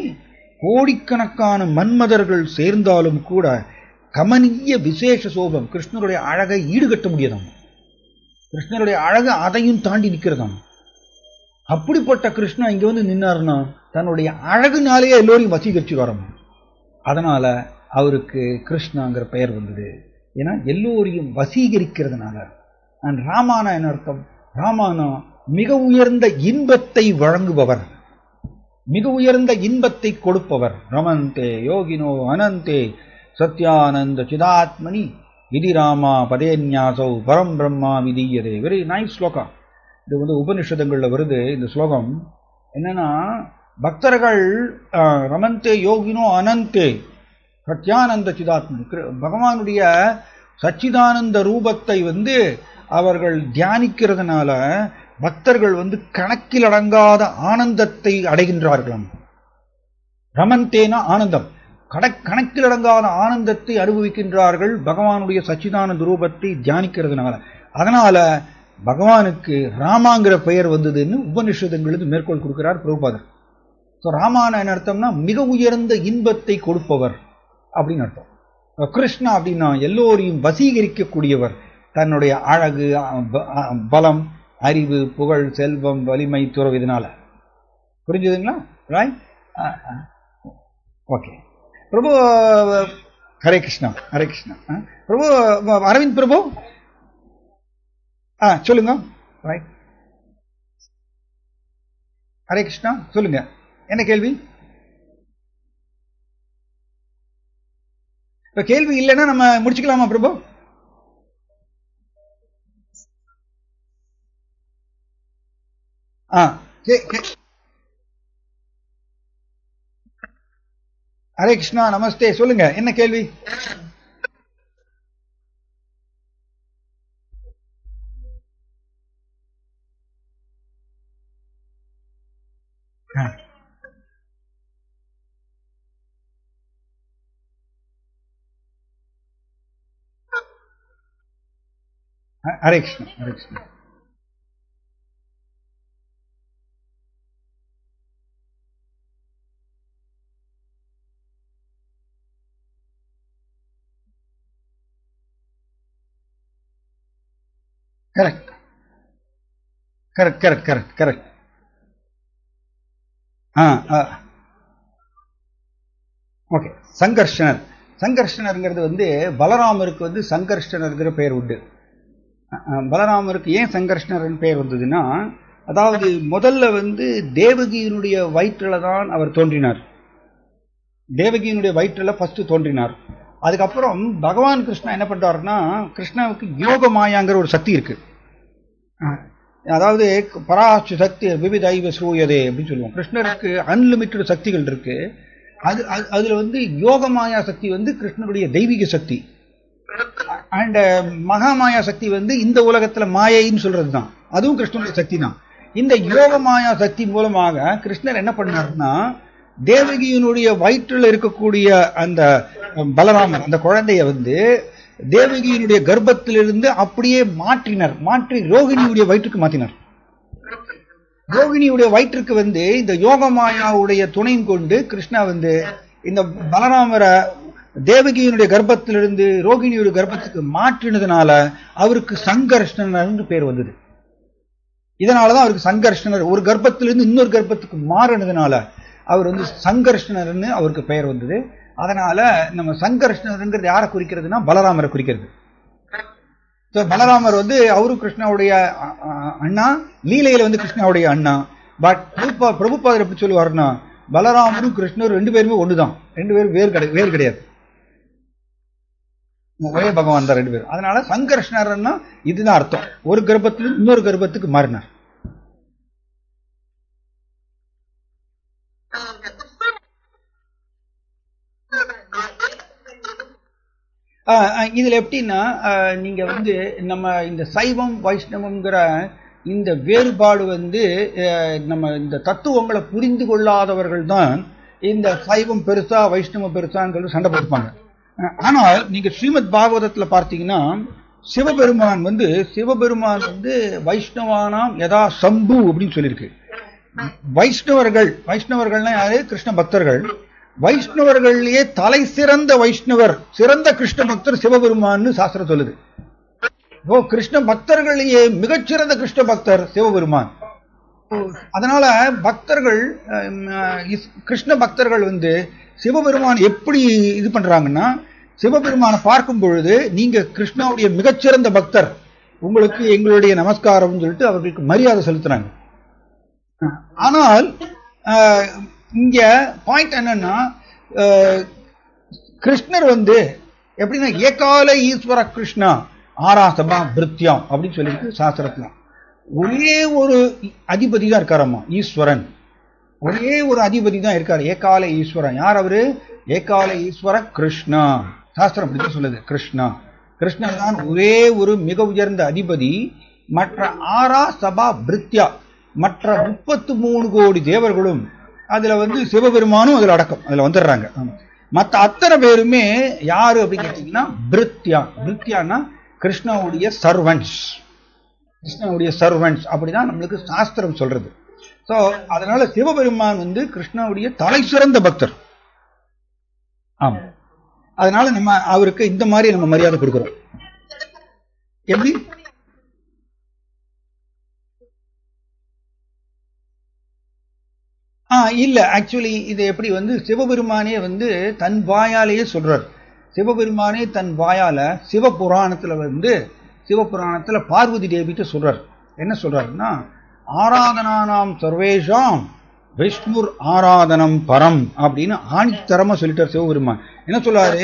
கோடிக்கணக்கான மன்மதர்கள் சேர்ந்தாலும் கூட கமனீய விசேஷ சோபம். கிருஷ்ணருடைய அழகை ஈடுகட்ட முடியாதாம். கிருஷ்ணருடைய அழகு அதையும் தாண்டி நிற்கிறதாம். அப்படிப்பட்ட கிருஷ்ணா இங்க நின்னாருன்னா தன்னுடைய அழகுனாலேயே எல்லோரையும் வசீகரிச்சு வரோம். அதனால அவருக்கு கிருஷ்ணாங்கிற பெயர் வந்தது. ஏன்னா எல்லோரையும் வசீகரிக்கிறதுனால. ராமானா என்ன அர்த்தம்? ராமானா மிக உயர்ந்த இன்பத்தை வழங்குபவர், மிக உயர்ந்த இன்பத்தை கொடுப்பவர். ரமந்தே யோகினோ அனந்தே சத்யானந்த சிதாத்மனி விதி ராமா பதேன்யாசௌ பரம் பிரம்மா விதீயதே. Very nice shloka. இது உபனிஷதங்கள்ல வருது. இந்த ஸ்லோகம் என்னன்னா, பக்தர்கள் ரமந்தே யோகினோ அனந்தே சத்யானந்த சிதாத்மனி, பகவானுடைய சச்சிதானந்த ரூபத்தை அவர்கள் தியானிக்கிறதுனால பக்தர்கள் கணக்கில் அடங்காத ஆனந்தத்தை அடைகின்றார்களாம். ரமந்தேனா ஆனந்தம், கணக்கில் அடங்காத ஆனந்தத்தை அனுபவிக்கின்றார்கள் பகவானுடைய சச்சிதானந்த ரூபத்தை தியானிக்கிறதுனால. அதனால பகவானுக்கு ராமாங்கிற பெயர் வந்ததுன்னு உபனிஷதங்களுக்கு மேற்கோள் கொடுக்கிறார் பிரபுபாதர். ஸோ ராமான என்ன அர்த்தம்னா மிக உயர்ந்த இன்பத்தை கொடுப்பவர் அப்படின்னு அர்த்தம். கிருஷ்ணா அப்படின்னா எல்லோரையும் வசீகரிக்கக்கூடியவர். தன்னுடைய அழகு, பலம், அறிவு, புகழ், செல்வம், வலிமை, துறவு, இதனால. புரிஞ்சுதுங்களா? ரைட்? ஓகே பிரபு. ஹரே கிருஷ்ணா, ஹரே கிருஷ்ணா. பிரபு அரவிந்த் பிரபு சொல்லுங்க. ரைட். ஹரே கிருஷ்ணா, சொல்லுங்க, என்ன கேள்வி? இப்ப கேள்வி இல்லைன்னா நம்ம முடிச்சுக்கலாமா பிரபு? ஹரே கிருஷ்ணா, நமஸ்தே, சொல்லுங்க, என்ன கேள்வி? Hare Krishna, Hare Krishna. Correct, correct, correct, correct, correct. Okay. சங்கர்ஷனர், சங்கர்ஷனருங்கிறது பலராமருக்கு சங்கர்ஷனருங்கிற பெயர் உண்டு. பலராமருக்கு ஏன் சங்கர்ஷனர் பெயர் வந்ததுன்னா, அதாவது முதல்ல தேவகியினுடைய வயிற்றுல தான் அவர் தோன்றினார். தேவகியினுடைய வயிற்றுல ஃபர்ஸ்ட் தோன்றினார். அதுக்கப்புறம் பகவான் கிருஷ்ணா என்ன பண்றாருன்னா, கிருஷ்ணாவுக்கு யோக மாயாங்கிற ஒரு சக்தி இருக்கு. அதாவது பராசு சக்தி விவிதைவ சூயதே அப்படின்னு சொல்லுவோம். கிருஷ்ணருக்கு அன்லிமிட்டட் சக்திகள் இருக்கு. அதுல யோக மாயா சக்தி கிருஷ்ணனுடைய தெய்வீக சக்தி. அண்ட் மகாமாயா சக்தி இந்த உலகத்துல மாயைன்னு சொல்றதுதான், அதுவும் கிருஷ்ணனுடைய சக்தி தான். இந்த யோக மாயா சக்தி மூலமாக கிருஷ்ணர் என்ன பண்ணாருன்னா, தேவகியினுடைய வயிற்றில் இருக்கக்கூடிய அந்த பலராமர் அந்த குழந்தைய வந்து தேவகியினுடைய கர்ப்பத்திலிருந்து அப்படியே மாற்றி ரோகிணியுடைய வயிற்றுக்கு மாற்றினார். ரோகிணியுடைய வயிற்றுக்கு வந்து இந்த யோகமாயாவுடைய துணையும் கொண்டு கிருஷ்ணா வந்து இந்த பலராமரை தேவகியினுடைய கர்ப்பத்திலிருந்து ரோகிணியுடைய கர்ப்பத்துக்கு மாற்றினதுனால அவருக்கு சங்கர்ஷ்ணன் பேர் வந்தது. இதனாலதான் அவருக்கு சங்கர்ஷ்ணர், ஒரு கர்ப்பத்திலிருந்து இன்னொரு கர்ப்பத்துக்கு மாறினதுனால அவர் வந்து சங்கர்ஷ்ணர்னு அவருக்கு பெயர் வந்தது. அதனால நம்ம சங்கர்ஷ்ணர்ங்கிறது யாரை குறிக்கிறதுனா பலராமரை குறிக்கிறது. பலராமர் வந்து அவரும் கிருஷ்ணாவுடைய அண்ணா, லீலையில வந்து கிருஷ்ணாவுடைய அண்ணா. பட் பிரபுபாதர் எப்படி சொல்லுவாருன்னா பலராமரும் கிருஷ்ணரும் 2 பேருமே ஒண்ணுதான், 2 பேரும் வேறு கிடையாது, ஒரே பகவான் தான் 2 பேரும். அதனால சங்கர்ஷ்ணர்னா இதுதான் அர்த்தம், ஒரு கர்ப்பத்திலிருந்து இன்னொரு கர்ப்பத்துக்கு மாறினார். இதுல எப்படின்னா நீங்க வந்து நம்ம இந்த சைவம் வைஷ்ணவங்கிற இந்த வேறுபாடு வந்து நம்ம இந்த தத்துவங்களை புரிந்து கொள்ளாதவர்கள் தான் இந்த சைவம் பெருசா வைஷ்ணவம் பெருசாங்கிறது சண்டை போட்டுப்பாங்க. ஆனால் நீங்க ஸ்ரீமத் பாகவதத்துல பார்த்தீங்கன்னா சிவபெருமான் வந்து வைஷ்ணவானாம் யதா சம்பு அப்படின்னு சொல்லியிருக்கு. வைஷ்ணவர்கள்னா யாரு? கிருஷ்ண பக்தர்கள். வைஷ்ணவர்களே தலை சிறந்த வைஷ்ணவர், சிறந்த கிருஷ்ண பக்தர் சிவபெருமான்னு சாஸ்திரம் சொல்லுது. கிருஷ்ண பக்தர்களையே மிகச்சிறந்த கிருஷ்ண பக்தர் சிவபெருமான். அதனால பக்தர்கள், கிருஷ்ண பக்தர்கள் வந்து சிவபெருமான் எப்படி இது பண்றாங்கன்னா, சிவபெருமானை பார்க்கும் பொழுது நீங்க கிருஷ்ணாவுடைய மிகச்சிறந்த பக்தர், உங்களுக்கு எங்களுடைய நமஸ்காரம் சொல்லிட்டு அவர்களுக்கு மரியாதை செலுத்துறாங்க. ஆனால் இங்க பாயிண்ட் என்னன்னா, கிருஷ்ணர் வந்து எப்படின்னா ஏகால ஈஸ்வர கிருஷ்ணா ஆராசபா பிருத்யாம் அப்படின்னு சொல்லிட்டு சாஸ்திரத்துல ஒரே ஒரு அதிபதி தான் இருக்காரம்மா, ஈஸ்வரன் ஒரே ஒரு அதிபதி தான் இருக்காரு, ஏகால ஈஸ்வரன். யார் அவரு? ஏகால ஈஸ்வர கிருஷ்ணா. சாஸ்திரம் அப்படி சொல்லுது. கிருஷ்ணன் தான் ஒரே ஒரு மிக உயர்ந்த அதிபதி. மற்ற ஆரா சபா பிருத்யா, மற்ற 33 கோடி தேவர்களும் அதுல வந்து சிவபெருமானும் அதுல அடக்கம், அதுல வந்துடுறாங்க. மற்ற அத்தனை பேருமே யாரு அப்படின்னு கேட்டீங்கன்னா பிருத்யான்னா கிருஷ்ணாவுடைய சர்வன்ஸ், அப்படிதான் நம்மளுக்கு சாஸ்திரம் சொல்றது. சோ அதனால சிவபெருமான் வந்து கிருஷ்ணாவுடைய தலை சிறந்த பக்தர். ஆமா, அதனால நம்ம அவருக்கு இந்த மாதிரி நம்ம மரியாதை கொடுக்கிறோம். எப்படி? இல்ல, ஆக்சுவலி இது எப்படி வந்து சிவபெருமானே வந்து தன் வாயாலேயே சொல்றார். சிவபெருமானே தன் வாயால சிவபுராணத்துல பார்வதி தேவிட்டு சொல்றார். என்ன சொல்றாருன்னா, ஆராதனானாம் சர்வேஷாம் விஷ்ணுர் ஆராதனம் பரம் அப்படின்னு ஆணித்தரமா சொல்லிட்டார் சிவபெருமான். என்ன சொல்றாரு?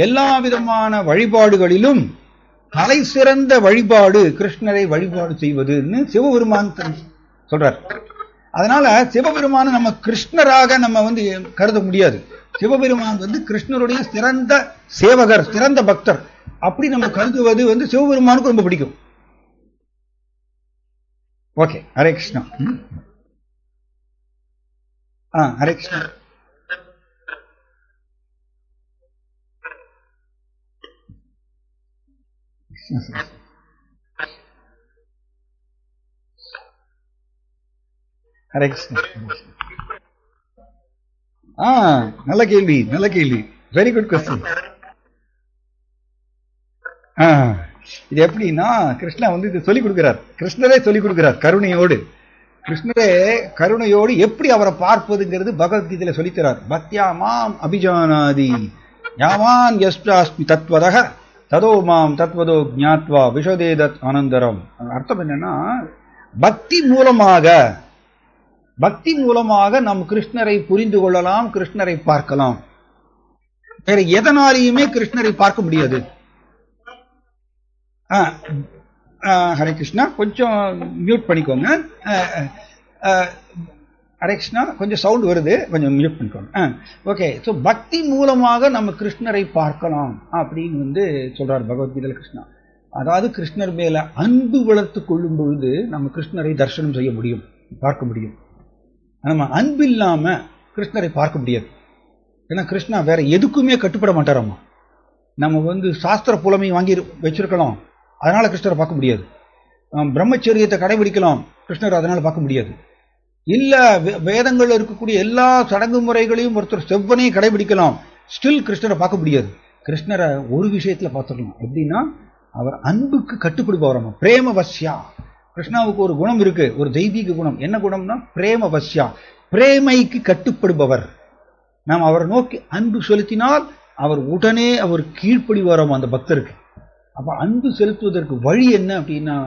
எல்லா விதமான வழிபாடுகளிலும் தலை சிறந்த வழிபாடு கிருஷ்ணரை வழிபாடு செய்வதுன்னு சிவபெருமான் சொல்றார். அதனால சிவபெருமான நம்ம கிருஷ்ணராக நம்ம வந்து கருத முடியாது. சிவபெருமான் வந்து கிருஷ்ணருடைய சிறந்த சேவகர், சிறந்த பக்தர், அப்படி நம்ம கருதுவது வந்து சிவபெருமானுக்கு ரொம்ப பிடிக்கும். ஓகே, ஹரே கிருஷ்ணா. ஹரே கிருஷ்ணா. ஹரே கிருஷ்ணா. நல்ல கேள்வி, வெரி குட் கொஸ்டின். இது எப்படின்னா, கிருஷ்ணா வந்து இது சொல்லிக் கொடுக்கிறார், கிருஷ்ணரே சொல்லிக் கொடுக்கிறார் கருணையோடு. கருணையோடு எப்படி அவரை பார்ப்பதுங்கிறது பகவத்கீதையில சொல்லித்தரார். பக்தியா மாம் அபிஜானாதி யாவான் யஸ்டாஸ்மி தத்வதஹ ததோ மாம் தத்வதோ ஞாத்வா விஷதேதத் ஆனந்தரம். அர்த்தம் என்னன்னா, பக்தி மூலமாக நம் கிருஷ்ணரை புரிந்து கொள்ளலாம், கிருஷ்ணரை பார்க்கலாம். வேற எதனாலேயுமே கிருஷ்ணரை பார்க்க முடியாது. ஹரே கிருஷ்ணா, கொஞ்சம் மியூட் பண்ணிக்கோங்க. ஹரே கிருஷ்ணா, கொஞ்சம் சவுண்ட் வருது, கொஞ்சம் மியூட் பண்ணிக்கோங்க. ஓகே, ஸோ பக்தி மூலமாக நம்ம கிருஷ்ணரை பார்க்கலாம் அப்படின்னு வந்து சொல்றார் பகவத்கீதையில கிருஷ்ணா. அதாவது கிருஷ்ணர் மேல அன்பு வளர்த்து கொள்ளும் பொழுது நம்ம கிருஷ்ணரை தரிசனம் செய்ய முடியும், பார்க்க முடியும். நம்ம அன்பு இல்லாம கிருஷ்ணரை பார்க்க முடியாது. ஏன்னா கிருஷ்ணா வேற எதுக்குமே கட்டுப்பட மாட்டாராமா. நம்ம சாஸ்திர புலமை வாங்கி வச்சிருக்கலாம், அதனால கிருஷ்ணரை பார்க்க முடியாது. பிரம்மச்சரியத்தை கடைபிடிக்கலாம், கிருஷ்ணர் அதனால பார்க்க முடியாது. இல்ல வேதங்கள்ல இருக்கக்கூடிய எல்லா சடங்கு முறைகளையும் ஒருத்தர் செவ்வனே கடைபிடிக்கலாம், ஸ்டில் கிருஷ்ணரை பார்க்க முடியாது. கிருஷ்ணரை ஒரு விஷயத்துல பார்த்துக்கலாம், எப்படின்னா அவர் அன்புக்கு கட்டுப்படுபவராமா, பிரேமவசியா. கிருஷ்ணாவுக்கு ஒரு குணம் இருக்கு, ஒரு தெய்வீக குணம். என்ன குணம்னா பிரேமவசியா, பிரேமைக்கு கட்டுப்படுபவர். நாம் அவரை நோக்கி அன்பு செலுத்தினால் அவர் உடனே அவர் கீழ்ப்படிவாராம் அந்த பக்தருக்கு. அப்ப அன்பு செலுத்துவதற்கு வழி என்ன அப்படின்னா,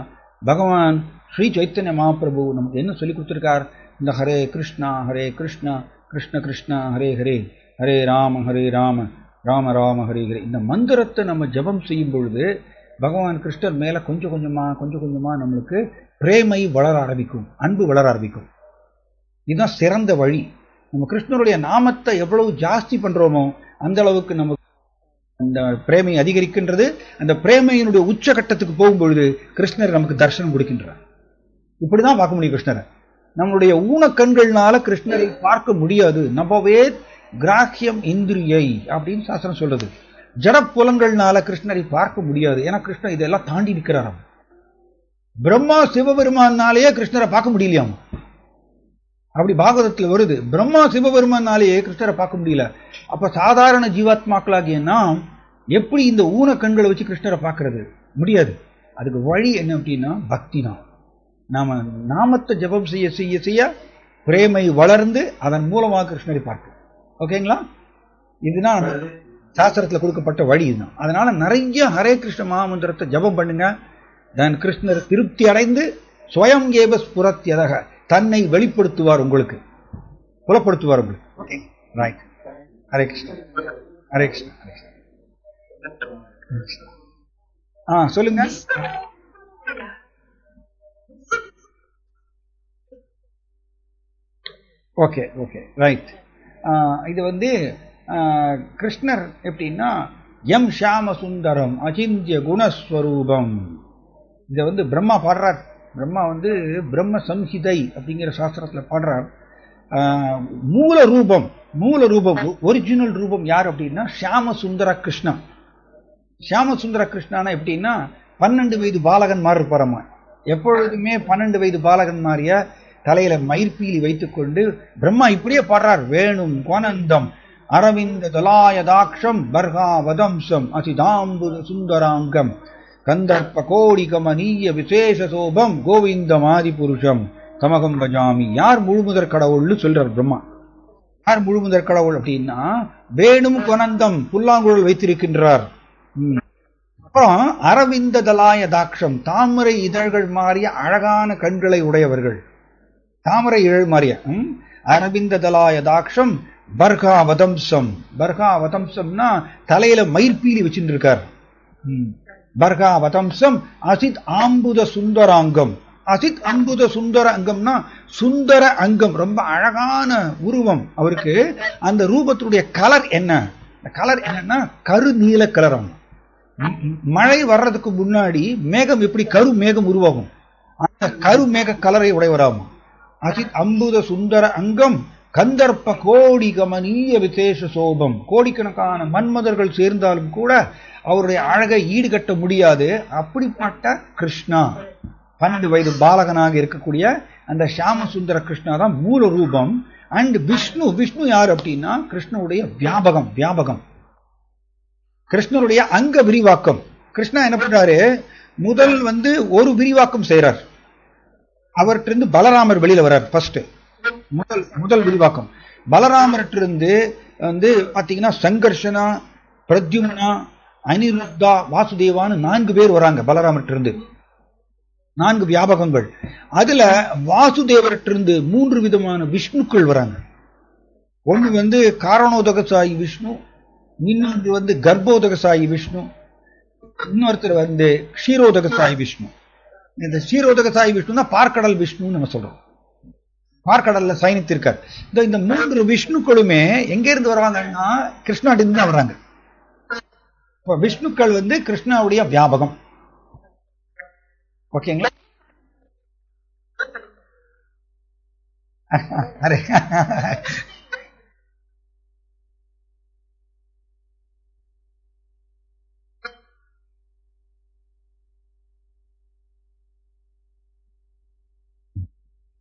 பகவான் ஸ்ரீ சைத்தன்ய மகாபிரபு நமக்கு என்ன சொல்லி கொடுத்திருக்கார்? இந்த ஹரே கிருஷ்ணா கிருஷ்ண கிருஷ்ணா ஹரே ஹரே, ஹரே ராம ராம ராம ஹரே ஹரே, இந்த மந்திரத்தை நம்ம ஜபம் செய்யும் பொழுது பகவான் கிருஷ்ணர் மேல கொஞ்சம் கொஞ்சமா நம்மளுக்கு பிரேமை வளர ஆரம்பிக்கும், அன்பு வளர ஆரம்பிக்கும். இதுதான் சிறந்த வழி. நம்ம கிருஷ்ணருடைய நாமத்தை எவ்வளவு ஜாஸ்தி பண்றோமோ அந்த அளவுக்கு நம்ம அந்த பிரேமை அதிகரிக்கின்றது. அந்த பிரேமையினுடைய உச்சகட்டத்துக்கு போகும்பொழுது கிருஷ்ணர் நமக்கு தரிசனம் கொடுக்கின்றார். இப்படிதான் பார்க்க முடியும் கிருஷ்ணரை. நம்மளுடைய ஊனக்கண்கள்னால கிருஷ்ணரை பார்க்க முடியாது. நபவே கிராஹ்யம் இந்திரியை அப்படின்னு சாஸ்திரம் சொல்றது. ஜடப்புலங்கள்னால கிருஷ்ணரை பார்க்க முடியாது, ஏன்னா கிருஷ்ணர் இதெல்லாம் தாண்டி நிற்கிறாராம். பிரம்மா சிவபெருமானாலேயே கிருஷ்ணரை பார்க்க முடியலையாம். அப்படி பாகவதத்தில் வருது, பிரம்மா சிவபெருமானாலேயே கிருஷ்ணரை பார்க்க முடியல. அப்ப சாதாரண ஜீவாத்மாக்களாகிய நாம் எப்படி இந்த ஊன கண்களை வச்சு கிருஷ்ணரை பார்க்கறது? முடியாது. அதுக்கு வழி என்ன அப்படின்னா பக்தி தான். நாம நாமத்தை ஜபம் செய்ய செய்ய செய்ய பிரேமை வளர்ந்து அதன் மூலமாக கிருஷ்ணரை பார்க்கும். ஓகேங்களா? இதுதான் சாஸ்திரத்தில் கொடுக்கப்பட்ட வழி. இதுதான். அதனால நிறைய ஹரே கிருஷ்ண மகாமந்திரத்தை ஜபம் பண்ணுங்க. தன் கிருஷ்ணர் திருப்தி அடைந்து ஸ்வயம் ஏவ ஸ்புரத்யதக, தன்னை வெளிப்படுத்துவார், உங்களுக்கு புலப்படுத்துவார் உங்களுக்கு. Okay, right. ஹரே கிருஷ்ண ஹரே கிருஷ்ண ஹரே கிருஷ்ண. சொல்லுங்க. Okay okay, right. இது கிருஷ்ணர் எப்படின்னா எம் ஷாம சுந்தரம் அச்சிந்திய குணஸ்வரூபம். இதை பிரம்மா பாடுறார். பிரம்மா பிரம்ம சம்ஹிதை அப்படிங்கிற சாஸ்திரத்தில் பாடுறார். மூல ரூபம் ஒரிஜினல் ரூபம் யார் அப்படின்னா ஷியாம சுந்தர கிருஷ்ணா. ஷியாம சுந்தர கிருஷ்ணானா எப்படின்னா 12 வயது பாலகன் மாதிரி இருப்பாரம்மா. எப்பொழுதுமே 12 வயது பாலகன் மாதிரிய தலையில மயிர்பீலி வைத்துக் கொண்டு பிரம்மா இப்படியே பாடுறார். வேணும் கோனந்தம் அரவிந்த தலாயதாட்சம் பர்காவதம்சம் அசிதாம்புத சுந்தராங்கம் கந்தர்ப்ப கோடி கமனீய விசேஷ சோபம் கோவிந்தமாதி புருஷம் தமகம் பஜாமி. யார் முழுமுதற் கடவுள்னு சொல்றார் பிரம்மா. யார் முழுமுதற் கடவுள் அப்படின்னா வேணும் கொனந்தம், புல்லாங்குழல் வைத்திருக்கின்றார். அப்புறம் அரவிந்த தலாயதாட்சம், தாமரை இதழ்கள் மாறிய அழகான கண்களை உடையவர்கள். தாமரை இதழ் மாறிய அரவிந்த தலாயதாட்சம் பர்காவதம்சம். பர்காவதம்சம்னா தலையில மயிர்பீலி வச்சுட்டு இருக்கார். பர்காவதம்சம் அசித் ஆம்புத சுந்தராங்கம். அசித் அம்புத சுந்தர அங்கம்னா சுந்தர அங்கம், ரொம்ப அழகான உருவம் அவருக்கு. அந்த ரூபத்துடைய கலர் என்ன? கலர் என்னன்னா கருநீல கலரம். மழை வர்றதுக்கு முன்னாடி மேகம் எப்படி கரு மேகம் உருவாகும், அந்த கரு மேக கலரை உடையவராகும். அசித் அம்புத சுந்தர அங்கம் கந்தர்ப்ப கோடி கமனீய விசேஷ சோபம். கோடிக்கணக்கான மன்மதர்கள் சேர்ந்தாலும் கூட அவருடைய அழகை ஈடுகட்ட முடியாது. அப்படிப்பட்ட கிருஷ்ணா, 12 வயது பாலகனாக இருக்கக்கூடிய அந்த ஷியாம சுந்தர கிருஷ்ணா தான் மூல ரூபம். அண்ட் விஷ்ணு யார் அப்படின்னா கிருஷ்ணனுடைய வியாபகம், கிருஷ்ணனுடைய அங்க விரிவாக்கம். கிருஷ்ணா என்ன பண்றாரு, முதல் ஒரு விரிவாக்கம் செய்யறார். அவர்கிட்ட பலராமர் வெளியில வர்றார். ஃபர்ஸ்ட் முதல் விரிவாக்கம் பலராமர்கிட்ட பாத்தீங்கன்னா சங்கர்ஷனா, பிரத்யும்னா, அனிருத்தா, வாசுதேவான்னு 4 பேர் வராங்க பலராமர்கிட்ட. 4 வியாபகங்கள். அதுல வாசுதேவர்கிட்ட 3 விதமான விஷ்ணுக்கள் வராங்க. ஒண்ணு காரணோதகசாயி விஷ்ணு, இன்னொன்று கர்ப்போதகசாயி விஷ்ணு, இன்னொருத்தர் க்ஷீரோதகசாயி விஷ்ணு. இந்த க்ஷீரோதகசாயி விஷ்ணு தான் பார்க்கடல் விஷ்ணுன்னு நம்ம சொல்றோம். பார்க்கடல்ல சயனித்திருக்கார். இந்த 3 விஷ்ணுக்களுமே எங்க இருந்து வருவாங்கன்னா கிருஷ்ணாட்டிருந்து தான் வர்றாங்க. விஷ்ணுக்கள் கிருஷ்ணாவுடைய வியாபகம். ஓகேங்களா? அரே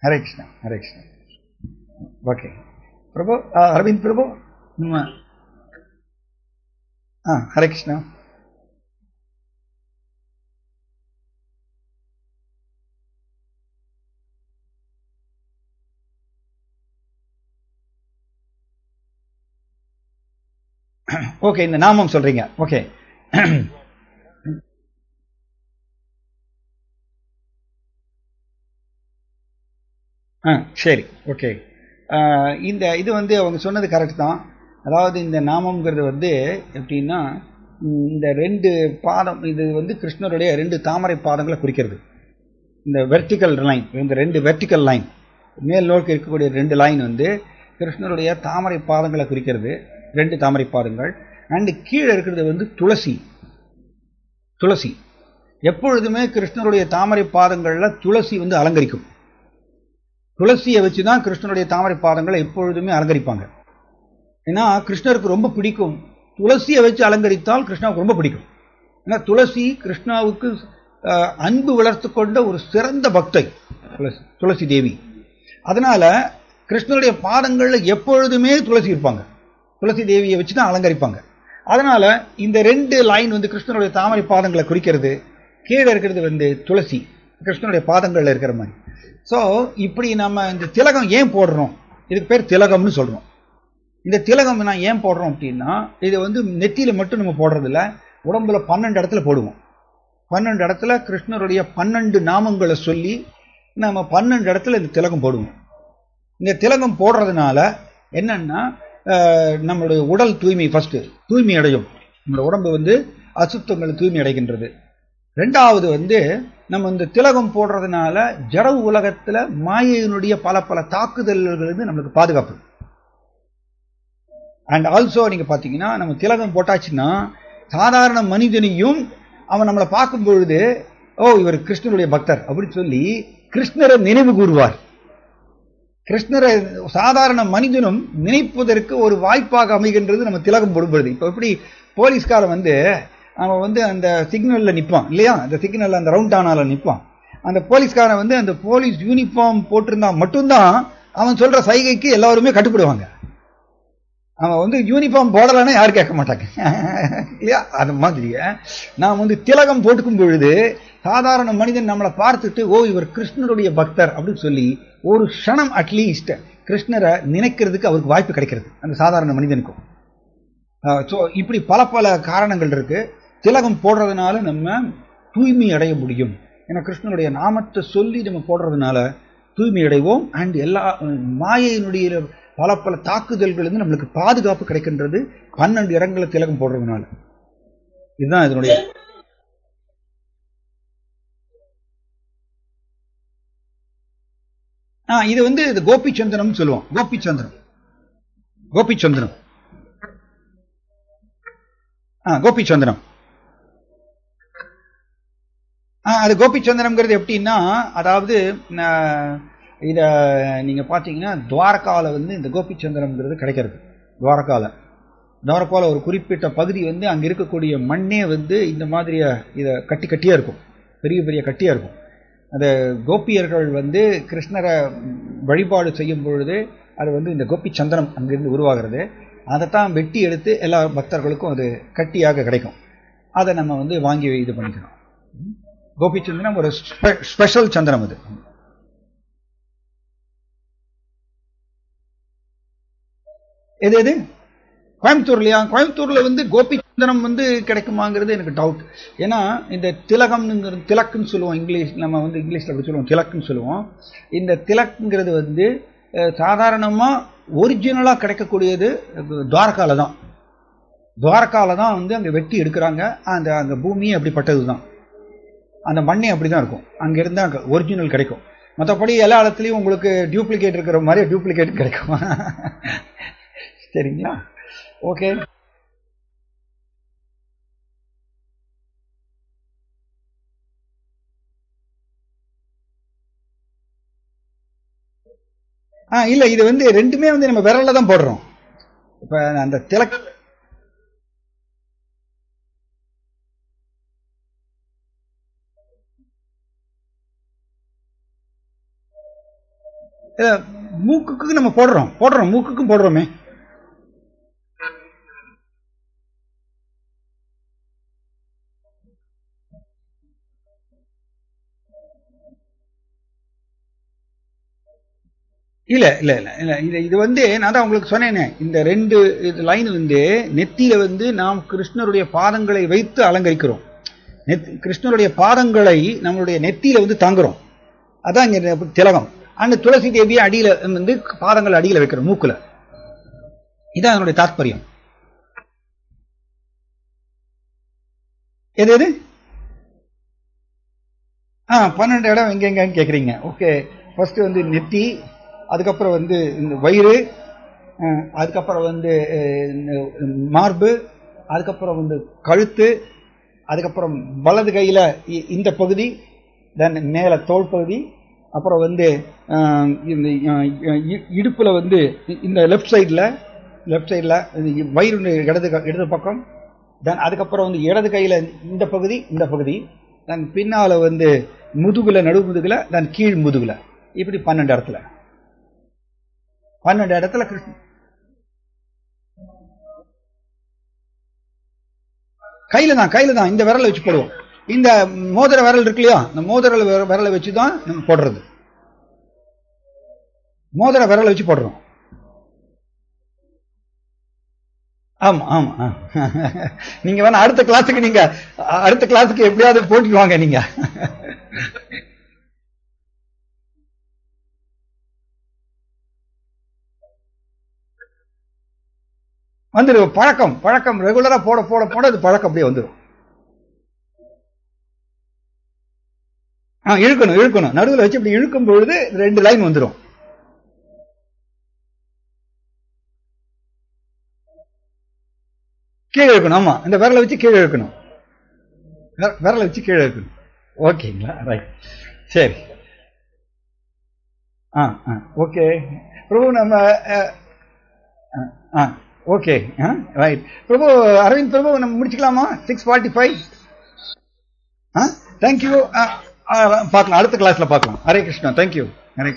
ஹரே கிருஷ்ணா, ஹரே கிருஷ்ணா. ஓகே பிரபு, அரவிந்த் பிரபு, நம்ம ஹரே கிருஷ்ணா. ஓகே, இந்த நாமம் சொல்றீங்க. ஓகே. சரி, ஓகே. இந்த இது வந்து அவங்க சொன்னது கரெக்ட் தான். அதாவது இந்த நாமம்ங்கிறது வந்து எப்படின்னா, இந்த 2 பாதம், இது வந்து கிருஷ்ணருடைய 2 தாமரை பாதங்களை குறிக்கிறது. இந்த வெர்டிக்கல் லைன், இந்த 2 வெர்டிக்கல் லைன், மேல் நோக்கி இருக்கக்கூடிய 2 லைன் வந்து கிருஷ்ணருடைய தாமரை பாதங்களை குறிக்கிறது. 2 தாமரை பாதங்கள். அண்ட் கீழே இருக்கிறது வந்து துளசி. துளசி எப்பொழுதுமே கிருஷ்ணருடைய தாமரை பாதங்கள்ல துளசி வந்து அலங்கரிக்கும். துளசியை வச்சுதான் கிருஷ்ணருடைய தாமரை பாதங்களை எப்பொழுதுமே அலங்கரிப்பாங்க. ஏன்னா கிருஷ்ணருக்கு ரொம்ப பிடிக்கும். துளசியை வச்சு அலங்கரித்தால் கிருஷ்ணாவுக்கு ரொம்ப பிடிக்கும். ஏன்னா துளசி கிருஷ்ணாவுக்கு அன்பு வளர்த்து கொண்ட ஒரு சிறந்த பக்தை துளசி தேவி. அதனால கிருஷ்ணருடைய பாதங்கள்ல எப்பொழுதுமே துளசி இருப்பாங்க. துளசி தேவியை வச்சுதான் அலங்கரிப்பாங்க. அதனால இந்த 2 லைன் வந்து கிருஷ்ணருடைய தாமரை பாதங்களை குறிக்கிறது. கீழே இருக்கிறது வந்து துளசி, கிருஷ்ணனுடைய பாதங்கள்ல இருக்கிற மாதிரி. ஸோ இப்படி நம்ம இந்த திலகம் ஏன் போடுறோம்? இதுக்கு பேர் திலகம்னு சொல்றோம். இந்த திலகம் நான் ஏன் போடுறோம் அப்படின்னா, இது வந்து நெத்தியில மட்டும் நம்ம போடுறது இல்லை, உடம்புல 12 இடத்துல போடுவோம். 12 இடத்துல கிருஷ்ணருடைய 12 நாமங்களை சொல்லி நம்ம 12 இடத்துல இந்த திலகம் போடுவோம். இந்த திலகம் போடுறதுனால என்னன்னா, நம்மளுடைய உடல் தூய்மை ஃபர்ஸ்ட் தூய்மை அடையும். நம்மளோட உடம்பு வந்து அசுத்தங்களை தூய்மை அடைகின்றது. 2வது வந்து நம்ம இந்த திலகம் போடுறதுனால ஜட உலகத்துல மாயையினுடைய பல பல தாக்குதல்கள் இருந்து நம்மளுக்கு பாதுகாப்பு. அண்ட் ஆல்சோ நீங்க பாத்தீங்கன்னா, நம்ம திலகம் போட்டாச்சுன்னா சாதாரண மனிதனையும் அவன் நம்மளை பார்க்கும் பொழுது, ஓ இவர் கிருஷ்ணருடைய பக்தர் அப்படின்னு சொல்லி கிருஷ்ணரை நினைவு கூறுவார். கிருஷ்ணரை சாதாரண மனிதனும் நினைப்பதற்கு ஒரு வாய்ப்பாக அமைகின்றது நம்ம திலகம் போடும்பொழுது. இப்போ எப்படி போலீஸ்காரன் வந்து அவன் வந்து அந்த சிக்னல்ல நிற்பான் இல்லையா, அந்த சிக்னல்ல அந்த ரவுண்ட் ஆனால நிற்பான். அந்த போலீஸ்காரன் வந்து அந்த போலீஸ் யூனிஃபார்ம் போட்டிருந்தா மட்டும்தான் அவன் சொல்ற சைகைக்கு எல்லாருமே கட்டுப்படுவாங்க. அவன் வந்து யூனிஃபார்ம் போடலன்னா யாரும் கேட்க மாட்டாங்க இல்லையா. அது மாதிரி நாம் வந்து திலகம் போட்டுக்கும் பொழுது சாதாரண மனிதன் நம்மளை பார்த்துட்டு, ஓ இவர் கிருஷ்ணருடைய பக்தர் அப்படின்னு சொல்லி ஒரு க்ஷணம் அட்லீஸ்ட் கிருஷ்ணரை நினைக்கிறதுக்கு அவருக்கு வாய்ப்பு கிடைக்கிறது, அந்த சாதாரண மனிதனுக்கும். ஸோ இப்படி பல பல காரணங்கள் இருக்கு. திலகம் போடுறதுனால நம்ம தூய்மை அடைய முடியும். ஏன்னா கிருஷ்ணனுடைய நாமத்தை சொல்லி நம்ம போடுறதுனால தூய்மை அடைவோம். அண்ட் எல்லா மாயையினுடைய பல பல தாக்குதல்கள் இருந்து நம்மளுக்கு பாதுகாப்பு கிடைக்கின்றது 12 இடங்களை திலகம் போடுறதுனால. இதுதான் இதனுடைய. இது வந்து இது கோபிச்சந்திரம் சொல்லுவோம். கோபிச்சந்திரம், கோபிச்சந்திரம், கோபிச்சந்திரம். அது கோபிச்சந்திரம்ங்கிறது எப்படின்னா, அதாவது இத நீங்க பாத்தீங்கன்னா துவாரகால வந்து இந்த கோபிச்சந்திரம்ங்கிறது கிடைக்கிறது. துவாரகால ஒரு குறிப்பிட்ட பகுதி வந்து அங்க இருக்கக்கூடிய மண்ணே வந்து இந்த மாதிரி இத கட்டி கட்டியா இருக்கும், பெரிய பெரிய கட்டியா இருக்கும். அந்த கோபியர்கள் வந்து கிருஷ்ணரை வழிபாடு செய்யும் பொழுது அது வந்து இந்த கோபிச்சந்திரம் அங்கிருந்து உருவாகிறது. அதைத்தான் வெட்டி எடுத்து எல்லா பக்தர்களுக்கும் அது கட்டியாக கிடைக்கும். அதை நம்ம வந்து வாங்கி இது பண்ணிக்கிறோம். கோபிச்சந்திரம் ஒரு ஸ்பெஷல் சந்திரம். அது எது எது கோயம்புத்தூர்லையா? கோயம்புத்தூர்ல வந்து கோபிச்சந்திரம் வந்து கிடைக்குமாங்கிறது எனக்கு டவுட். ஏன்னா இந்த திலகம்ங்கிறது திலக்குன்னு சொல்லுவோம் இங்கிலீஷ், நம்ம வந்து இங்கிலீஷ்ல அப்படி சொல்லுவோம் திலக்குன்னு சொல்லுவோம். இந்த திலக்குங்கிறது வந்து சாதாரணமா ஒரிஜினலா கிடைக்கக்கூடியது துவாரகால தான். துவாரகால தான் வந்து அங்க வெட்டி எடுக்கிறாங்க. அந்த அங்க பூமியே அப்படிப்பட்டது தான், அந்த மண்ணே அப்படிதான் இருக்கும். அங்க இருந்தா அங்க ஒரிஜினல் கிடைக்கும். மற்றபடி எல்லா இடத்துலையும் உங்களுக்கு டியூப்ளிகேட் இருக்கிற மாதிரி டியூப்ளிகேட் கிடைக்கும். சரிங்களா? ஓகே. இல்ல, இது வந்து ரெண்டுமே வந்து நம்ம விரல்ல தான் போடுறோம். இப்ப அந்த திலக் மூக்குக்கு நம்ம போடுறோம் மூக்குக்கும் போடுறோமே. இல்ல இல்ல இல்ல இல்ல இது வந்து நான் தான் உங்களுக்கு சொன்னேனே, இந்த 2 லைன் வந்து நெத்தியில வந்து நாம் கிருஷ்ணருடைய பாதங்களை வைத்து அலங்கரிக்கிறோம். கிருஷ்ணருடைய பாதங்களை நம்மளுடைய நெத்தியில வந்து தாங்குறோம். அதான் இங்க திலகம். அந்த துளசி தேவியை அடியில வந்து பாதங்கள் அடியில வைக்கிறோம் மூக்குல. இதான் அதனுடைய தாற்பயம். எது எது 12 இடம் எங்கெங்கன்னு கேக்குறீங்க. ஓகே, ஃபர்ஸ்ட் வந்து நெத்தி, அதுக்கப்புறம் வந்து இந்த வயிறு, அதுக்கப்புறம் வந்து மார்பு, அதுக்கப்புறம் வந்து கழுத்து, அதுக்கப்புறம் வலது கையில இந்த பகுதி, தென் மேல தோல் பகுதி, அப்புறம் வந்து இந்த இடுப்புல வந்து இந்த லெஃப்ட் சைடில் வயிறு இடது பக்கம், தென் அதுக்கப்புறம் வந்து இடது கையில இந்த பகுதி, தென் பின்னால வந்து முதுகுல, நடு முதுகுல, தென் கீழ் முதுகுல, இப்படி 12 இடத்துல கிருஷ்ணன் கையில தான் இந்த விரலை வச்சு போடுவோம். இந்த மோதிர விரல் இருக்கு இல்லையா, இந்த மோதிர விரலை வச்சுதான் நம்ம போடுறது. மோதிர விரலை வச்சு போடுறோம். ஆமா ஆமா. நீங்க வேணா அடுத்த கிளாஸுக்கு எப்படியாவது போட்டுக்குவாங்க நீங்க. வந்துடும். பழக்கம் ரெகுலரா போட அது பழக்கம் அப்படியே வந்துடும். இழுக்கணும் நடுவில் வச்சு இப்படி இழுக்கும் பொழுது 2 லைன் வந்துடும். கீழே இழுக்கணும். ஆமா, இந்த விரலை வச்சு கீழே இழுக்கணும். ஓகேங்களா? ரைட், சரி. ஓகே பிரபு, நம்ம ஓகே ரைட் பிரபு, அரவிந்த் பிரபு, நம்ம முடிச்சுக்கலாமா? 6:45. தேங்க்யூ. பார்க்கலாம், அடுத்த கிளாஸ்ல பார்க்கலாம். ஹரே கிருஷ்ணா. தேங்க்யூ. ஹரே